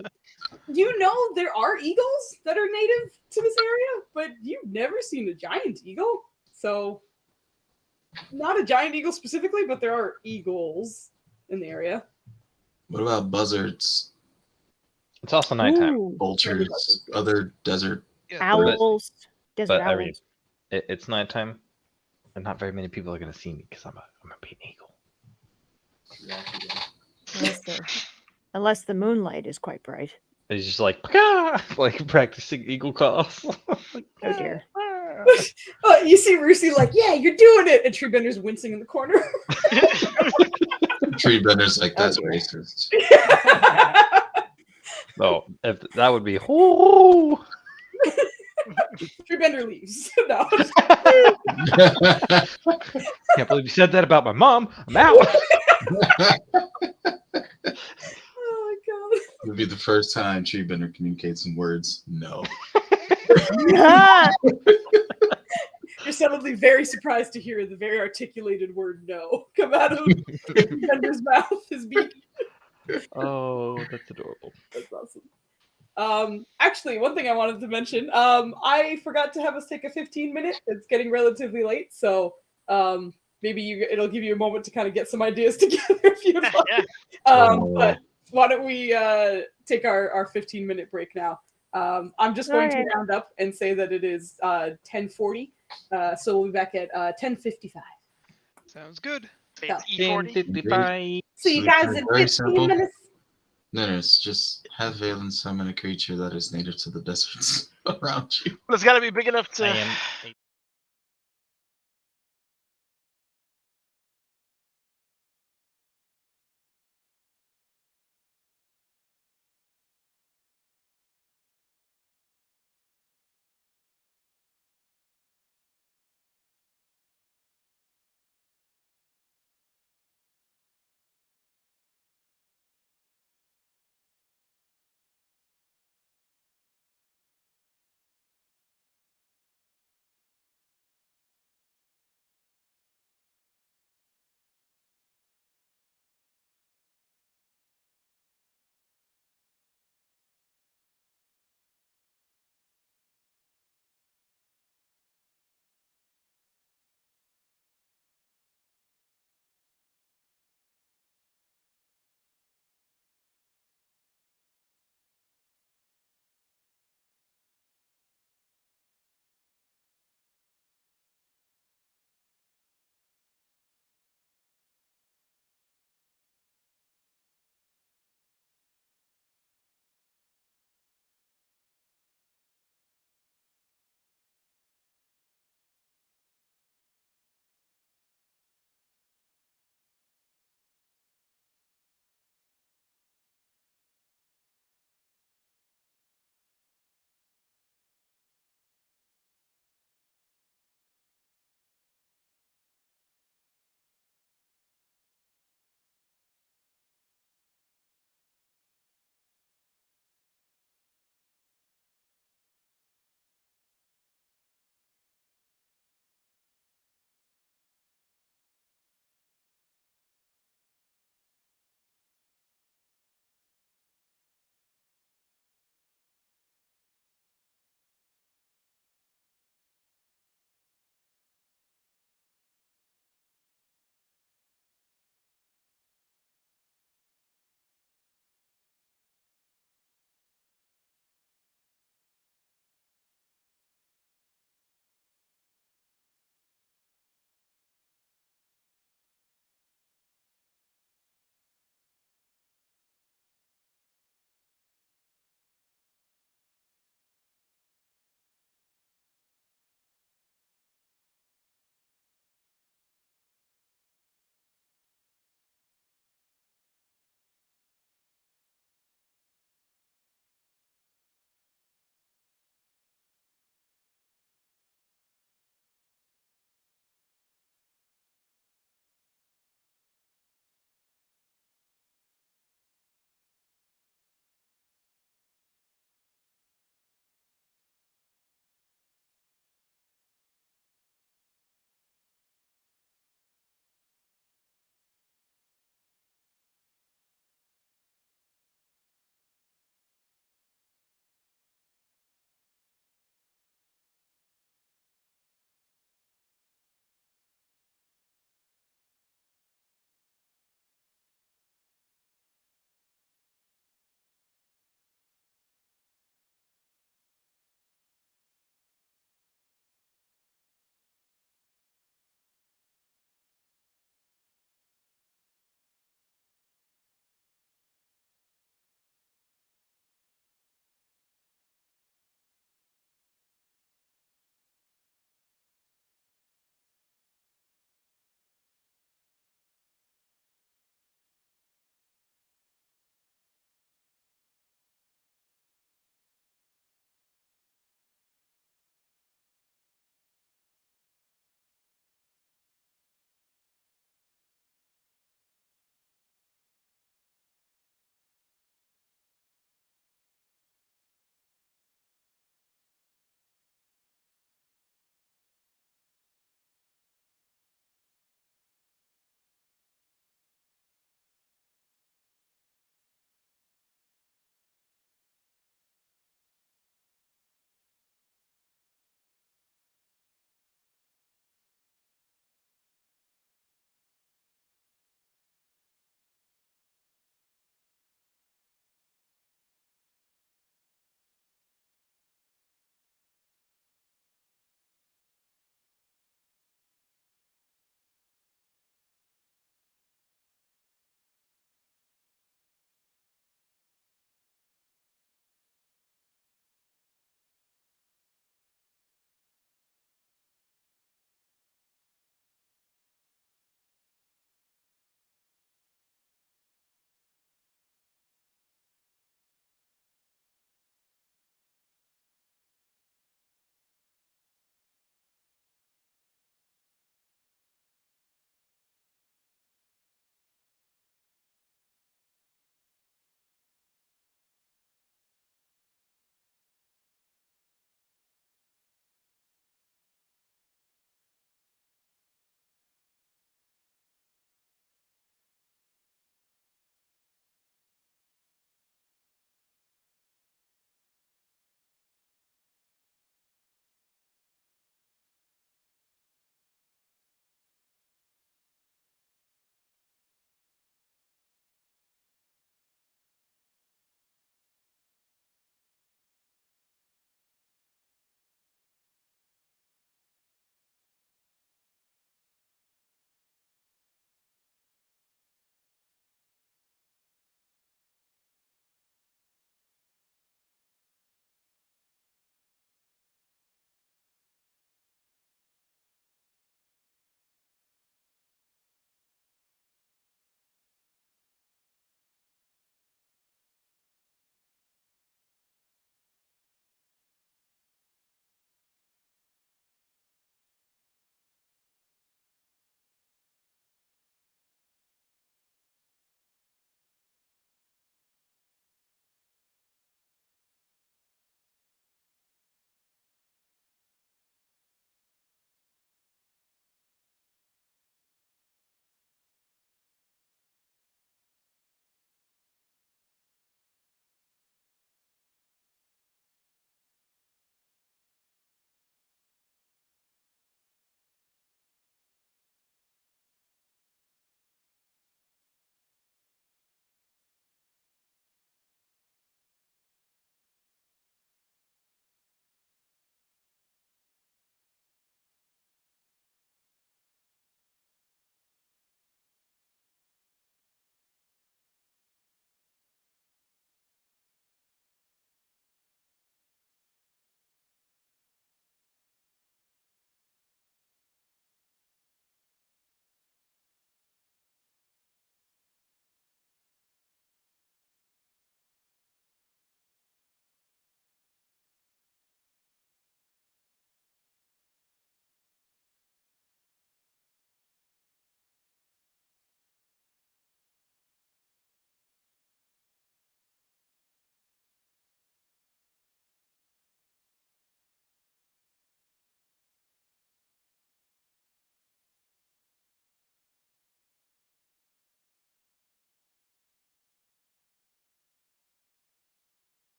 you know there are eagles that are native to this area, but you've never seen a giant eagle. So, not a giant eagle specifically, but there are eagles in the area. What about buzzards, It's also nighttime. Ooh, vultures, other desert? Yeah, owls, desert But owls. Irene, it's nighttime, and not very many people are gonna see me because I'm a big eagle. Unless the moonlight is quite bright. And he's just like, "Paka!" like practicing eagle calls. Like, Oh dear. You see Rusi like, yeah, you're doing it, and Treebender's wincing in the corner. Tree bender's like, that's dear. racist. No, if that would be. Oh. Treebender leaves. No. Can't believe you said that about my mom. I'm out. Oh my god. It'll be the first time tree bender communicates in words. No. You're suddenly very surprised to hear the very articulated word "no" come out of Treebender's mouth. His beak. Oh, that's adorable. That's awesome. Actually, one thing I wanted to mention, I forgot to have us take a 15-minute. It's getting relatively late, so maybe it'll give you a moment to kind of get some ideas together if you'd like. Yeah. But why don't we take our 15-minute break now? I'm just going to round up and say that it is 10:40, so we'll be back at 10:55. sounds good. Say it's E40. 10:55. See you guys in Very 15 simple. minutes. No, it's just have Valen summon a creature that is native to the deserts around you. It's got to be big enough to. I am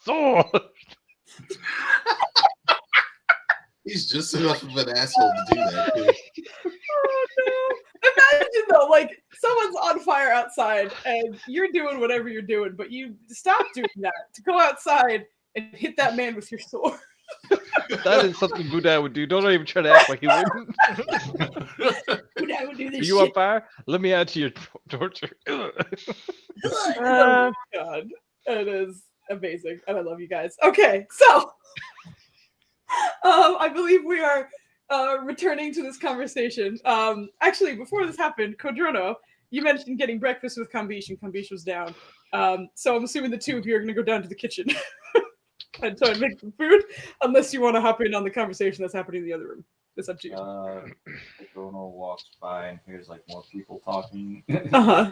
Sword. He's just enough of an asshole to do that. Too. Oh no! Imagine though, like someone's on fire outside, and you're doing whatever you're doing, but you stop doing that to go outside and hit that man with your sword. That is something Buddha would do. Don't even try to act like he wouldn't. Dude, I would do Are this you on shit. fire? Let me add to your torture. Oh God, it is amazing, and I love you guys. Okay, so I believe we are returning to this conversation. Actually, before this happened, Kodrono, you mentioned getting breakfast with Kambish, and Kambish was down. So I'm assuming the two of you are going to go down to the kitchen and try and make some food, unless you want to hop in on the conversation that's happening in the other room. It's up to you. Bruno walks by and hears like more people talking. Uh-huh.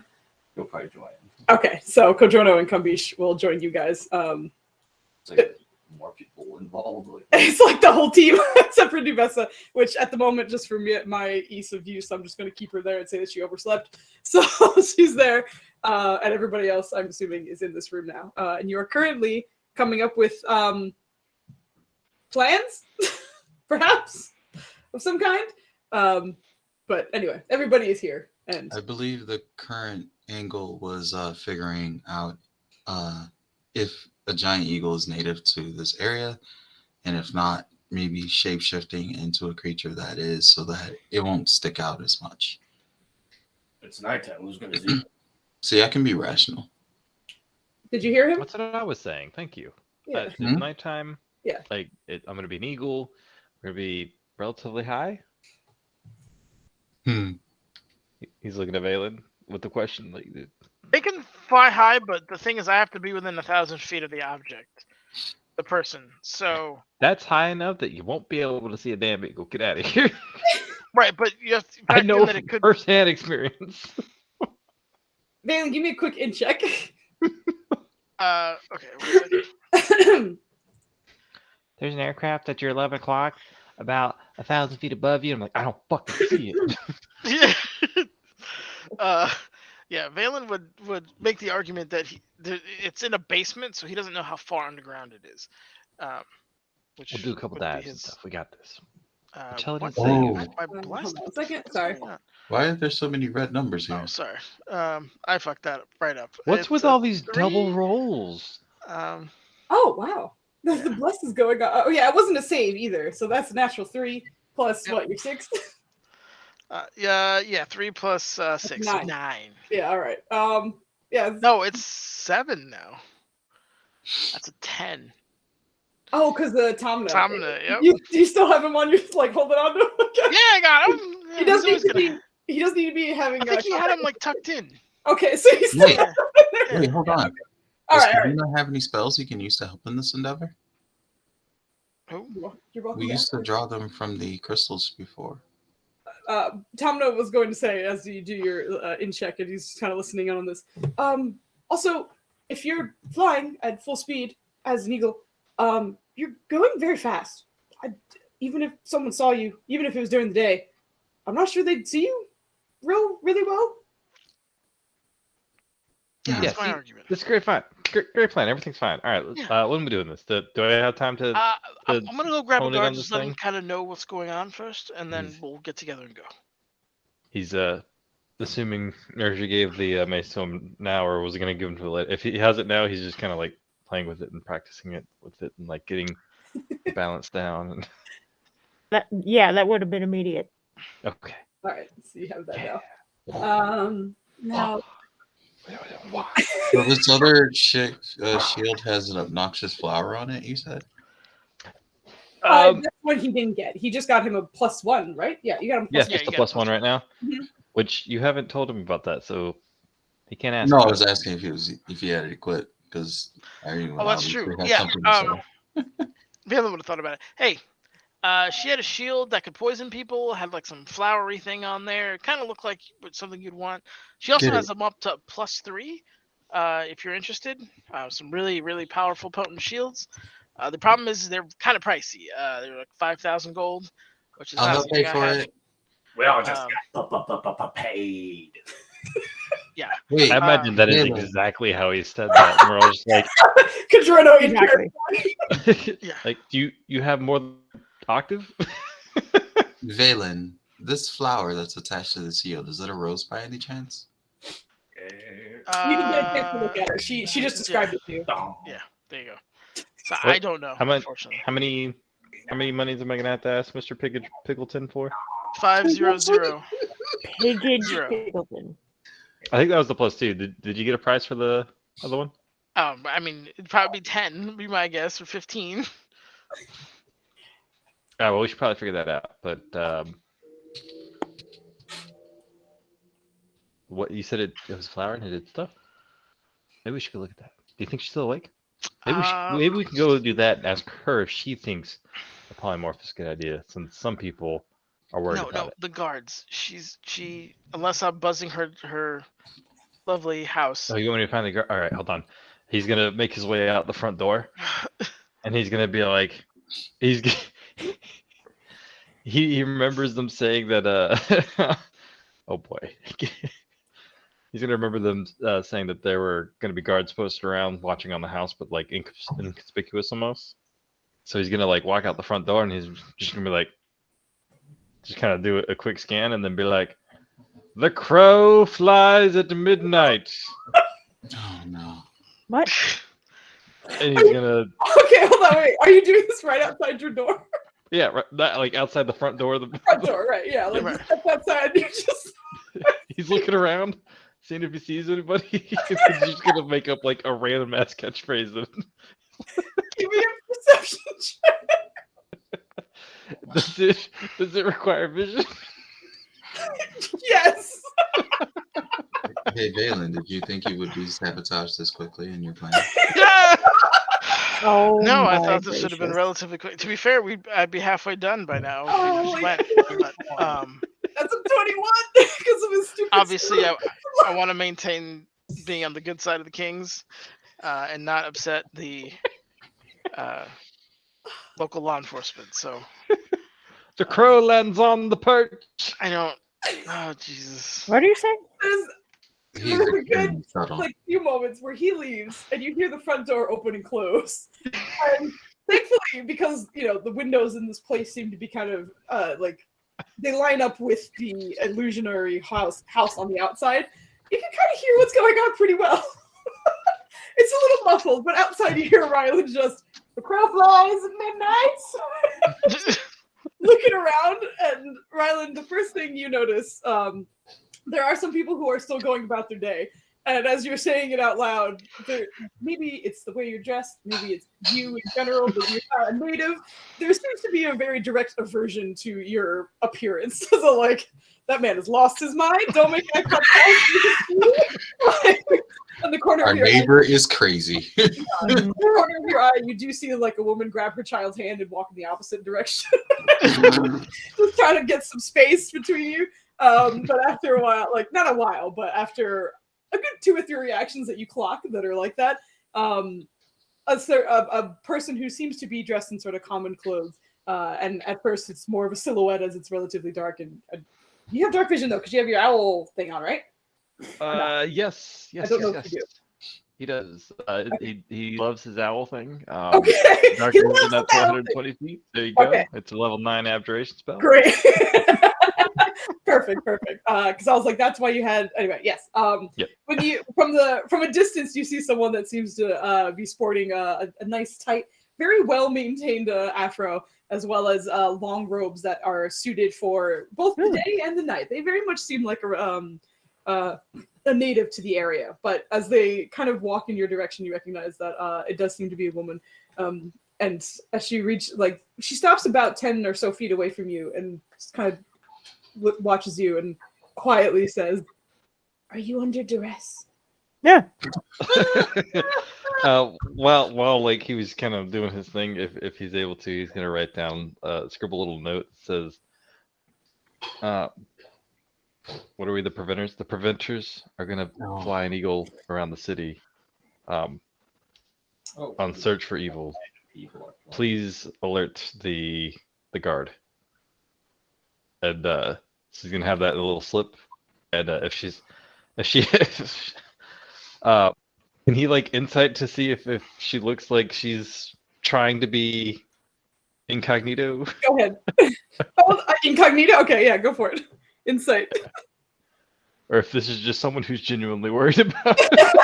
He'll probably join. Okay, so Kodrono and Kambish will join you guys. It's like more people involved. Like, It's like the whole team, except for Duvessa, which at the moment, just for me, my ease of use, I'm just going to keep her there and say that she overslept. So she's there, and everybody else, I'm assuming, is in this room now. And you are currently coming up with plans, perhaps, of some kind. But anyway, everybody is here. And I believe the current angle was figuring out if a giant eagle is native to this area, and if not, maybe shape-shifting into a creature that is, so that it won't stick out as much. it's nighttime. Who's gonna see? See, I can be rational. did you hear him? That's what I was saying. Thank you. Yeah. It's Mhm. nighttime. Yeah. Like I'm gonna be an eagle. We're gonna be relatively high. He's looking at Valen with the question. Like, They can fly high, but the thing is, I have to be within 1,000 feet of the object, the person. So that's high enough that you won't be able to see a damn eagle. Get out of here. right, but you have to I factor know in that from it could. firsthand experience. Valen, give me a quick in check. Okay. One second. There's an aircraft at your 11 o'clock, about 1,000 feet above you. I'm like, I don't fucking see it. Yeah. Yeah. Valen would make the argument that it's in a basement, so he doesn't know how far underground it is. Which We'll do a couple would be dives and his, stuff. We got this. what? Intelligence Oh. save. My Hold blessed. on a What the second. fuck is Sorry. going on? Why are there so many red numbers here? Oh, sorry. I fucked that right up. What's It's with a all these 3. double rolls? Oh wow, the Yeah. bless is going on. Oh yeah, it wasn't a save either, so that's a natural 3 plus Yep. what? Your 6. Yeah. 3 plus 6. So 9. 9. Yeah. All right. Yeah. No, it's 7 now. That's a 10. Oh, because the Tomna. Tomna, yep. You still have him on your like holding on to him? Okay. Yeah, I got him. Yeah, He doesn't he's need to always be. gonna- He doesn't need to be having. I think he had him like tucked in. Okay, so he's still. Wait, Yeah. wait, hold on. All Does right. All right. Karina have any spells you can use to help in this endeavor? Who? You're welcome. We to used to ask. draw them from the crystals before. Tomno was going to say as you do your in check, and he's kind of listening in on this. Also, if you're flying at full speed as an eagle, you're going very fast. Even if someone saw you, even if it was during the day, I'm not sure they'd see you really well. Yeah, Yeah, that's my see, argument. This is great fine. Great plan. Everything's fine. All right. Yeah. When am we doing this? Do I have time to? I'm gonna go grab a hone in guard, on just this let him thing? kind of know what's going on first, and then we'll get together and go. He's assuming Nerja gave the mace to him now, or was he gonna give him to the later? If he has it now, he's just kind of like playing with it and practicing it with it and like getting the balance down. And... That would have been immediate. Okay. All right, so you have that now. Now So this other shield has an obnoxious flower on it, you said? that's what he didn't get. He just got him a +1, right? Yeah, you got him. Yes, Yeah, just you a got +1 right now, Mhm. which you haven't told him about that, so he can't ask. No, I about was it. asking if he had it equipped, because I Oh, that's obviously true. had Yeah. something to say. Valen would have thought about it. Hey, she had a shield that could poison people. Had like some flowery thing on there. Kind of looked like something you'd want. She also Get has it. them up to +3. If you're interested, some really powerful, potent shields. The problem is they're kind of pricey. They're like 5,000 gold, which is I'll not help something pay I for have. it. We all just Um, got paid. Yeah. Wait, I imagine that is Valen. exactly how he said that. And we're all just like, Cadreno in Exactly. Yeah. like, do you have more than octave? Valen, this flower that's attached to the seal, is that a rose by any chance? You can get a chance to look at her. She just described it to you. Yeah. There you go. So What? I don't know. How much? Unfortunately. How many monies am I gonna have to ask Mr. Pickleton for? 500. Piggage Zero. Piggleton. I think that was the +2. Did you get a price for the other one? I mean, it'd probably be 10, be my guess, or 15. Well, we should probably figure that out. But what you said, it was flower and it did stuff. Maybe we should go look at that. Do you think she's still awake? Maybe we can go do that and ask her if she thinks a polymorph is a good idea, since some people are worried about it. The guards. She unless I'm buzzing her lovely house. Oh, you want me to find the guard? All right, hold on. He's gonna make his way out the front door, and he's gonna be like, he remembers them saying that oh boy. He's gonna remember them saying that there were gonna be guards posted around watching on the house, but like inconspicuous almost. So he's gonna like walk out the front door, and he's just gonna be like, just kind of do a quick scan, and then be like, "The crow flies at midnight." Oh no. What? And he's gonna, Okay, hold on, wait. Are you doing this right outside your door? yeah, right, that, like outside the front door of the. Front door, right? Yeah, like Right. you step outside. You're just He's looking around, seeing if he sees anybody. He's just gonna make up like a random ass catchphrase. give me a perception check. Does it require vision? Yes. Hey, Valen, did you think you would be sabotaged this quickly in your plan? Oh No, I my thought this should have been gracious. relatively quick. To be fair, I'd be halfway done by now if we Oh just my went. God. But That's a 21 because of his stupid. obviously, stupid- I want to maintain being on the good side of the kings, and not upset the local law enforcement. So The crow lands on the perch. I don't. Oh Jesus! What are you saying? There's He's a good extremely subtle. like few moments where he leaves and you hear the front door open and close. And thankfully, because the windows in this place seem to be kind of like they line up with the illusionary house on the outside, you can kind of hear what's going on pretty well. It's a little muffled, but outside you hear Rylan just, "The crow flies at midnight," looking around, and Rylan, the first thing you notice, there are some people who are still going about their day. And as you're saying it out loud, maybe it's the way you're dressed, maybe it's you in general, but you're not a native. There seems to be a very direct aversion to your appearance. So like, that man has lost his mind. Don't make eye contact. On the corner Our of your eye, neighbor is crazy. in the corner of your eye, you do see like a woman grab her child's hand and walk in the opposite direction. Just trying to get some space between you. But after a while, like not a while, but after a good 2 or 3 reactions that you clock that are like that, a person who seems to be dressed in sort of common clothes, and at first it's more of a silhouette as it's relatively dark, and you have dark vision though because you have your owl thing on, right? Yes. I don't know if you do. He does. He loves his owl thing. Okay. Dark He vision loves up the to owl 120 feet. There you go. Okay. It's a level 9 abjuration spell. Great. Perfect. Because I was like, that's why you had. Anyway, yes. Yep. When you from a distance, you see someone that seems to be sporting a nice, tight, very well maintained afro, as well as long robes that are suited for both the day and the night. They very much seem like a native to the area, but as they kind of walk in your direction, you recognize that it does seem to be a woman. And as she stops about 10 or so feet away from you and just kind of watches you and quietly says, "Are you under duress?" Yeah. While like he was kind of doing his thing, if he's able to, he's gonna write down, scribble a little note that says, what are we, the preventers? The preventers are gonna fly an eagle around the city, on search for evil. Please alert the guard. And she's gonna have that in a little slip, and if She uh can he like insight to see if she looks like she's trying to be incognito? Go ahead. Oh, incognito? Okay, yeah, go for it. Insight. Or if this is just someone who's genuinely worried about it.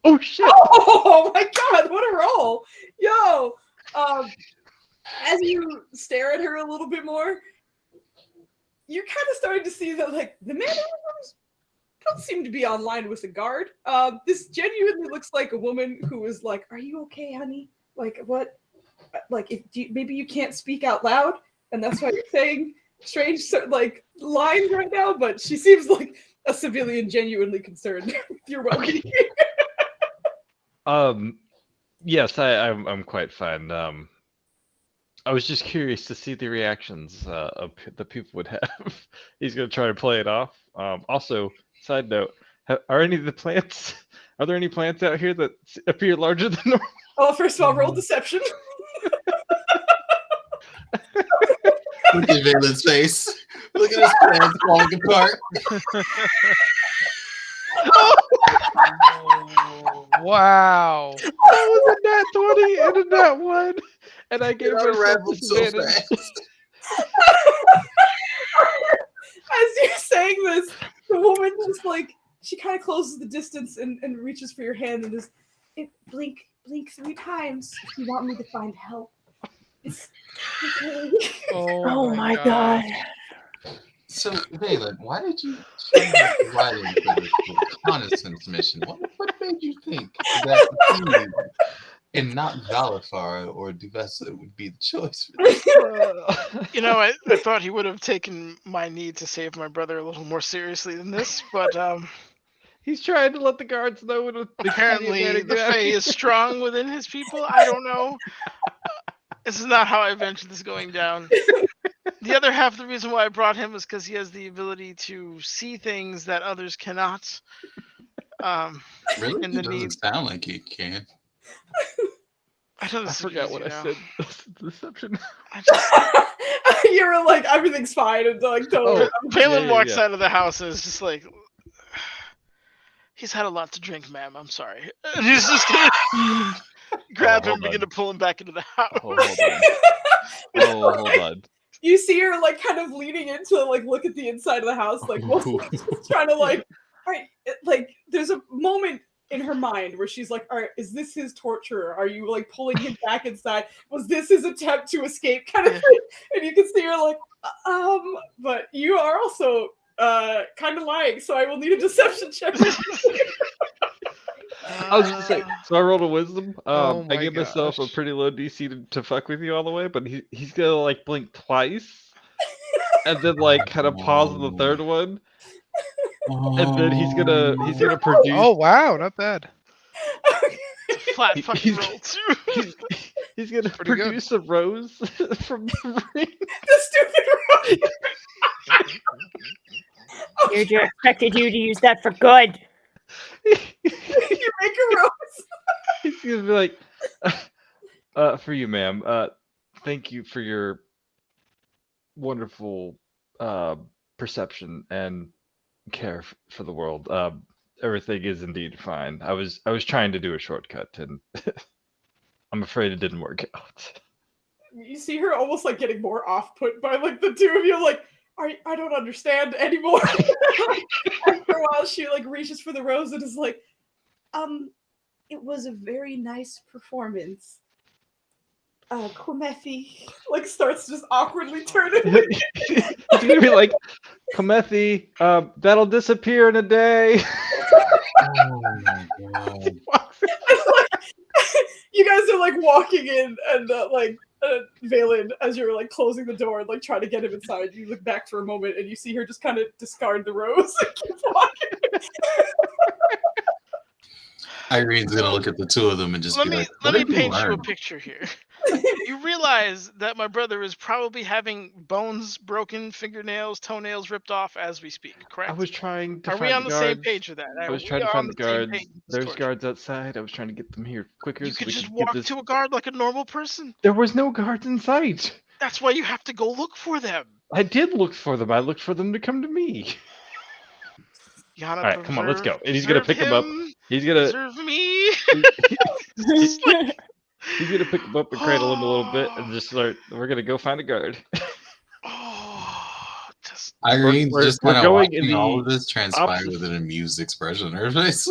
Oh shit! Oh my god, what a roll! Yo! As you stare at her a little bit more, you're kind of starting to see that, like, the mannerisms don't seem to be online with the guard. This genuinely looks like a woman who is like, "Are you okay, honey? Like, what? Like, maybe you can't speak out loud, and that's why you're saying strange, like, lines right now." But she seems like a civilian, genuinely concerned with your well-being. Yes, I'm quite fine. I was just curious to see the reactions the people would have. He's gonna try to play it off. Also, side note: are any of the plants? Are there any plants out here that appear larger than normal? Oh, first of all, roll deception. Look at Valen's face. Look at his plans falling apart. Wow. That was a nat 20 and a nat 1, and I gave It myself unraveled so disadvantage. fast. As you're saying this, the woman just like she kind of closes the distance and reaches for your hand and just blink 3 times if you want me to find help. It's okay. Oh my god. So, Valen, why did you change your writing for this reconnaissance mission? What made you think that he and not Valifar or Duvessa would be the choice for this? You know, I thought he would have taken my need to save my brother a little more seriously than this, but He's trying to let the guards know when apparently the Fae is strong within his people. I don't know. This is not how I ventured this going down. The other half of the reason why I brought him is because he has the ability to see things that others cannot. Really? And It the doesn't need. sound like he can. I know I this is forgot what easy I now. said. Deception. I just, You're like everything's fine and like totally. Valen walks yeah. out of the house and is just like, he's had a lot to drink, ma'am. I'm sorry. And he's just gonna grab him, hold begin on. to pull him back into the house. Hold on. Oh, hold on. You see her like kind of leaning into like look at the inside of the house, like just trying to like, all right, like there's a moment in her mind where she's like, all right, is this his torture? Are you like pulling him back inside? Was this his attempt to escape kind of thing? And you can see her like, but you are also kind of lying, so I will need a deception check. I was gonna say, so I rolled a wisdom. Oh I my gave myself a gosh. pretty low DC to fuck with you all the way, but he's gonna like blink twice, and then like kind of pause on the third one, and then he's gonna produce. Oh wow, not bad. It's a flat fucking He's- roll too. He's gonna Pretty good. produce a rose from the ring. The stupid Deirdre expected you to use that for good. you make a rose. He's gonna be like, for you, ma'am. Thank you for your wonderful perception and care for the world. Everything is indeed fine. I was trying to do a shortcut, and I'm afraid it didn't work out. You see her almost like getting more off put by like the two of you, like, I don't understand anymore. After a while, she like reaches for the rose and is like, it was a very nice performance. Komethi like starts just awkwardly turning. It's gonna be like, Komethi, that'll disappear in a day. Oh my god. You guys are like walking in and Valen, as you're like closing the door and like trying to get him inside, you look back for a moment and you see her just kind of discard the rose and keep walking. Irene's gonna look at the two of them and just Let be me like, let "What me have you paint you a learned?" picture here. You realize that my brother is probably having bones broken, fingernails, toenails ripped off as we speak, I correct? was trying to Are find we on the same guards. page with that? I was We trying to are find on the the same guards. page with this There's torture. guards outside. I was trying to get them here quicker You so could we just could get walk this. to a guard like a normal person. There was no guards in sight. That's why you have to go look for them. I did look for them. I looked for them to come to me. Yana, All right, come on, let's go. And he's gonna preserve pick him up. him, He's gonna Preserve me. he's gonna pick him up and cradle him a little bit, and just start. We're gonna go find a guard. Oh, just Irene's we're just kind of going in watching all of the this transpire opposite- with an amused expression on her face.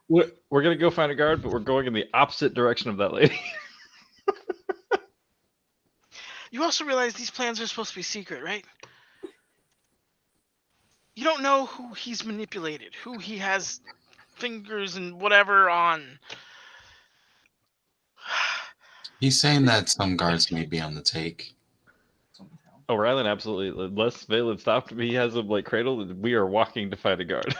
we're gonna go find a guard, but we're going in the opposite direction of that lady. You also realize these plans are supposed to be secret, right? You don't know who he's manipulated, who he has fingers and whatever on. He's saying that some guards may be on the take. Oh, Rylan, absolutely. Unless Valen stopped me, he has him like cradled. We are walking to find a guard.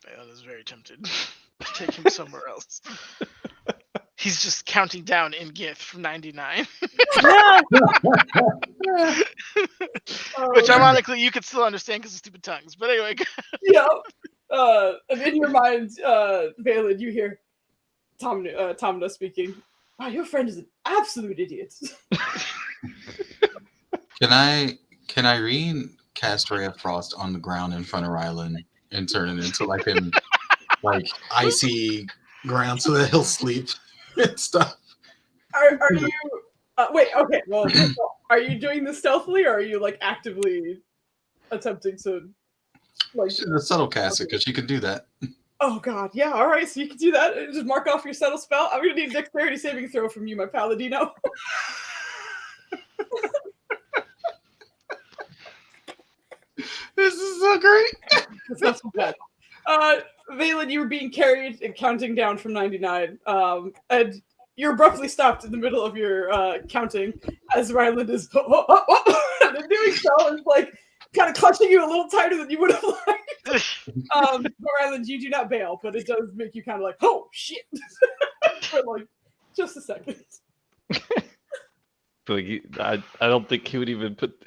Valen is very tempted to take him somewhere else. He's just counting down in Gith from 99. Which, ironically, you could still understand because of stupid tongues. But anyway. Yeah. And in your mind, Valen, you hear Tomna speaking. Wow, your friend is an absolute idiot. Can Irene cast Ray of Frost on the ground in front of Rylan and turn it into like an icy ground so that he'll sleep and stuff? Are you? Wait. Okay. Well, are you doing this stealthily, or are you like actively attempting to? Like, The subtle cast it because she can do that. oh god, yeah. All right, so you can do that. Just mark off your subtle spell. I'm gonna need a dexterity saving throw from you, my Paladino. This is so great. That's not so bad. Valen, you were being carried and counting down from 99, and you're abruptly stopped in the middle of your counting as Ryland is and in doing so is like kind of clutching you a little tighter than you would have liked. But Ryland, you do not bail, but it does make you kind of like, oh shit, for like just a second. Like I don't think he would even put.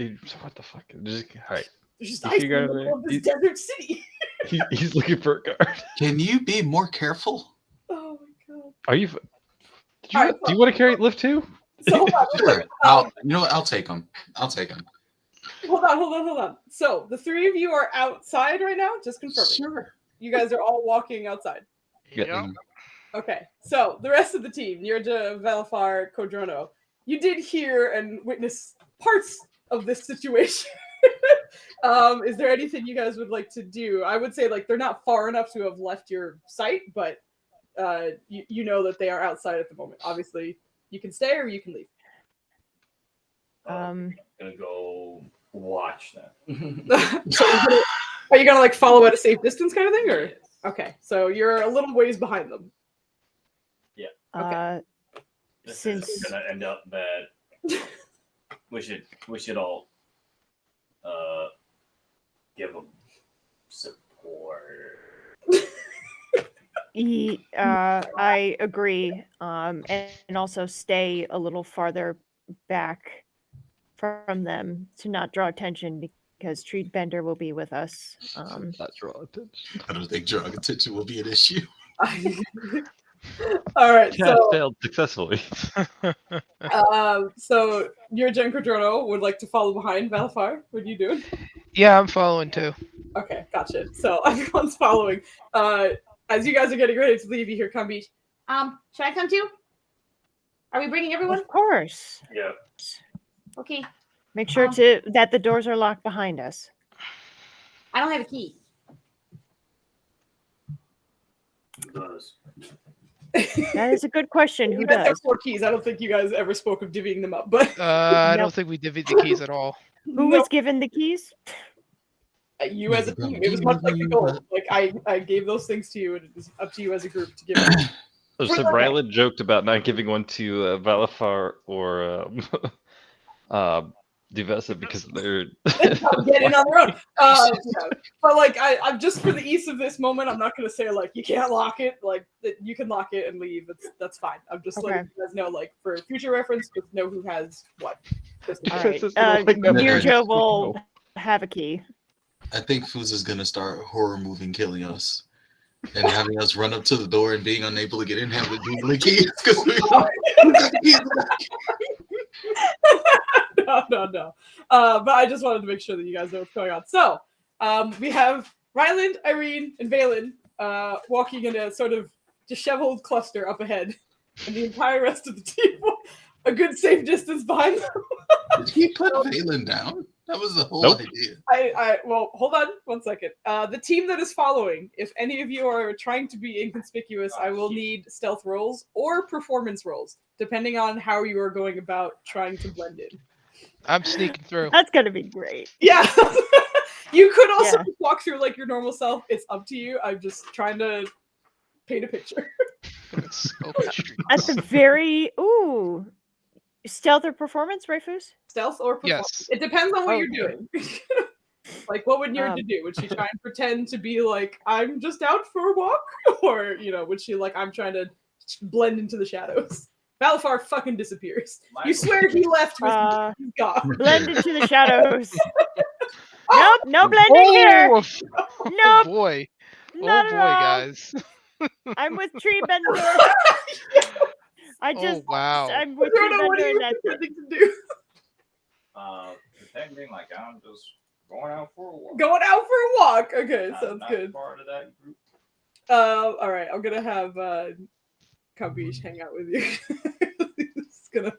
What the fuck? Just all right. There's just If ice you in go the there, middle of this desert city. He's looking for a guard. Can you be more careful? Oh my god. Are you? All right, Do you want to carry lift too? So hold on, Sure. You know what? I'll take him. hold on. So the three of you are outside right now. Just confirming. Sure. You guys are all walking outside. Yeah. Okay. So the rest of the team, Nirja, Valafar, Kodrono, you did hear and witness parts of this situation. Is there anything you guys would like to do? I would say like they're not far enough to have left your sight, but you know that they are outside at the moment. Obviously, you can stay or you can leave. I'm gonna go watch them. So are you gonna like follow at a safe distance kind of thing, or okay? So you're a little ways behind them. Yeah. Okay. This Since- is gonna end up that we should all give them support. I agree. And also stay a little farther back from them to not draw attention because Treat Bender will be with us. Not draw attention. I don't think drawing attention will be an issue. All right. Cat So failed successfully. so your Jen Cordrono would like to follow behind Valafar. What are you doing? Yeah, I'm following too. Okay, gotcha. So everyone's following. As you guys are getting ready to leave, you hear Kambi. Should I come too? Are we bringing everyone? Of course. Yeah. Okay. Make sure that the doors are locked behind us. I don't have a key. Who does? That is a good question. Who You guys have does? 4 keys. I don't think you guys ever spoke of divvying them up, but I Nope. don't think we divvied the keys at all. Who Nope. was given the keys? You as a team. It was much like the goal. Like I gave those things to you, and it was up to you as a group to give them. So Rylan joked about not giving one to Valafar or Duvessa because they're Get in on their own. Yeah. But like I'm just for the ease of this moment, I'm not gonna say like you can't lock it. Like you can lock it and leave. That's fine. I'm just letting you guys know, like for future reference, just know who has what. All right. Just don't think that- Nirja will have a key. I think Fuz is gonna start horror moving killing us. And having us run up to the door and being unable to get in, having to do the keys because we don't. no. But I just wanted to make sure that you guys know what's going on. So we have Ryland, Irene, and Valen walking in a sort of disheveled cluster up ahead, and the entire rest of the team a good safe distance behind them. Did he put Valen down? That was the whole Nope. idea. Well, hold on one second. The team that is following, if any of you are trying to be inconspicuous, I will need stealth rolls or performance rolls, depending on how you are going about trying to blend in. I'm sneaking through. That's gonna be great. Yeah. You could also Yeah. walk through like your normal self. It's up to you. I'm just trying to paint a picture. At the very stealth or performance, right, Foos? Stealth or performance. Yes. It depends on what Okay. you're doing. Like, what would Nirja do? Would she try and pretend to be like, I'm just out for a walk? Or, would she like, I'm trying to blend into the shadows? Balafar fucking disappears. You swear he left with he's gone. Blend into the shadows. Nope, no blending here. Oh Nope, boy. not Oh at boy, all. guys. I'm with Tree Bender. I just, wow. I'm with I don't Tree know what are Bender, you and that's it. pretending to do. Pretending like I'm just going out for a walk. Going out for a walk. Okay, I'm sounds not good. part of that group. All right, I'm gonna have Kambish hang out with you. It's gonna.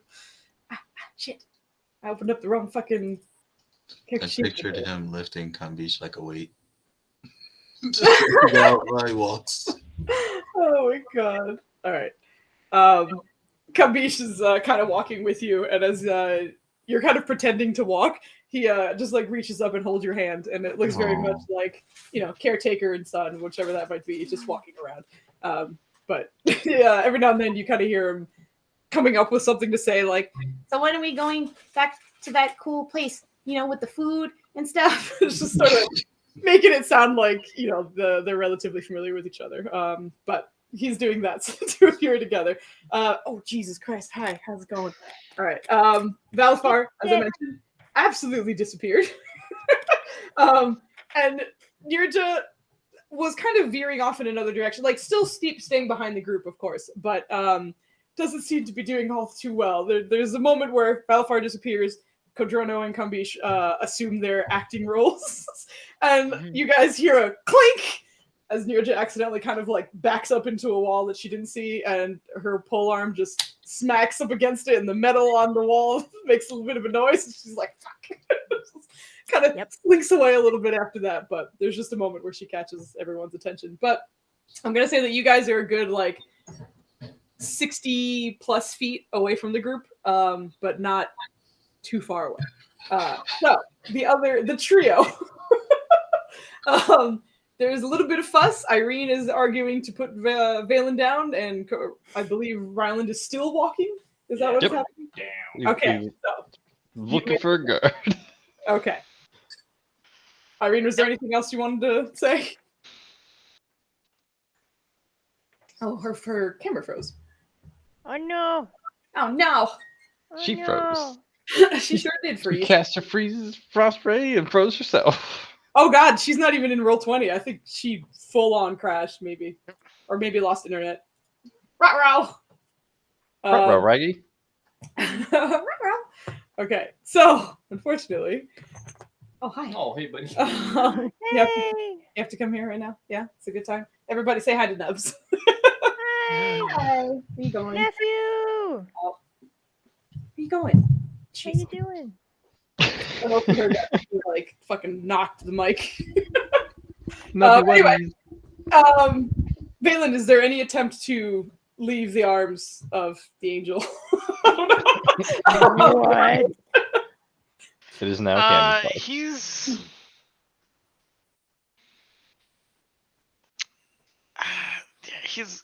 Shit! I opened up the wrong fucking. I sheet. pictured him lifting Kambish like a weight. Just while he walks. Oh my god! All right, Kambish is kind of walking with you, and as you're kind of pretending to walk, he just like reaches up and holds your hand, and it looks very much like caretaker and son, whichever that might be, just walking around. But yeah, every now and then you kind of hear him coming up with something to say, like, So when are we going back to that cool place? With the food and stuff. it's just sort of making it sound like they're relatively familiar with each other. But he's doing that, so the two of you are together. Oh Jesus Christ! Hi, how's it going? All right, Valfar, as I mentioned, absolutely disappeared. And Nirja was kind of veering off in another direction, like still staying behind the group, of course, but doesn't seem to be doing all too well. There's a moment where Valfar disappears. Kodrono and Kambish assume their acting roles, and you guys hear a clink as Nirja accidentally kind of like backs up into a wall that she didn't see, and her pole arm just smacks up against it, and the metal on the wall makes a little bit of a noise, and she's like, fuck. Kind of slinks away a little bit after that, but there's just a moment where she catches everyone's attention. But I'm going to say that you guys are a good, like, 60 plus feet away from the group, but not too far away. So the trio, there's a little bit of fuss. Irene is arguing to put Valen down, and I believe Ryland is still walking. Is that what's happening? Down. Okay. So Looking for a guard. Okay. Irene, was there anything else you wanted to say? Oh, her camera froze. Oh no. Oh no. She froze. She sure did for She you. cast her freeze frost ray and froze herself. Oh god, she's not even in Roll20. I think she full on crashed, maybe. Or maybe lost internet. Ruh-roh! Raggy. Okay, so unfortunately. Oh hi. Oh, hey, buddy. You have to come here right now. Yeah, it's a good time. Everybody say hi to Nubs. Hi. Where you going? Nephew. Where you going? How you doing? I hope you heard that. She, like fucking knocked the mic. Anyway, Valen, is there any attempt to leave the arms of the angel? I don't know. What? it is now camouflage. He's. He's.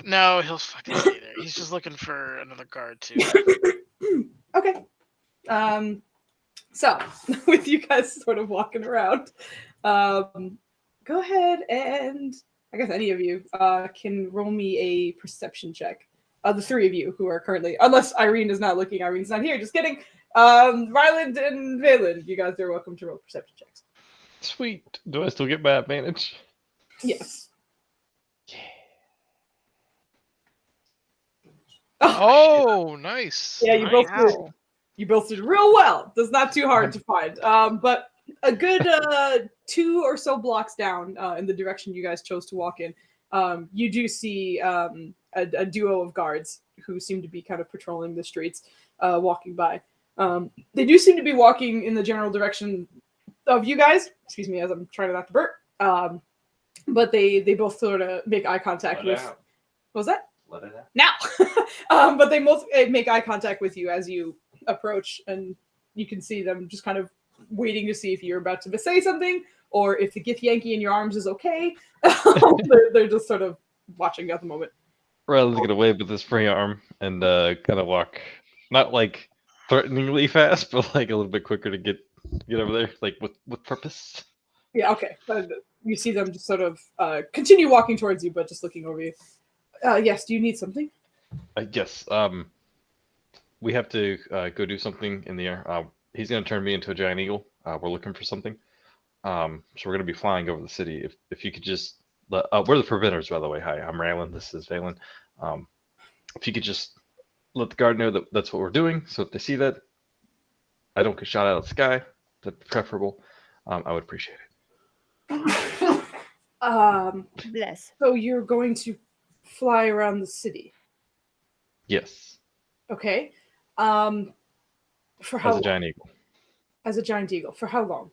No, he'll fucking stay there. He's just looking for another guard too. Okay. So with you guys sort of walking around, go ahead and I guess any of you can roll me a perception check. The three of you who are currently, unless Irene is not looking, Irene's not here. Just kidding. Ryland and Valen, you guys are welcome to roll perception checks. Sweet. Do I still get my advantage? Yes. Oh, nice. Yeah, you both Nice. did. You both did real well. That's not too hard to find. But a good 2 or so blocks down in the direction you guys chose to walk in, you do see a duo of guards who seem to be kind of patrolling the streets, walking by. They do seem to be walking in the general direction of you guys. Excuse me, as I'm trying not to burp. But they both sort of make eye contact with. out. What was that? Let it out. Now, but they both make eye contact with you as you approach, and you can see them just kind of waiting to see if you're about to say something or if the Gith Yankee in your arms is okay. they're just sort of watching at the moment. Ryland's gonna wave with his free arm and kind of walk, not like threateningly fast, but like a little bit quicker to get over there, like with purpose. Yeah, okay. You see them just sort of continue walking towards you, but just looking over you. Yes, do you need something? Yes. We have to go do something in the air. He's gonna turn me into a giant eagle. We're looking for something. So we're gonna be flying over the city. If you could just let, we're the preventers, by the way. Hi, I'm Ryland. This is Valen. If you could just let the guard know that that's what we're doing, so if they see that, I don't get shot out of the sky. That's preferable. I would appreciate it. Bless. So you're going to fly around the city. Yes. Okay. For how As a long? giant eagle. As a giant eagle. For how long?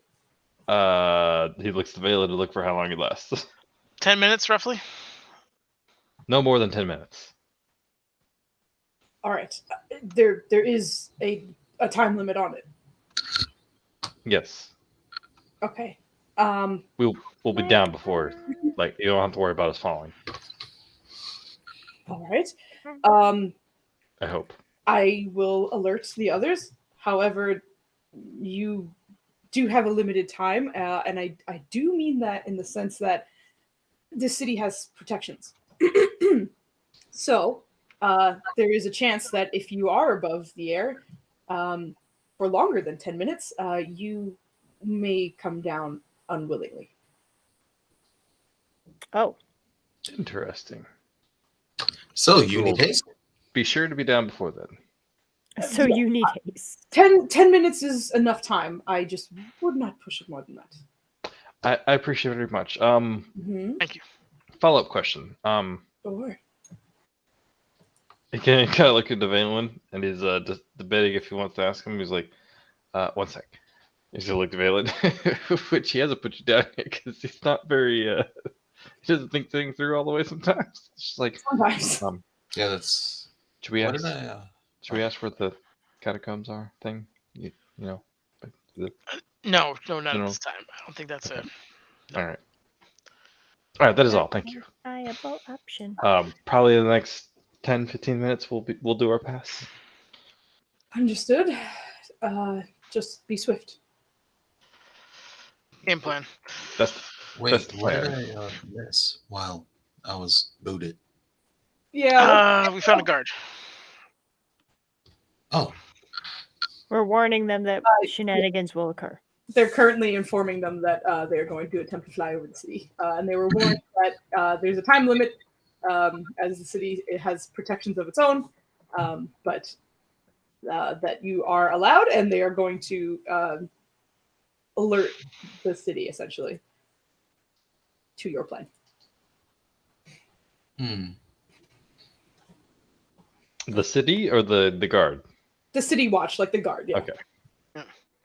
He looks to Valen to look for how long it lasts. 10 minutes, roughly. No more than 10 minutes. All right. There is a time limit on it. Yes. Okay. We'll be down before, like, you don't have to worry about us falling. All right. I hope. I will alert the others. However, you do have a limited time, and I do mean that in the sense that this city has protections. So there is a chance that if you are above the air for longer than 10 minutes, you may come down unwillingly. Oh, Interesting. So you need Cool. haste. Be sure to be down before then. so you need haste. 10 minutes is enough time. I just would not push it more than that. I appreciate it very much. Mm-hmm. Thank you. Follow-up question. Sure. He kind of look at the Valen and he's just debating if he wants to ask him. He's like, 1 sec. He's gonna look at Valen, which he hasn't put you down yet because he's not very. He doesn't think things through all the way sometimes. It's just like, Sometimes. Yeah, that's. should we What ask? did I? Should we ask where the catacombs are? Thing, you know. No, not General. at this time. I don't think that's Okay. a. All right. All right. That is all. Thank you. Viable option. Probably in the next 10, 15 minutes, we'll do our pass. Understood. Just be swift. Game plan. That's Wait, That's the what did plan. I miss while I was booted? Yeah. We found a guard. Oh, We're warning them that shenanigans will occur. They're currently informing them that they are going to attempt to fly over the city. And they were warned that there's a time limit, as the city it has protections of its own, but that you are allowed, and they are going to alert the city, essentially, to your plan. the city or the guard. The city watch, like the guard, yeah. Okay.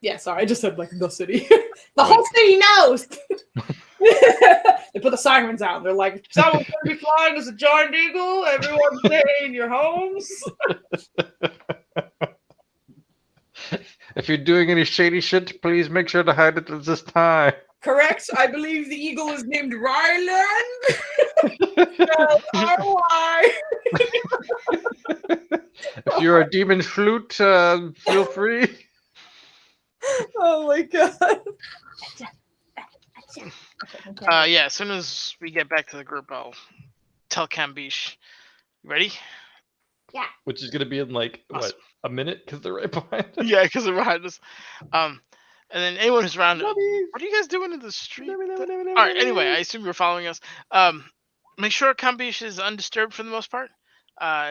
Yeah, sorry, I just said like the city. The whole city knows! They put the sirens out. They're like, someone's going to be flying as a giant eagle. Everyone stay in your homes. If you're doing any shady shit, please make sure to hide it at this time. Correct. I believe the eagle is named Ryland. R-Y. If you're a demon flute, feel free. Oh my god. Yeah, as soon as we get back to the group, I'll tell Cambiche. You ready? Which is gonna be in like Awesome. what, a minute? Because they're right behind us. Yeah, because they're behind us. And then anyone who's around, what are you guys doing in the street? All right. Anyway, I assume you're following us. Make sure Cambiche is undisturbed for the most part.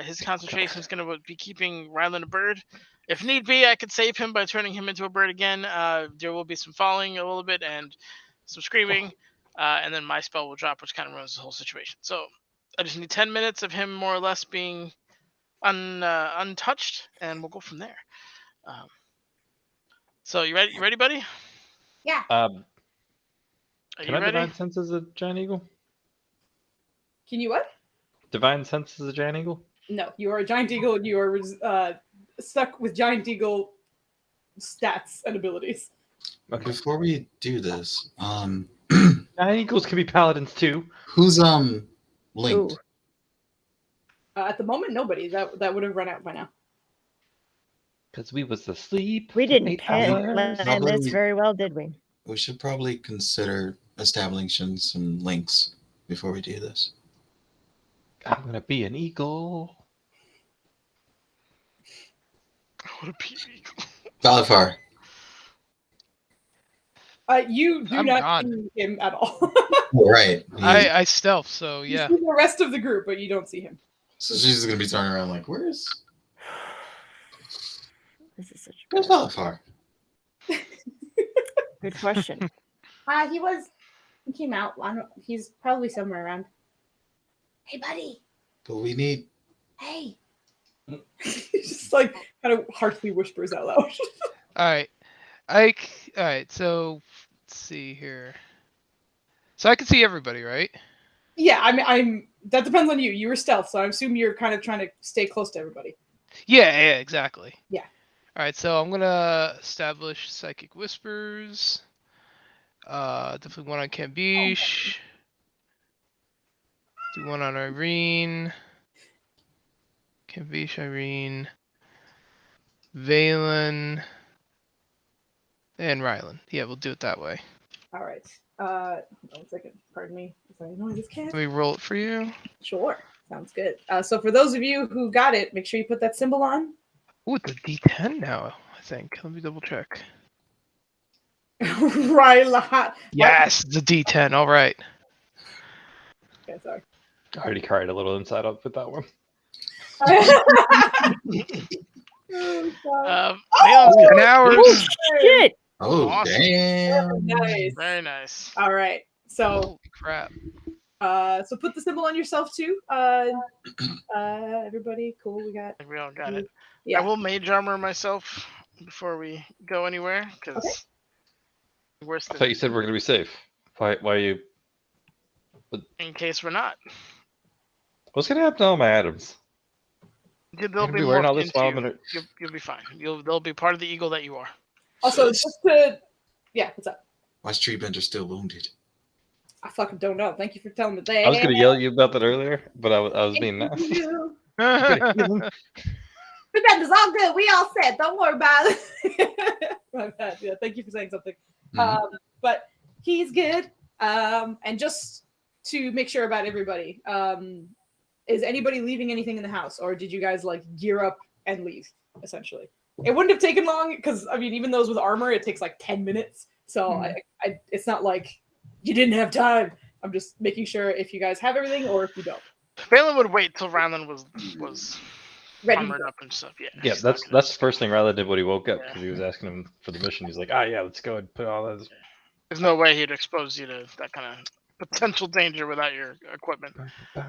His concentration is going to be keeping Rylan a bird. If need be, I could save him by turning him into a bird again. There will be some falling a little bit and some screaming, and then my spell will drop, which kind of ruins the whole situation. So I just need 10 minutes of him more or less being untouched, and we'll go from there. So you ready? You ready, buddy? Yeah. Are Can you I ready? divine sense as a giant eagle? Can you what? Divine sense as a giant eagle? No, you are a giant eagle, and you are stuck with giant eagle stats and abilities. Okay. Before we do this, Giant eagles can be paladins too. who's linked? Ooh. At the moment, nobody. That would have run out by now. Because we was asleep. We for didn't 8 plan hours. this very well, did we? We should probably consider establishing some links before we do this. I'm gonna be an eagle. I want to be an eagle. Valifar, You do I'm not gone. see him at all. right? I stealth, so You yeah. see the rest of the group, but you don't see him. So she's just gonna be turning around like, where's This is such a where's Valifar? good question. He came out. He's probably somewhere around. Hey, buddy. But we need. Hey. He just like kind of harshly whispers out loud. All right. All right. So let's see here. So I can see everybody, right? Yeah, I'm. That depends on you. You were stealth, so I assume you're kind of trying to stay close to everybody. Yeah, exactly. Yeah. All right. So I'm gonna establish psychic whispers. Definitely one on Cambiche. Do one on Irene. Cambiche, Irene. Valen. And Rylan. Yeah, we'll do it that way. All right. Hold on a second. Pardon me. Sorry, noises cat. Let me roll it for you. Sure. Sounds good. So for those of you who got it, make sure you put that symbol on. Ooh, it's a D10 now, I think. Let me double check. Ryla. Yes, it's a D10. All right. Okay, sorry. I already cried a little inside up with that one. Oh, God. Valen's 10 hours. Oh, shit! Oh Awesome. damn! Nice. Very nice. All right. So, Holy crap. so put the symbol on yourself too. Everybody, cool. We got. I think we all got it. Yeah. I will mage armor myself before we go anywhere, because worse I than thought you said we're gonna be safe. Why are you? in case we're not. What's gonna happen to all my items? They'll gonna be be wearing all morphed this while I'm into you. You'll be fine. They'll be part of the eagle that you are. Also, just to. Yeah. What's up? Why is Treebender still wounded? I fucking don't know. Thank you for telling me that. I was gonna yell at you about that earlier, but I was being nasty. Prebenda's all good. We all set. Don't worry about it. My bad. Yeah, thank you for saying something. Mhm. But he's good. And just to make sure about everybody, is anybody leaving anything in the house, or did you guys like gear up and leave? Essentially, it wouldn't have taken long because I mean, even those with armor, it takes like 10 minutes. So it's not like you didn't have time. I'm just making sure if you guys have everything or if you don't. Valen would wait till Rylan was Ready. armored up and stuff. Yeah. Yeah, he's not that's gonna- the first thing Ryla did when he woke up because he was asking him for the mission. He's like, yeah, let's go and put all those. There's no way he'd expose you to that kind of potential danger without your equipment. And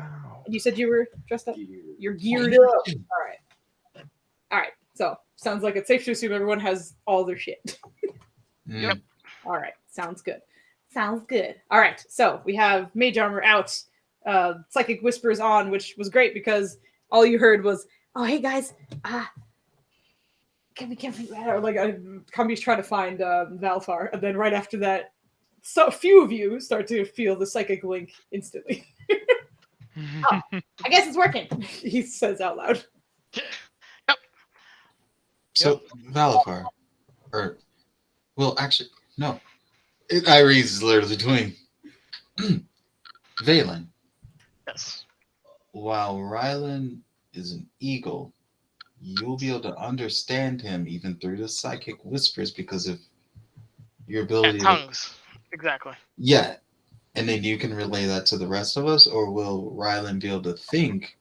you said you were dressed up? You're geared up. All right. All right. So sounds like it's safe to assume everyone has all their shit. Yep. All right. Sounds good. Sounds good. All right. So we have Mage Armor out. Psychic Whispers on, which was great because all you heard was, "Oh, hey guys, can we or like Kambi's trying to find Valfar," and then right after that, so a few of you start to feel the psychic link instantly. I guess it's working. He says out loud. So Valifar, or well, actually, no. Iris is literally doing Valen. Yes. While Rylan is an eagle, you'll be able to understand him even through the psychic whispers because of your ability. And tongues. Exactly. Yeah. And then you can relay that to the rest of us, or will Rylan be able to think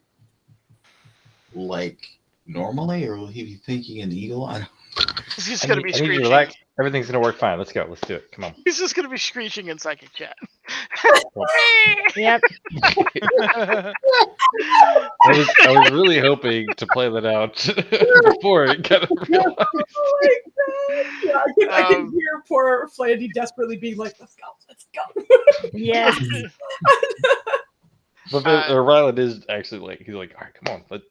like normally, or will he be thinking an eagle? I don't. He's just I gonna need, be I need you to screeching. relax. Everything's gonna work fine. Let's go. Let's do it. Come on. He's just gonna be screeching in psychic chat. Yep. I was really hoping to play that out before it kind of realized. Oh my god! Yeah, I can Um, hear poor Flandy desperately being like, "Let's go, let's go." Yes. But Ryland is actually like, he's like, all right, come on.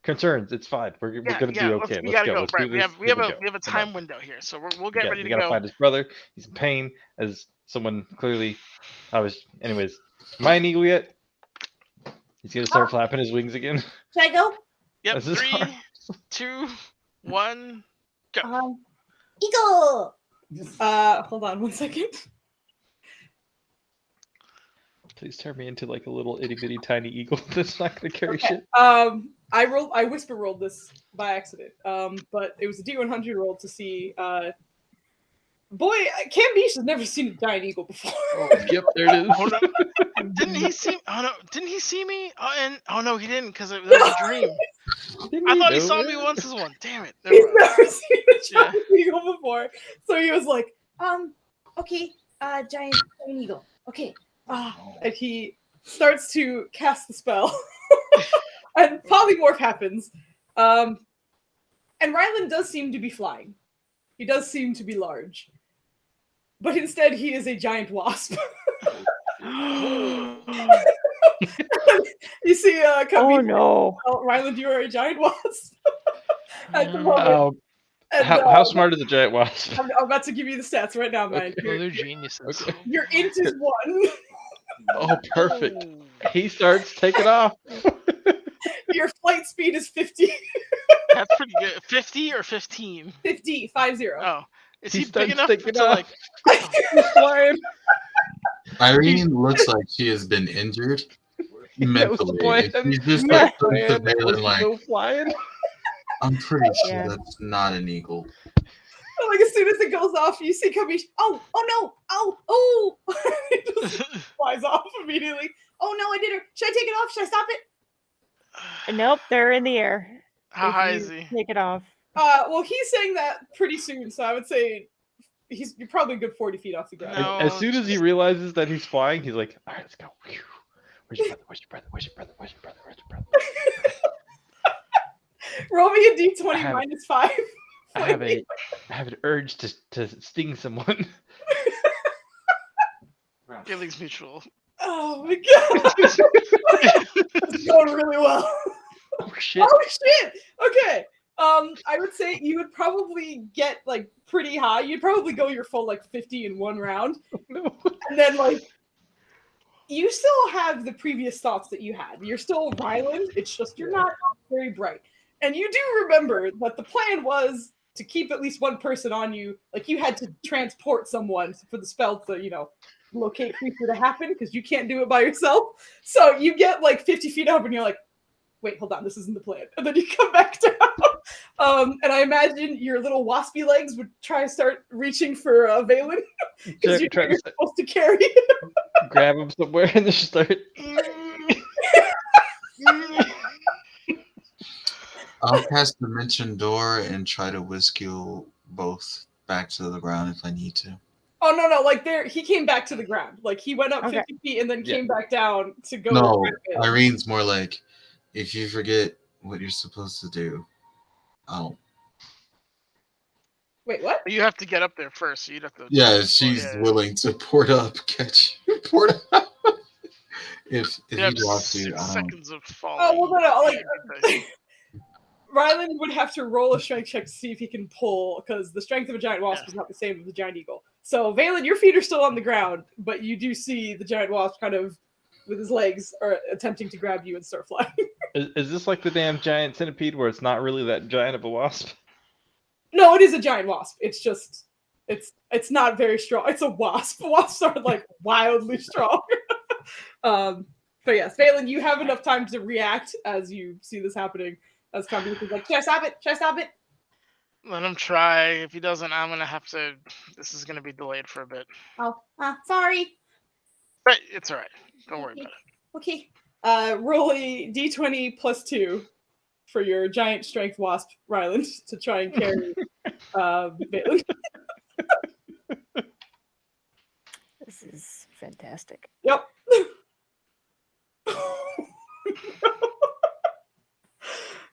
Concerns, it's fine. We're gonna do okay. We Let's gotta go. go. Let's Right, do we this. have we Here have we a go. we have a Come on. time window here, so we'll get ready We to gotta go. find his brother. He's in pain. As someone clearly, anyways. Am I an eagle yet? He's gonna start flapping his wings again. Should I go? Yep, This is 3, hard. 2, 1, go. Eagle. Hold on 1 second. Please turn me into like a little itty bitty tiny eagle that's not gonna carry shit. I whisper rolled this by accident. But it was a D100 roll to see. Boy, Cam Beach has never seen a giant eagle before. Yep, there it is. Oh, no. Didn't he see? Oh no! Didn't he see me? Oh no, he didn't, because it was a dream. I thought he saw me once as one. Damn it! He's Never mind. never seen a giant eagle before, so he was like, Okay, giant eagle. Okay. and he starts to cast the spell, and polymorph happens. And Ryland does seem to be flying. He does seem to be large, but instead he is a giant wasp. You see, Oh no. Ryland, you are a giant wasp at the moment. And, how smart is a giant wasp? I'm about to give you the stats right now, man. Oh, they're geniuses. Okay. Your int is 1. Oh, perfect. He starts taking off. Your flight speed is 50. That's pretty good. 50 or 15? 50. Oh, is He he big starts enough taking to off. like? He's flying. Irene looks like she has been injured That was the mentally. plan. And she's just My like plan was Balin, to like, go flying. I'm pretty sure Yeah. that's not an eagle. Like as soon as it goes off, you see Kabish. Oh no! Oh! He just flies off immediately. Oh no! I did her. Should I take it off? Should I stop it? Nope, they're in the air. How If high you is he? Take it off. Well, he's saying that pretty soon, so I would say you're probably a good 40 feet off the ground. No. As soon as he realizes that he's flying, he's like, all right, let's go. Whew. Where's your brother? Where's your brother? Where's your brother? Where's your brother? Where's your brother? Roll me a d20 I have- minus 5. I have an urge to sting someone. Feelings mutual. Oh my god! It's going really well. Oh shit. Oh shit! Okay. I would say you would probably get like pretty high. You'd probably go your full like 50 in one round. No. And then like you still have the previous thoughts that you had. You're still Ryland, it's just you're not very bright. And you do remember that the plan was to keep at least one person on you. Like you had to transport someone for the spell to, locate creature to happen because you can't do it by yourself. So you get like 50 feet up and you're like, wait, hold on, this isn't the plan. And then you come back down. And I imagine your little waspy legs would try to start reaching for Valen because you're supposed to carry. Grab him somewhere and just start. I'll cast Dimension Door and try to whisk you both back to the ground if I need to. Oh no! Like he came back to the ground. Like he went up Okay. 50 feet and then came back down to go. No, grab it. Irene's more like, if you forget what you're supposed to do, Wait, what? You have to get up there first, so you'd have to. yeah, she's willing to port up, catch you, port up. if You you have drop 6 you, seconds of falling. Oh well, no. Like Ryland would have to roll a strength check to see if he can pull, because the strength of a giant wasp is not the same as a giant eagle. So Valen, your feet are still on the ground, but you do see the giant wasp kind of with his legs are attempting to grab you and start flying. Is this like the damn giant centipede where it's not really that giant of a wasp? No, it is a giant wasp. It's just it's not very strong. It's a wasp. Wasps are like wildly strong. But yes, Valen, you have enough time to react as you see this happening. As Kambi is like, should I stop it? Should I stop it? Let him try. If he doesn't, I'm gonna have to. This is gonna be delayed for a bit. Oh, sorry. But it's all right. Don't worry about it. Okay. Roll a d20 plus 2. for your giant strength wasp, Ryland, to try and carry Valen. This is fantastic. Yep.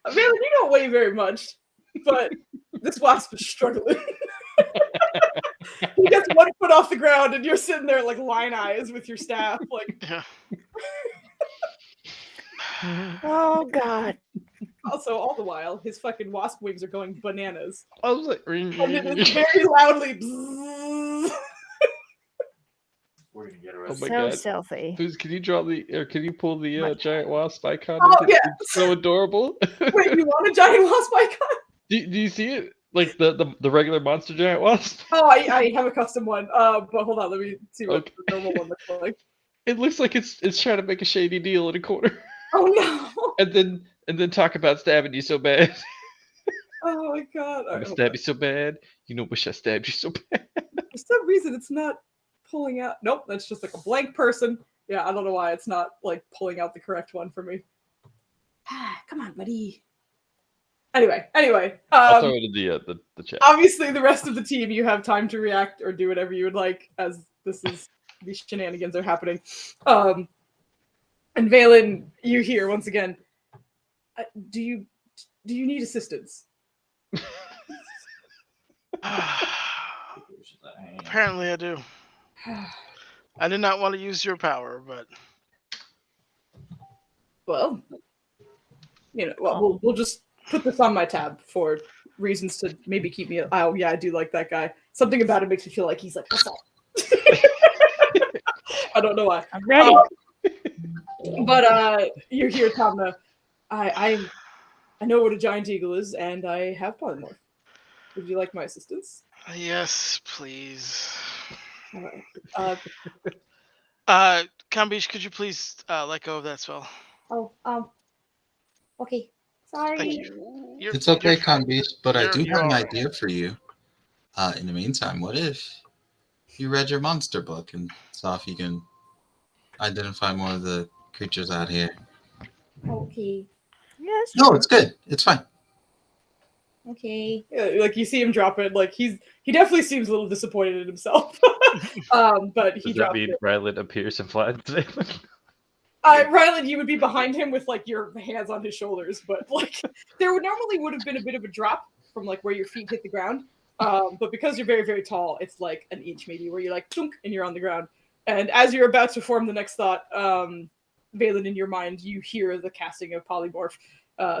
Valen, you don't weigh very much, but this wasp is struggling. He gets 1 foot off the ground, and you're sitting there like lion eyes with your staff, like. Yeah. Oh God. Also, all the while, his fucking wasp wings are going bananas, I was like, and it is very loudly. Bzzz. We're gonna get oh arrested. my So god. stealthy. Please, can you draw or can you pull the My- giant wasp icon? Oh, It's yes. so adorable. Wait, you want a giant wasp icon? do you see it? Like the regular monster giant wasp? Oh, I have a custom one. But hold on, let me see what Okay. the normal one looks like. It looks like it's trying to make a shady deal in a corner. Oh no! And then talk about stabbing you so bad. Oh my god! I'm gonna stab you so bad. You know, wish I stabbed you so bad. For some reason, it's not pulling out. Nope, that's just like a blank person. Yeah, I don't know why it's not like pulling out the correct one for me. Come on, buddy. Anyway, I'll throw it in the chat. obviously the rest of the team, you have time to react or do whatever you would like as these shenanigans are happening. And Valen, you hear once again. Do you need assistance? Apparently, I do. I did not want to use your power, but Well, we'll just put this on my tab for reasons to maybe keep me. Oh yeah, I do like that guy. Something about it makes me feel like he's like, what's up? I don't know why. I'm ready. But you hear Tamna. I know what a giant eagle is, and I have polymorph. Would you like my assistance? yes, please. All right. Kambish, could you please let go of that spell? Oh, okay. Sorry. Thank you. It's okay, you're fine. Conbeast, but I You're- do you're have an all right. idea for you. In the meantime, what if you read your monster book and saw if you can identify more of the creatures out here? Okay. Yes. No, it's good. It's fine. Okay. Yeah, like you see him drop it. Like he definitely seems a little disappointed in himself. But he Does that dropped mean it. Ryland appears and flies today? Ryland, you would be behind him with like your hands on his shoulders, but like there would have been a bit of a drop from like where your feet hit the ground. But because you're very, very tall, it's like an inch maybe where you're like chunk and you're on the ground. And as you're about to form the next thought, Valen, in your mind, you hear the casting of polymorph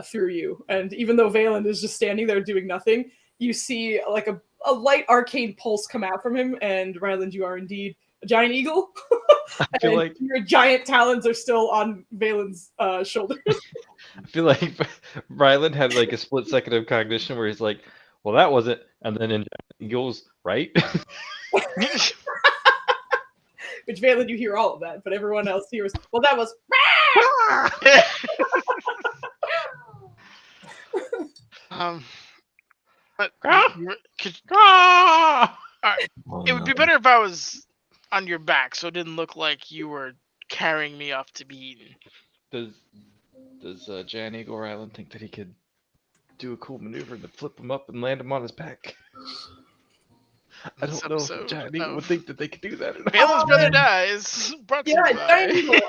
through you. And even though Valen is just standing there doing nothing, you see like a light arcane pulse come out from him. And Ryland, you are indeed a giant eagle. I feel And like your giant talons are still on Valen's shoulders. Ryland had like a split second of cognition where he's like, "Well, that wasn't," and then he goes, "Right." Which Valen, you hear all of that, but everyone else hears, well, that was. But could, Ah! Oh, it would be no. better if I was on your back, so it didn't look like you were carrying me off to be eaten. Does Giant Eagle Ryland think that he could do a cool maneuver to flip him up and land him on his back? I don't know if Giant Eagle would think that they could do that. Or not. Valen's brother dies. Brought to you Yeah, by- giant eagle.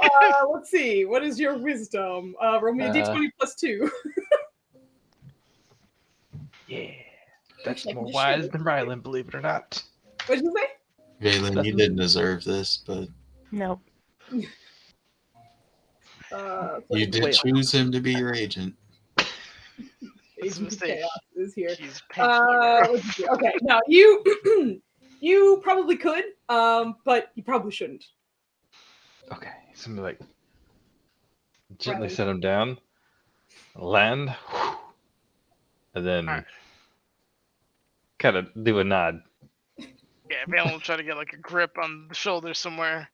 Let's see. What is your wisdom? Roll me a d20 plus 2. Yeah, that's Like, more just wise shit. than Ryland, believe it or not. What did you say? Valen, you didn't deserve this, but Nope. you did choose him to be your agent. It's a Agent of mistake. Chaos is here. He's painful. Let's see. Okay, now you you probably could, but you probably shouldn't. Okay, so I'm gonna, like gently Right. set him down, land, and then Alright. kind of do a nod. Yeah, Valen will try to get like a grip on the shoulder somewhere.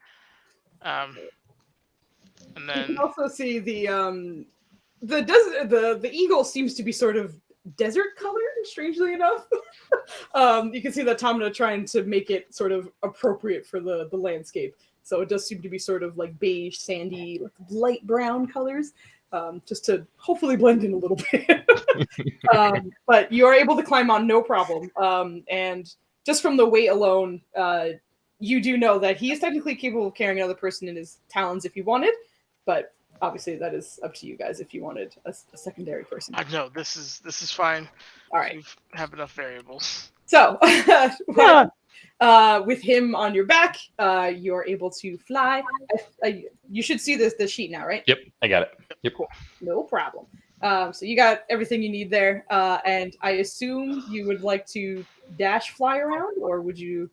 And You then can also see the desert. The eagle seems to be sort of desert colored, strangely enough. You can see that Tamina trying to make it sort of appropriate for the landscape. So it does seem to be sort of like beige, sandy, like light brown colors. just to hopefully blend in a little bit. But you are able to climb on no problem. And just from the weight alone, you do know that he is technically capable of carrying another person in his talons if you wanted, but obviously that is up to you guys if you wanted a secondary person. No, this is fine. All right. We have enough variables. So, with him on your back, you're able to fly. You should see the sheet now, right? Yep, I got it. Yep. Cool. No problem. So you got everything you need there, and I assume you would like to dash fly around, or would you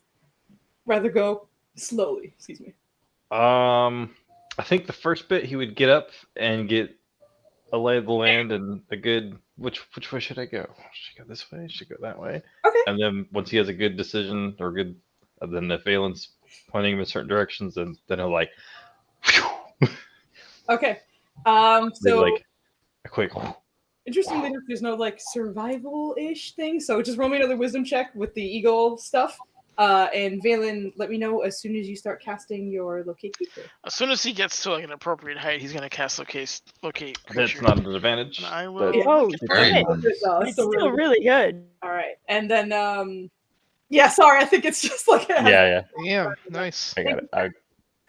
rather go slowly? Excuse me. I think the first bit he would get up and get a lay of the land and a good which way should I go? Should I go this way? Should I go that way? Okay. And then once he has a good decision or good, then if Valen's pointing him in certain directions, then he'll like. Okay. Maybe So like a quick. interestingly enough, there's no like survival-ish thing. So just roll me another wisdom check with the eagle stuff. And Valen, let me know as soon as you start casting your locate creature. As soon as he gets to like an appropriate height, he's gonna cast locate creature. That's not an advantage. And I will. but- Oh, Very shit. nice. It's still really good. All right, and then yeah, sorry, I think it's just like Yeah, Yeah, nice. I got it.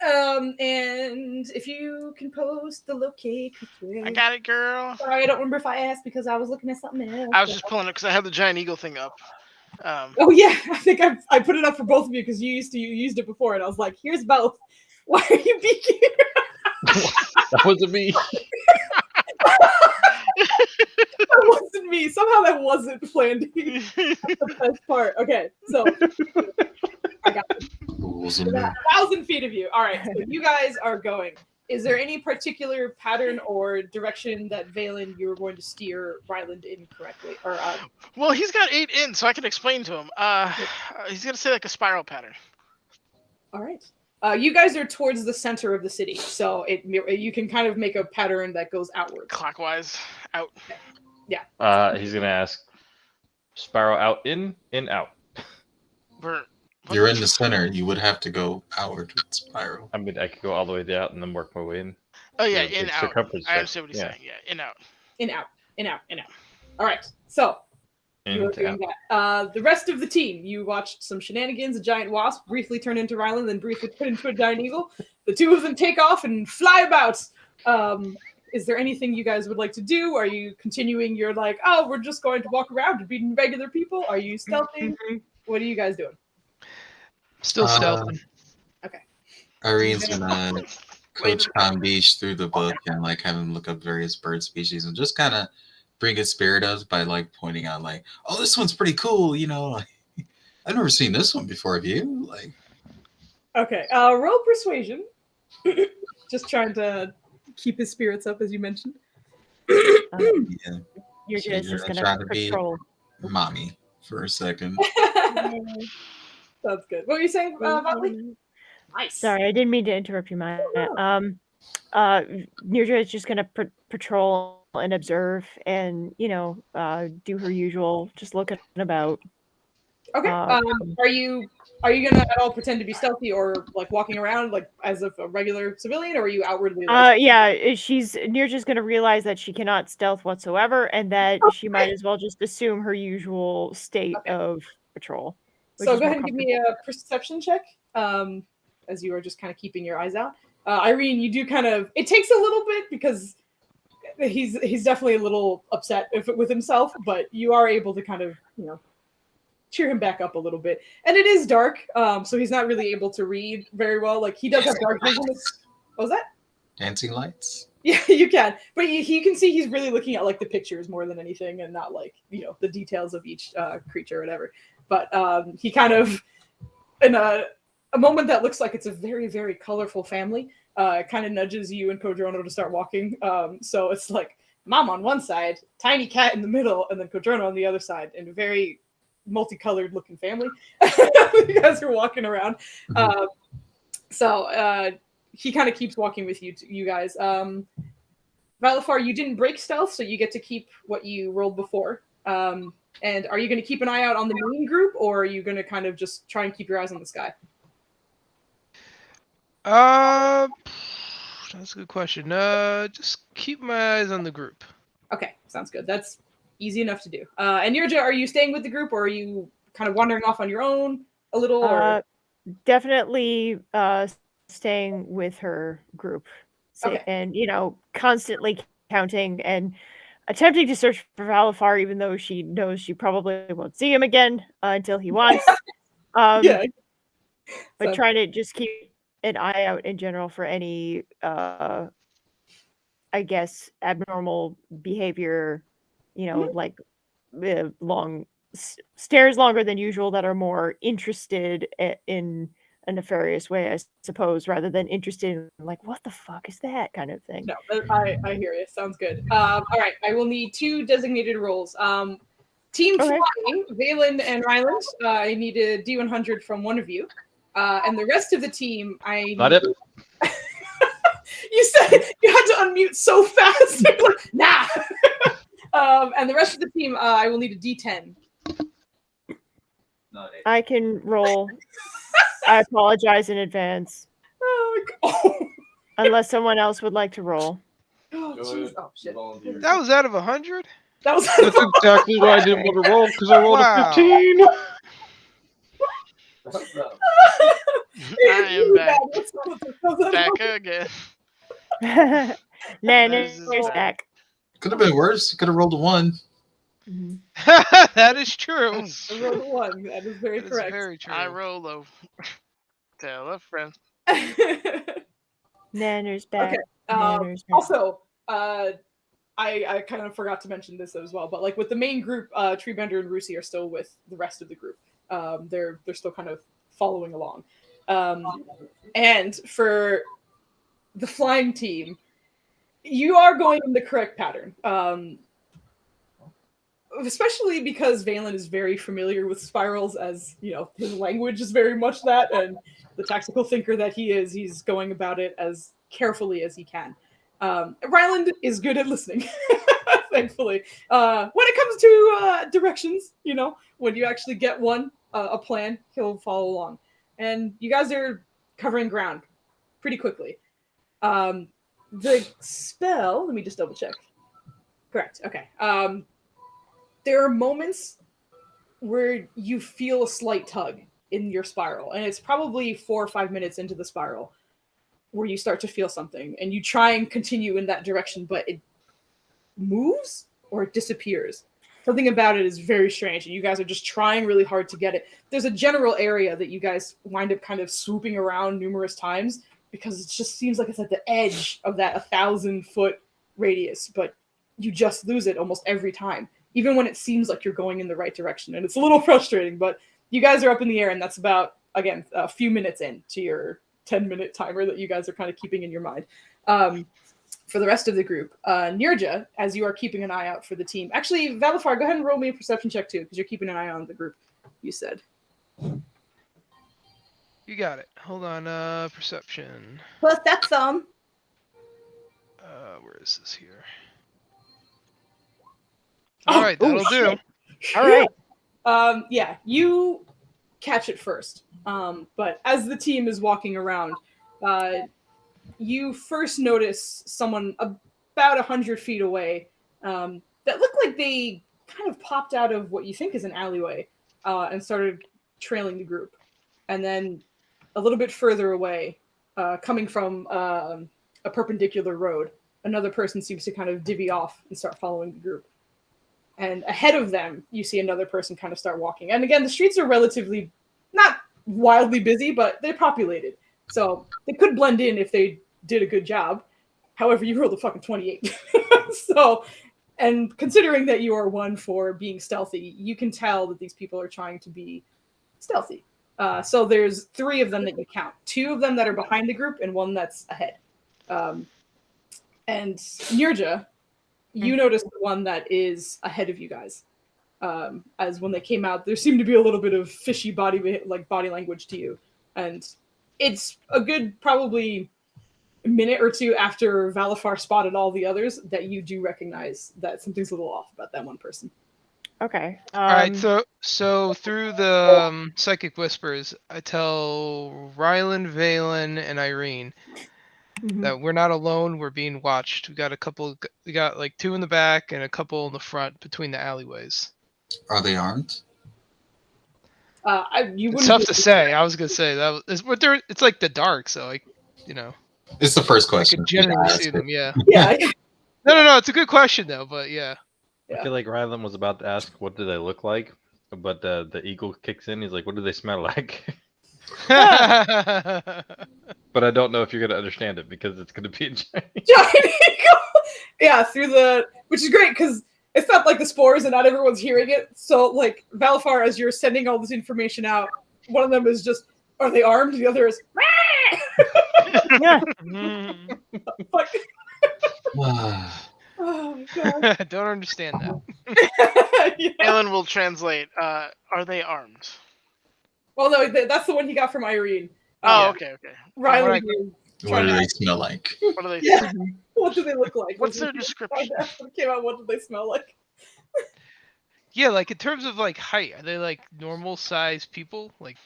And if you can post the locate creature. I got it, girl. Sorry, I don't remember if I asked because I was looking at something else. I was just pulling it because I had the giant eagle thing up. Oh yeah, I think I put it up for both of you because you used it before, and I was like, here's both. Why are you beaking? That wasn't me. That wasn't me. Somehow that wasn't planned. That's the best part. Okay, so I got it. Rules and About 1,000 feet of you. All right, so you guys are going. Is there any particular pattern or direction that Valen you were going to steer Ryland in correctly? Or Well, he's got 8 in, so I can explain to him. He's gonna say like a spiral pattern. all right. You guys are towards the center of the city, so you can kind of make a pattern that goes outward. Clockwise, out. He's gonna ask, spiral out, in out. You're in the center. You would have to go outward with spiral. I mean, I could go all the way out and then work my way in. Oh yeah, Yeah, in the out. circumference, I understand what he's yeah. saying. Yeah, in out. In out, in out, in out. All right, so you are And doing out. that. The rest of the team, you watched some shenanigans. A giant wasp briefly turn into Ryland, then briefly turn into a giant eagle. The two of them take off and fly about. Is there anything you guys would like to do? Are you continuing your like, oh, we're just going to walk around and beat regular people? Are you stealthing? What are you guys doing? Still stealthing. Irene's gonna coach Palm Beach through the book and like have him look up various bird species and just kind of bring his spirit up by like pointing out like, oh, this one's pretty cool, you know. Like, I've never seen this one before. Have you? Like, Okay, roll persuasion. Just trying to keep his spirits up, as you mentioned. yeah, You're So just, you're just gonna gonna try to be- patrol. mommy for a second. That's good. What were you saying, Motley? Nice. Sorry, I didn't mean to interrupt you, Maya. Nirja is just gonna patrol and observe, and do her usual, just looking about. Okay. Are you gonna at all pretend to be stealthy or like walking around like as if a regular civilian, or are you outwardly? Yeah, Nirja's gonna realize that she cannot stealth whatsoever, and that she might as well just assume her usual state of patrol. So go ahead and give me a perception check. As you are just kind of keeping your eyes out. Irene, you do kind of. It takes a little bit because he's definitely a little upset with himself, but you are able to kind of cheer him back up a little bit. And it is dark, so he's not really able to read very well. Like he does have dark vision. What was that? Dancing lights. Yeah, you can, but you can see he's really looking at like the pictures more than anything, and not like the details of each creature or whatever. But he kind of, in a moment that looks like it's a very, very colorful family, kind of nudges you and Kodrono to start walking. So it's like mom on one side, tiny cat in the middle, and then Kodrono on the other side, in a very multicolored looking family. You guys are walking around. So he kind of keeps walking with you guys. Valafar, you didn't break stealth, so you get to keep what you rolled before. And are you going to keep an eye out on the main group, or are you going to kind of just try and keep your eyes on the sky? That's a good question. Just keep my eyes on the group. Okay, sounds good. That's easy enough to do. And Nirja, are you staying with the group, or are you kind of wandering off on your own a little? Or Definitely staying with her group. Okay. And, constantly counting and attempting to search for Valafar, even though she knows she probably won't see him again until he wants. Yeah. But So- trying to just keep an eye out in general for any, I guess, abnormal behavior, like long stares longer than usual that are more interested in a nefarious way, I suppose, rather than interested in like, what the fuck is that kind of thing. No, I hear you. Sounds good. All right, I will need 2 designated roles. Team Okay. flying, Valen and Ryland. I need a D100 from one of you, and the rest of the team, I Not need... it. You said you had to unmute so fast. Like, nah. And the rest of the team, I will need a D10. Not it. I can roll. I apologize in advance. Oh, Unless someone else would like to roll. oh, Go jeez. ahead. Oh shit. Volunteer. That was out of 100. That was That's exactly why I didn't want to roll, because I rolled Wow. a 15. What's up? I am back. Back. Back again. Nanner's This is back. Could have been worse. Could have rolled a 1. Mhm. That is true. I rolled a 1. That is very That is correct. very true. I roll low. Tell a friend. Nanner's back. Okay. Nanner's back. Also, I kind of forgot to mention this as well, but like with the main group, Treebender and Rusi are still with the rest of the group. They're still kind of following along. And for the flying team, you are going in the correct pattern. Especially because Valen is very familiar with spirals, as his language is very much that, and the tactical thinker that he is, he's going about it as carefully as he can. Ryland is good at listening, thankfully. When it comes to directions, when you actually get a plan, he'll follow along. And you guys are covering ground pretty quickly. The spell, let me just double check. Correct, okay. There are moments where you feel a slight tug in your spiral, and it's probably 4 or 5 minutes into the spiral where you start to feel something, and you try and continue in that direction, but it moves or it disappears. Something about it is very strange, and you guys are just trying really hard to get it. There's a general area that you guys wind up kind of swooping around numerous times because it just seems like it's at the edge of that 1,000-foot radius, but you just lose it almost every time, even when it seems like you're going in the right direction. And it's a little frustrating, but you guys are up in the air, and that's about, again, a few minutes in to your 10-minute timer that you guys are kind of keeping in your mind. For the rest of the group, Nirja, as you are keeping an eye out for the team. Actually, Valafar, go ahead and roll me a perception check too, because you're keeping an eye on the group, you said. You got it. Hold on. Perception. Plus that's some. Where is this here? All right, that'll do. All right. Yeah, you catch it first. But as the team is walking around, you first notice someone about 100 feet away that looked like they kind of popped out of what you think is an alleyway and started trailing the group. And then a little bit further away, coming from a perpendicular road, another person seems to kind of divvy off and start following the group. And ahead of them, you see another person kind of start walking. And again, the streets are relatively not wildly busy, but they're populated. So they could blend in if they did a good job. However, you rolled a fucking 28. So, and considering that you are one for being stealthy, you can tell that these people are trying to be stealthy. So there's 3 of them that you count. 2 of them that are behind the group and 1 that's ahead. And Nirja, you notice the one that is ahead of you guys. As when they came out, there seemed to be a little bit of fishy body language to you. And it's a good probably a minute or 2 after Valafar spotted all the others that you do recognize that something's a little off about that one person. Okay. All right, so through the psychic whispers, I tell Ryland, Valen, and Irene, Mhm. that we're not alone. We're being watched. We got like 2 in the back and a couple in the front between the alleyways. Are they armed? You It's wouldn't tough be- to say. I was gonna say that it's like the dark, so like, you know, It's the first I question. could generally see them. Yeah. Yeah. No. It's a good question though, but yeah. Yeah. I feel like Rylan was about to ask, "What do they look like?" But the eagle kicks in. He's like, "What do they smell like?" But I don't know if you're gonna understand it because it's gonna be a giant. Giant eagle. Yeah, which is great because it's not like the spores and not everyone's hearing it. So like Valafar, as you're sending all this information out, one of them is just, "Are they armed?" The other is, Yeah. fuck. Ah, Oh god. I don't understand that. Yeah. Alan will translate. Are they armed? Well, no, that's the one he got from Irene. Oh, Yeah. okay. Riley. What is what trying do to- they smell like? What do they? Yeah. What do they look like? What's Was their it- description? When it came out, what do they smell like? Yeah, like in terms of like height, are they like normal size people, like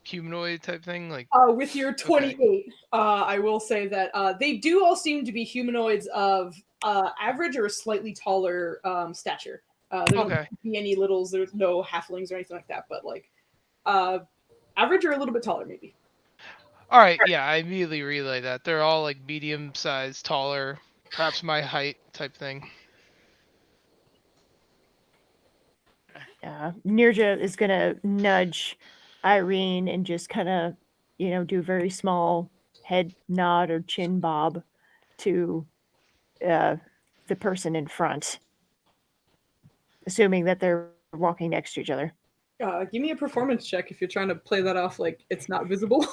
humanoid type thing? Like With your 28, I will say that they do all seem to be humanoids of average or slightly taller stature. There don't Okay. be any littles. There's no halflings or anything like that, but like average or a little bit taller, maybe. All right, yeah, I immediately relay that. They're all like medium size, taller, perhaps my height type thing. Nirja is gonna nudge Irene and just kind of, do a very small head nod or chin bob to the person in front, assuming that they're walking next to each other. Give me a performance check if you're trying to play that off like it's not visible.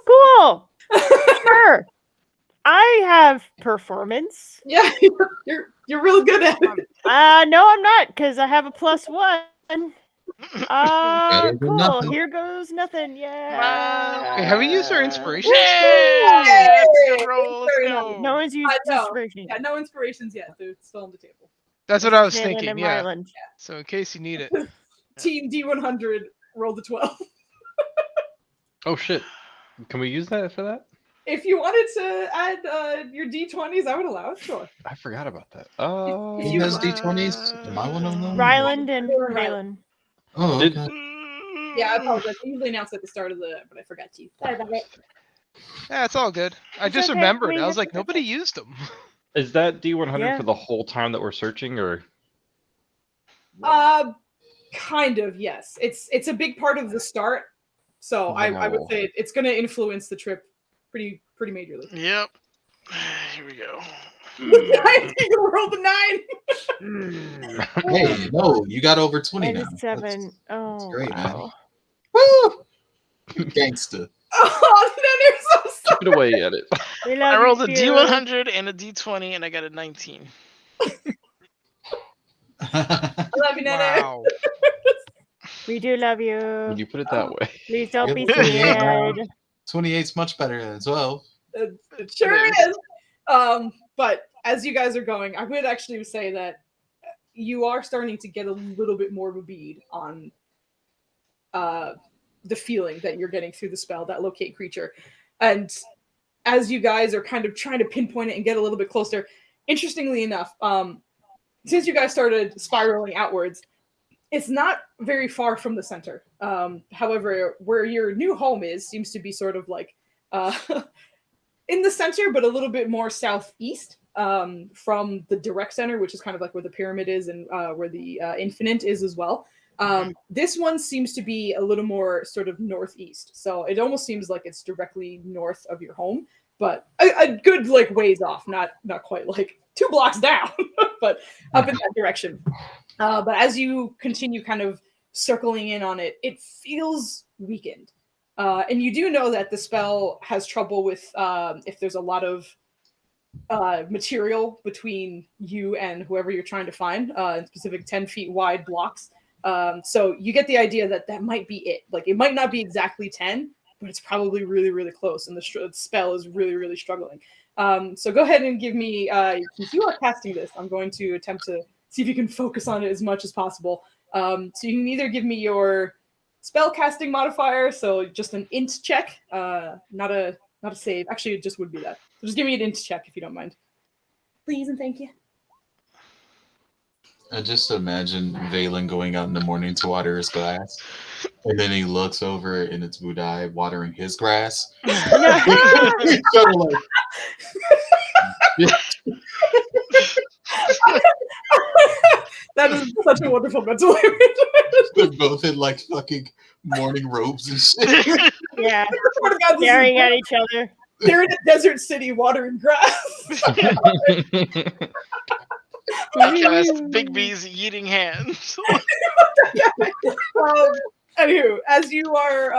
Cool. Sure. I have performance. Yeah, you're real good at it. No, I'm not, because I have a +1. Better than Cool. nothing. Here goes nothing. Yeah. Hey, have we used our inspiration? Yay! That's a good roll. Let's Very go. No one's used I know. inspiration. Yeah, no inspirations yet. They're still on the table. That's what I was Jalen thinking. and Yeah. Ryland. So in case you need it. Team D100 rolled a 12. Oh shit! Can we use that for that? If you wanted to add your D20s, I would allow it. Sure. I forgot about that. If Who you- has D20s? Am I one of them? Ryland and Ryland. Raylan. Oh, Did- okay. Yeah, I apologize. I usually announce at the start of but I forgot to. Sorry about it. Yeah, it's all good. I It's just okay. remembered. We I was have like, to- nobody used them. Is that D100 Yeah. for the whole time that we're searching, or Kind of, yes. It's a big part of the start. So I would Wow. say it's going to influence the trip pretty majorly. Yep. Here we go. You rolled a 9. Hey, no, you got over 20 And now. a 7. Oh, great, man. wow. Woo! Gangsta. Oh, then you're so sorry. Chip away at it? We love I rolled a you. D100 and a D20, and I got a 19. I love you, Nene. Wow. We do love you. When you put it that way. Please don't be Good for you, man. scared. 28's much better than 12. It sure It is. But as you guys are going, I would actually say that you are starting to get a little bit more of a bead on the feeling that you're getting through the spell, that locate creature. And as you guys are kind of trying to pinpoint it and get a little bit closer, interestingly enough, since you guys started spiraling outwards, it's not very far from the center. However, where your new home is seems to be sort of like in the center, but a little bit more southeast from the direct center, which is kind of like where the pyramid is and where the infinite is as well. This one seems to be a little more sort of northeast. So it almost seems like it's directly north of your home, but a good like ways off, not quite like 2 blocks down, but up in that direction. But as you continue kind of circling in on it, it feels weakened. And you do know that the spell has trouble with if there's a lot of material between you and whoever you're trying to find, in specific 10 feet wide blocks. So you get the idea that might be it. Like it might not be exactly 10, but it's probably really, really close. And the spell is really, really struggling. So go ahead and give me, since you are casting this, I'm going to attempt to see if you can focus on it as much as possible. So you can either give me your spell casting modifier, so just an int check, not a save. Actually, it just would be that. So just give me an int check if you don't mind. Please and thank you. I just imagine Valen going out in the morning to water his grass, and then he looks over and it's Budai watering his grass. Sort of like, That is such a wonderful mental image. they're both in like fucking morning robes and shit. Yeah, Swear to God, this is staring at each other. they're in a desert city watering grass. Podcast Big B's eating hands. Anywho, as you are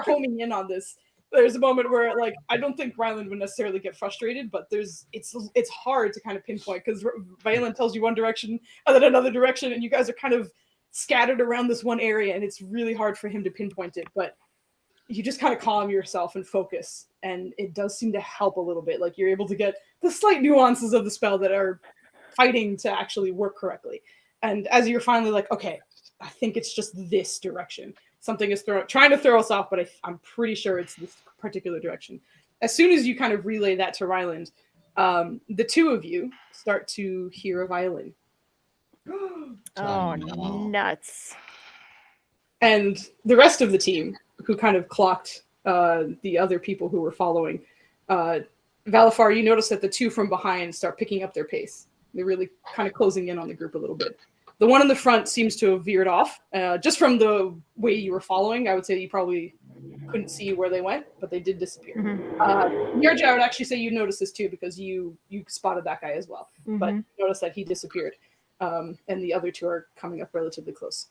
homing in on this, there's a moment where like I don't think Ryland would necessarily get frustrated, but it's hard to kind of pinpoint because Valen tells you one direction and then another direction, and you guys are kind of scattered around this one area, and it's really hard for him to pinpoint it. But you just kind of calm yourself and focus, and it does seem to help a little bit. Like you're able to get the slight nuances of the spell that are fighting to actually work correctly. And as you're finally like, okay, I think it's just this direction. Something is trying to throw us off, but I'm pretty sure it's this particular direction. As soon as you kind of relay that to Ryland, the two of you start to hear a violin. Oh, nuts. And the rest of the team, who kind of clocked the other people who were following, Valafar, you notice that the two from behind start picking up their pace. They're really kind of closing in on the group a little bit. The one in the front seems to have veered off. Just from the way you were following, I would say you probably couldn't see where they went, but they did disappear. Nirja, I would actually say you noticed this too because you spotted that guy as well. But you noticed that he disappeared. And the other two are coming up relatively close.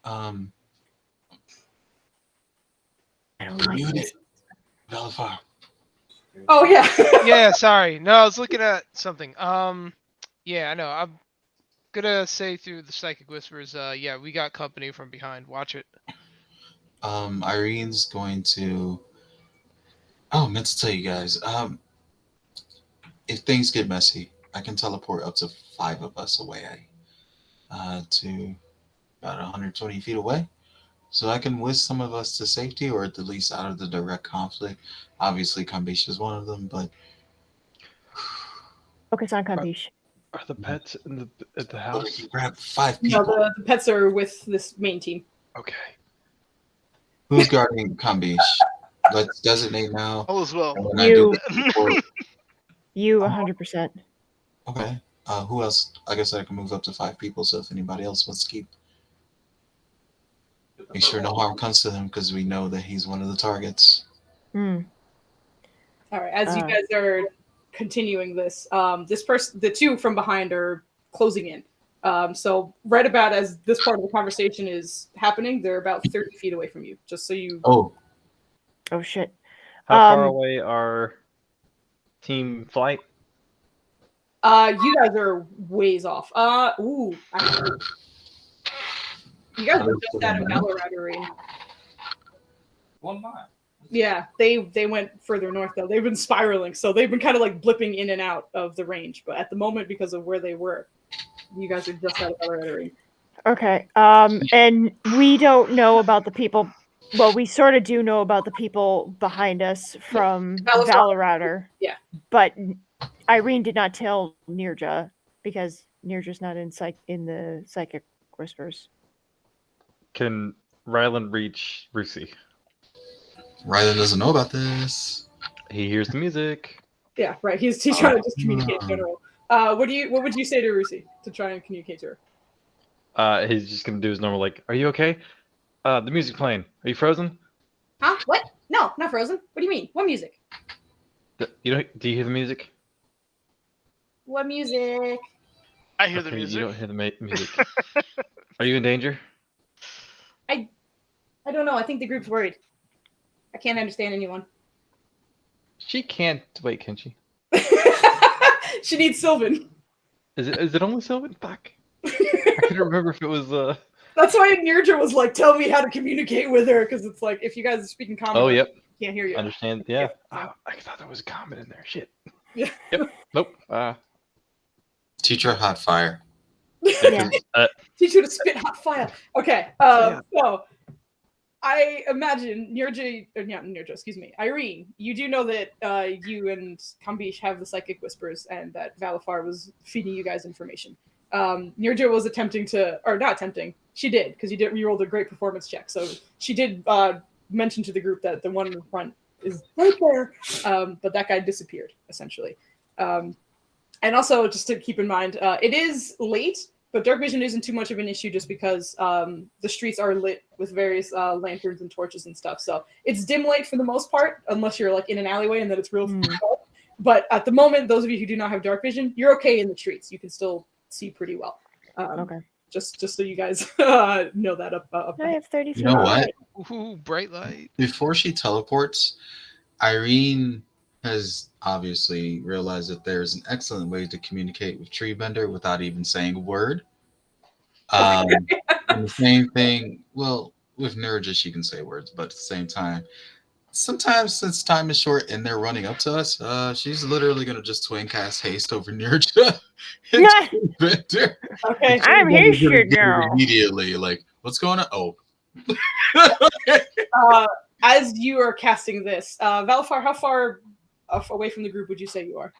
I don't like this. Valafar. Oh, yeah. Yeah, sorry. No, I was looking at something. Yeah, I know. I'm gonna say through the psychic whispers, yeah, we got company from behind. Watch it. Irene's going to... Oh, I meant to tell you guys. If things get messy, I can teleport up to 5 of us away. To about 120 feet away. So I can whisk some of us to safety, or at least out of the direct conflict. Obviously, Kambish is one of them, but... Focus on Kambish. Are the pets at the But I house? can grab 5 No, people. the pets are with this main team. Okay. Who's guarding Kambish? Let's designate now. All is well. And when I You. do report- You 100%. Okay. Who else? I guess I can move up to 5 people, so if anybody else wants to keep... Make sure no harm comes to him, because we know that he's one of the targets. Hmm. All right, as you guys are continuing this, the two from behind are closing in. So right about as this part of the conversation is happening, they're about 30 feet away from you, just so you... Oh. Oh, shit. How far away are team flight? You guys are ways off. Actually, you guys are just out of Valorant range. 1 mile. Yeah, they went further north though. They've been spiraling, so they've been kind of like blipping in and out of the range. But at the moment, because of where they were, you guys are just out of Valorant range. Okay. And we don't know about the people. Well, we sort of do know about the people behind us from Valorant. Yeah. But Irene did not tell Nirja because Nirja's not in the psychic whispers. Can Ryland reach Rusi? Ryland doesn't know about this. He hears the music. Yeah, right. He's trying to just communicate in general. What would you say to Rusi to try and communicate to her? He's just gonna do his normal, like, "Are you okay? The music playing. Are you frozen? Huh? What? No, not frozen. What do you mean? What music? Do you hear the music? What music? I hear the Okay, music. You don't hear the music. Are you in danger? I don't know. I think the group's worried. I can't understand anyone. She can't wait, can she? She needs Sylvan. Is it only Sylvan? Fuck. I couldn't remember if it was That's why Nirja was like, "Tell me how to communicate with her," because it's like if you guys are speaking common, Oh, yep. can't hear you. Understand? Yeah. Yeah. I thought there was a comment in there. Shit. Yeah. Yep. Nope. Teach her hot fire. Yeah. Teach you to spit hot fire. Okay. So I imagine excuse me, Irene, you do know that you and Kambish have the psychic whispers and that Valafar was feeding you guys information. Nirja was not attempting, she did, because you rolled a great performance check. So she did mention to the group that the one in the front is right there, but that guy disappeared, essentially. And also, just to keep in mind, it is late, but dark vision isn't too much of an issue just because the streets are lit with various lanterns and torches and stuff. So it's dim light for the most part, unless you're like in an alleyway and then it's real dark. But at the moment, those of you who do not have dark vision, you're okay in the streets. You can still see pretty well. Okay. Just so you guys know that up I have 30 feet. You know what? Ooh, bright light. Before she teleports, Irene has obviously realized that there is an excellent way to communicate with Treebender without even saying a word. And the same thing, well, with Nurja, she can say words, but at the same time, sometimes since time is short and they're running up to us, she's literally going to just twin cast haste over Nurja and Treebender. Okay. I'm Treebender's here, gonna shit get it girl. immediately, like, what's going on? Oh. As you are casting this, Valfar, how far away from the group would you say you are?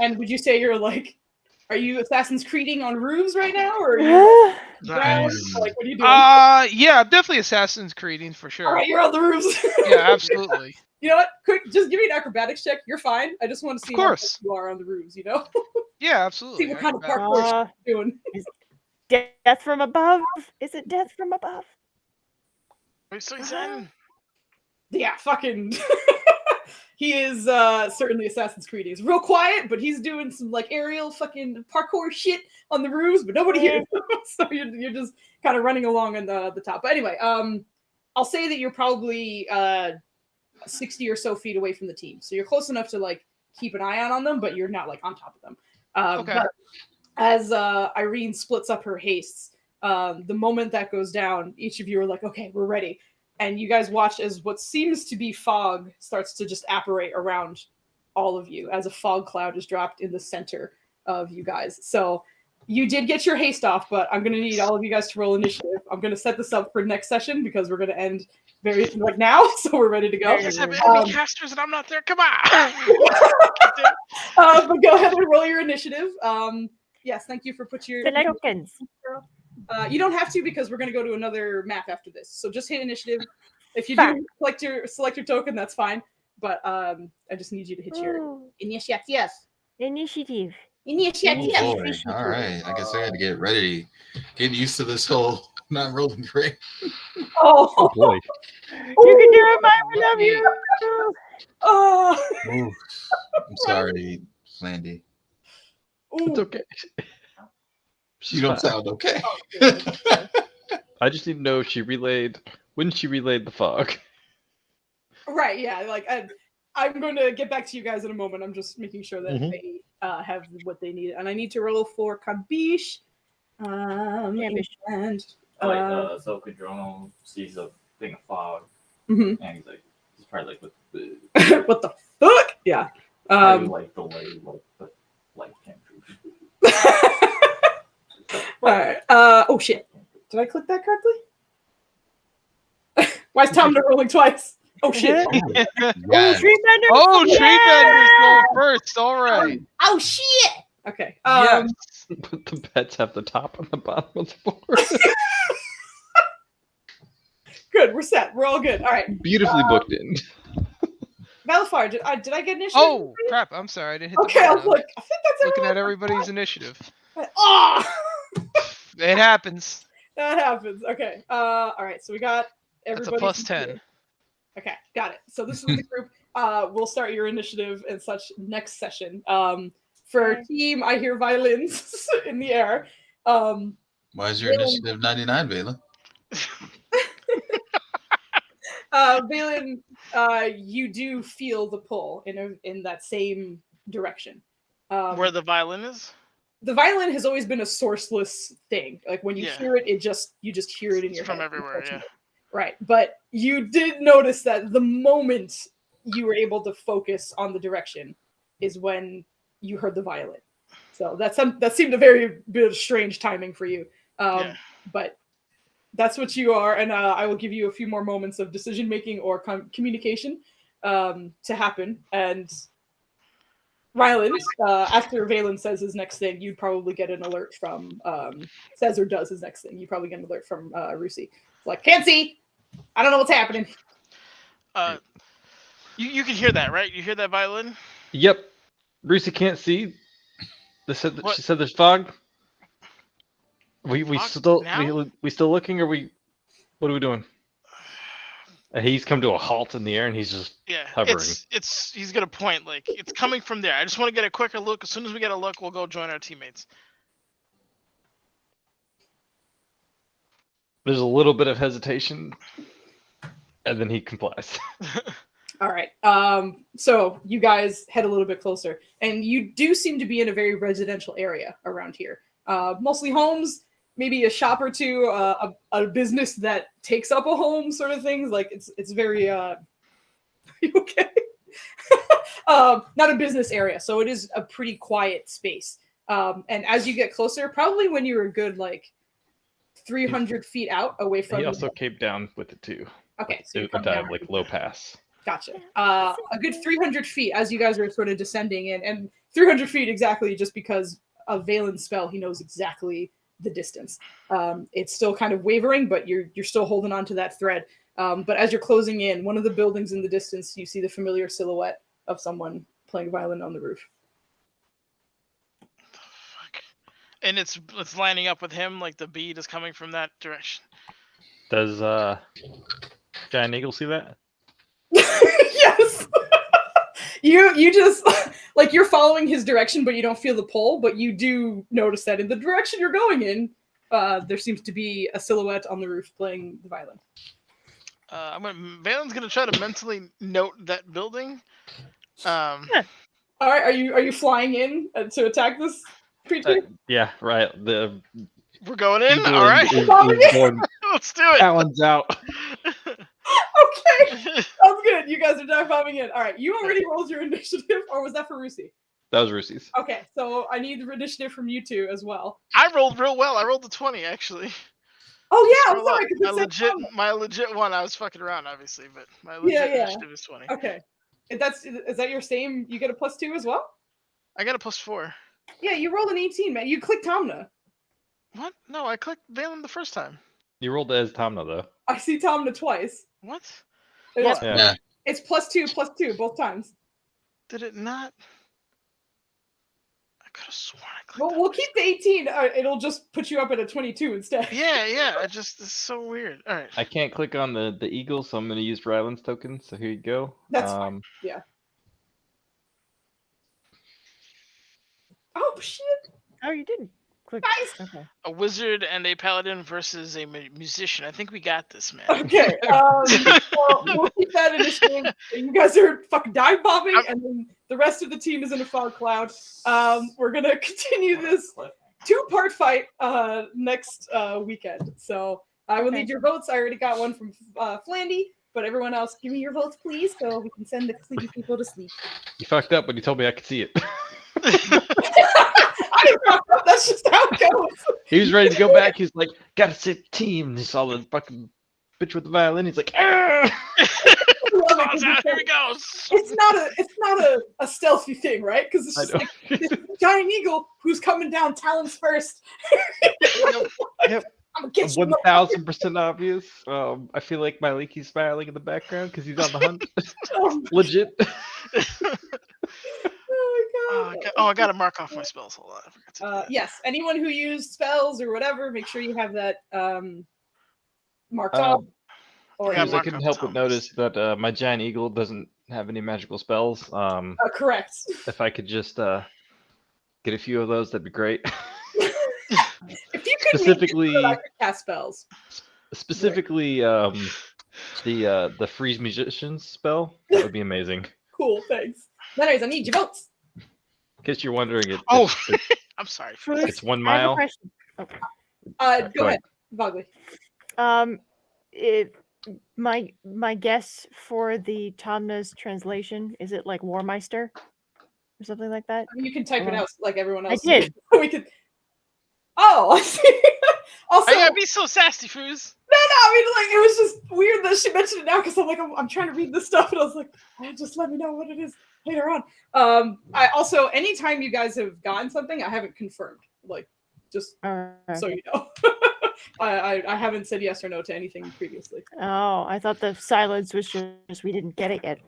And would you say you're like, are you Assassin's Creeding on roofs right now, or are you ground? Nice. Like, what are you doing? Yeah, definitely Assassin's Creeding for sure. All right, you're on the roofs. Yeah, absolutely. You know what? Quick, just give me an acrobatics check. You're fine. I just want to see how course. good you are on the roofs. You know, Yeah, absolutely. see what kind of Acrobatics. parkour you're doing. Death from above? Is it death from above? Wait, so he's in. Yeah, fucking. He is certainly Assassin's Creed. He's real quiet, but he's doing some like aerial fucking parkour shit on the roofs, but nobody hears him. So you're just kind of running along on the top. But anyway, I'll say that you're probably 60 or so feet away from the team, so you're close enough to like keep an eye out on them, but you're not like on top of them. Okay. But as Irene splits up her hastes, the moment that goes down, each of you are like, okay, we're ready. And you guys watch as what seems to be fog starts to just apparate around all of you as a fog cloud is dropped in the center of you guys. So you did get your haste off, but I'm going to need all of you guys to roll initiative. I'm going to set this up for next session because we're going to end very like now, so we're ready to go. You guys have enemy casters and I'm not there. Come on. But go ahead and roll your initiative. Yes, thank you for putting your... The tokens. You don't have to because we're going to go to another map after this. So just hit initiative. If you do select your token, that's fine. But I just need you to hit your initiative. Initiative. Oh boy. All right. I guess I got to get ready. Get used to this whole not rolling great. Oh boy. You can do it, Mike. I love you. Oh. Ooh, I'm sorry, Flandy. It's okay. You don't sound okay. I just need to know if she relayed when she relayed the fog. Right, yeah. Like I'm going to get back to you guys in a moment. I'm just making sure that they have what they need. And I need to roll for Kambish. And so Cadrono sees a thing of fog, and he's like, he's probably like, what the, what the fuck? Yeah. like the way, like the light came through. All right. Oh shit! Did I click that correctly? Why is Tom rolling twice? Oh shit! Yes. Oh, Treebender's going first. All right. Oh shit! Okay. Yes. But the beds have the top and the bottom of the board. Good. We're set. We're all good. All right. Beautifully booked in. Valafar, did I get initiative? Oh crap! I'm sorry, I didn't hit the Okay. I button. was like, I think that's Looking everyone. at everybody's initiative. Oh, It happens. that happens. Okay. All right. So we got That's everybody. a plus 10. Okay, got it. So this is the group. We'll start your initiative and such next session. For team, I hear violins in the air. Why is your initiative 99, Vela? Valen, you do feel the pull in that same direction. Where the violin is? The violin has always been a sourceless thing. Like when you hear it, you just hear it in your head. From everywhere, yeah. Right, but you did notice that the moment you were able to focus on the direction is when you heard the violin. So that seemed a very bit of strange timing for you. But that's what you are, and I will give you a few more moments of decision making or communication to happen. And Ryland, after Valen says his next thing, you'd probably get an alert from says or does his next thing. You probably get an alert from Rusi. It's like, can't see. I don't know what's happening. You can hear that, right? You hear that violin? Yep. Risa can't see. She said there's fog. We Fog still now? we still looking, or what are we doing? He's come to a halt in the air and he's just hovering. It's he's gonna point like it's coming from there. I just want to get a quicker look. As soon as we get a look, we'll go join our teammates. There's a little bit of hesitation, and then he complies. All right. So you guys head a little bit closer, and you do seem to be in a very residential area around here. Mostly homes, maybe a shop or two, a business that takes up a home, sort of things. Like it's very. Are you okay? Not a business area, so it is a pretty quiet space. And as you get closer, probably when you're a good 300 feet out away from. He also came down with it too. Okay, so it died low pass. Gotcha. A good 300 feet as you guys are sort of descending in, and 300 feet exactly just because of Valen's spell, he knows exactly the distance. It's still kind of wavering, but you're still holding on to that thread. But as you're closing in, one of the buildings in the distance, you see the familiar silhouette of someone playing violin on the roof. Fuck. And it's lining up with him, like the beat is coming from that direction. Does Giant Eagle see that? Yes. You just you're following his direction, but you don't feel the pull. But you do notice that in the direction you're going in, there seems to be a silhouette on the roof playing the violin. Valen's gonna try to mentally note that building. All right, are you flying in to attack this creature? Yeah, right. We're going in. Eagle All right, let's do it. Alan's out. Okay, sounds good. You guys are dive bombing in. All right, you already rolled your initiative, or was that for Rusi? That was Rusi's. Okay, so I need the initiative from you two as well. I rolled real well. I rolled the 20 actually. Oh yeah, I'm sorry. My legit one. I was fucking around, obviously, but my legit initiative is 20. Okay, is that your same? You get a +2 as well. I got a +4. Yeah, you rolled an 18, man. You clicked Tomna. What? No, I clicked Valen the first time. You rolled as Tomna though. I see Tomna twice. What? Yeah. It's +2 both times. Did it not? I could have sworn I clicked. Well, we'll keep the 18. It'll just put you up at a 22 instead. Yeah. It's so weird. All right. I can't click on the eagle, so I'm going to use Ryland's token. So here you go. That's fine. Yeah. Oh shit! Oh, you didn't click. Nice. Okay. A wizard and a paladin versus a musician. I think we got this, man. Okay. We'll keep that initiative. You guys are fucking dive bombing, and then the rest of the team is in a fog cloud. We're gonna continue this 2-part fight next weekend. So I will need your votes. I already got one from Flandy, but everyone else, give me your votes, please, so we can send the sleepy people to sleep. You fucked up when you told me I could see it. I didn't fuck up. That's just how it goes. He was ready to go back. He's like, gotta sit team. And he saw the fucking bitch with the violin. He's like, ah! Here he goes. It's not a stealthy thing, right? Because it's just like this giant eagle who's coming down talons first. Yep. I'm gonna get you. 1000% obvious. I feel like my leaky's smiling in the background because he's on the hunt. Legit. Oh my god. I got to mark off my spells. Hold on. I forgot to do that. Yes, anyone who used spells or whatever, make sure you have that marked off. Or Yeah, I mark couldn't up help but Thomas. notice that my giant eagle doesn't have any magical spells. correct. If I could just get a few of those, that'd be great. If you could Specifically, I could cast spells. Specifically, the freeze musicians spell, that would be amazing. Cool, thanks. Anyways, I need your votes. In case you're wondering, I'm sorry. it's 1 I have a mile. question. Oh. Go ahead, Vogley. My guess for the Tomna's translation, is it like Warmeister or something like that? You can type it out like everyone else. I did. We could. Oh, I see. Also, I gotta be so sassy, Foos. I mean, like, it was just weird that she mentioned it now because I'm like, I'm trying to read this stuff, and I was like, oh, just let me know what it is later on. I also, anytime you guys have gotten something, I haven't confirmed. Like, just so you know. I haven't said yes or no to anything previously. Oh, I thought the silence was just we didn't get it yet.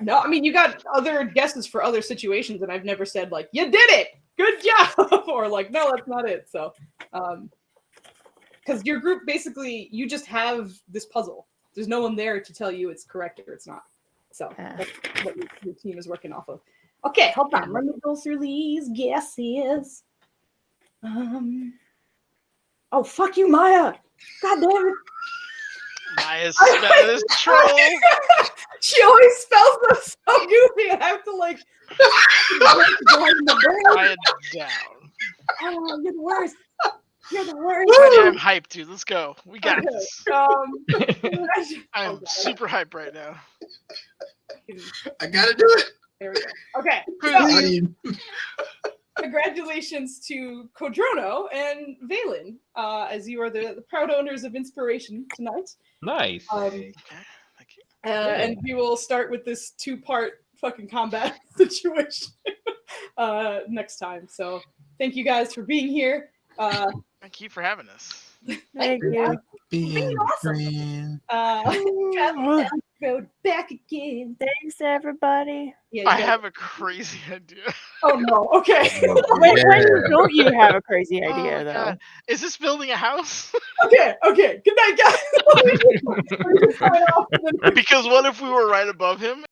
No, I mean, you got other guesses for other situations, and I've never said, like, you did it! Good job! Or, like, no, that's not it. So, because your group, basically, you just have this puzzle. There's no one there to tell you it's correct or it's not. So, that's what your team is working off of. Okay, hold on. Let me go through these guesses. Oh, fuck you, Maya! God damn it! Maya's spelling troll. She always spells them so goofy. I have to like. Maya down. Oh, you're the worst. You're the worst. Buddy, I'm hyped, dude. Let's go. We got Okay, this. I'm God. super hyped right now. I gotta do it. There we go. Okay. Buddy. Congratulations to Kodrono and Valen, as you are the proud owners of Inspiration tonight. Nice. Okay, thank you. And we will start with this 2-part fucking combat situation next time. So thank you guys for being here. Thank you for having us. Thank you. Being awesome. friend. Go back again. Thanks, everybody. Yeah, I have a crazy idea. Oh no. Okay. When don't you have a crazy idea, Oh, though? God. Is this building a house? Okay. Good night, guys. Because what if we were right above him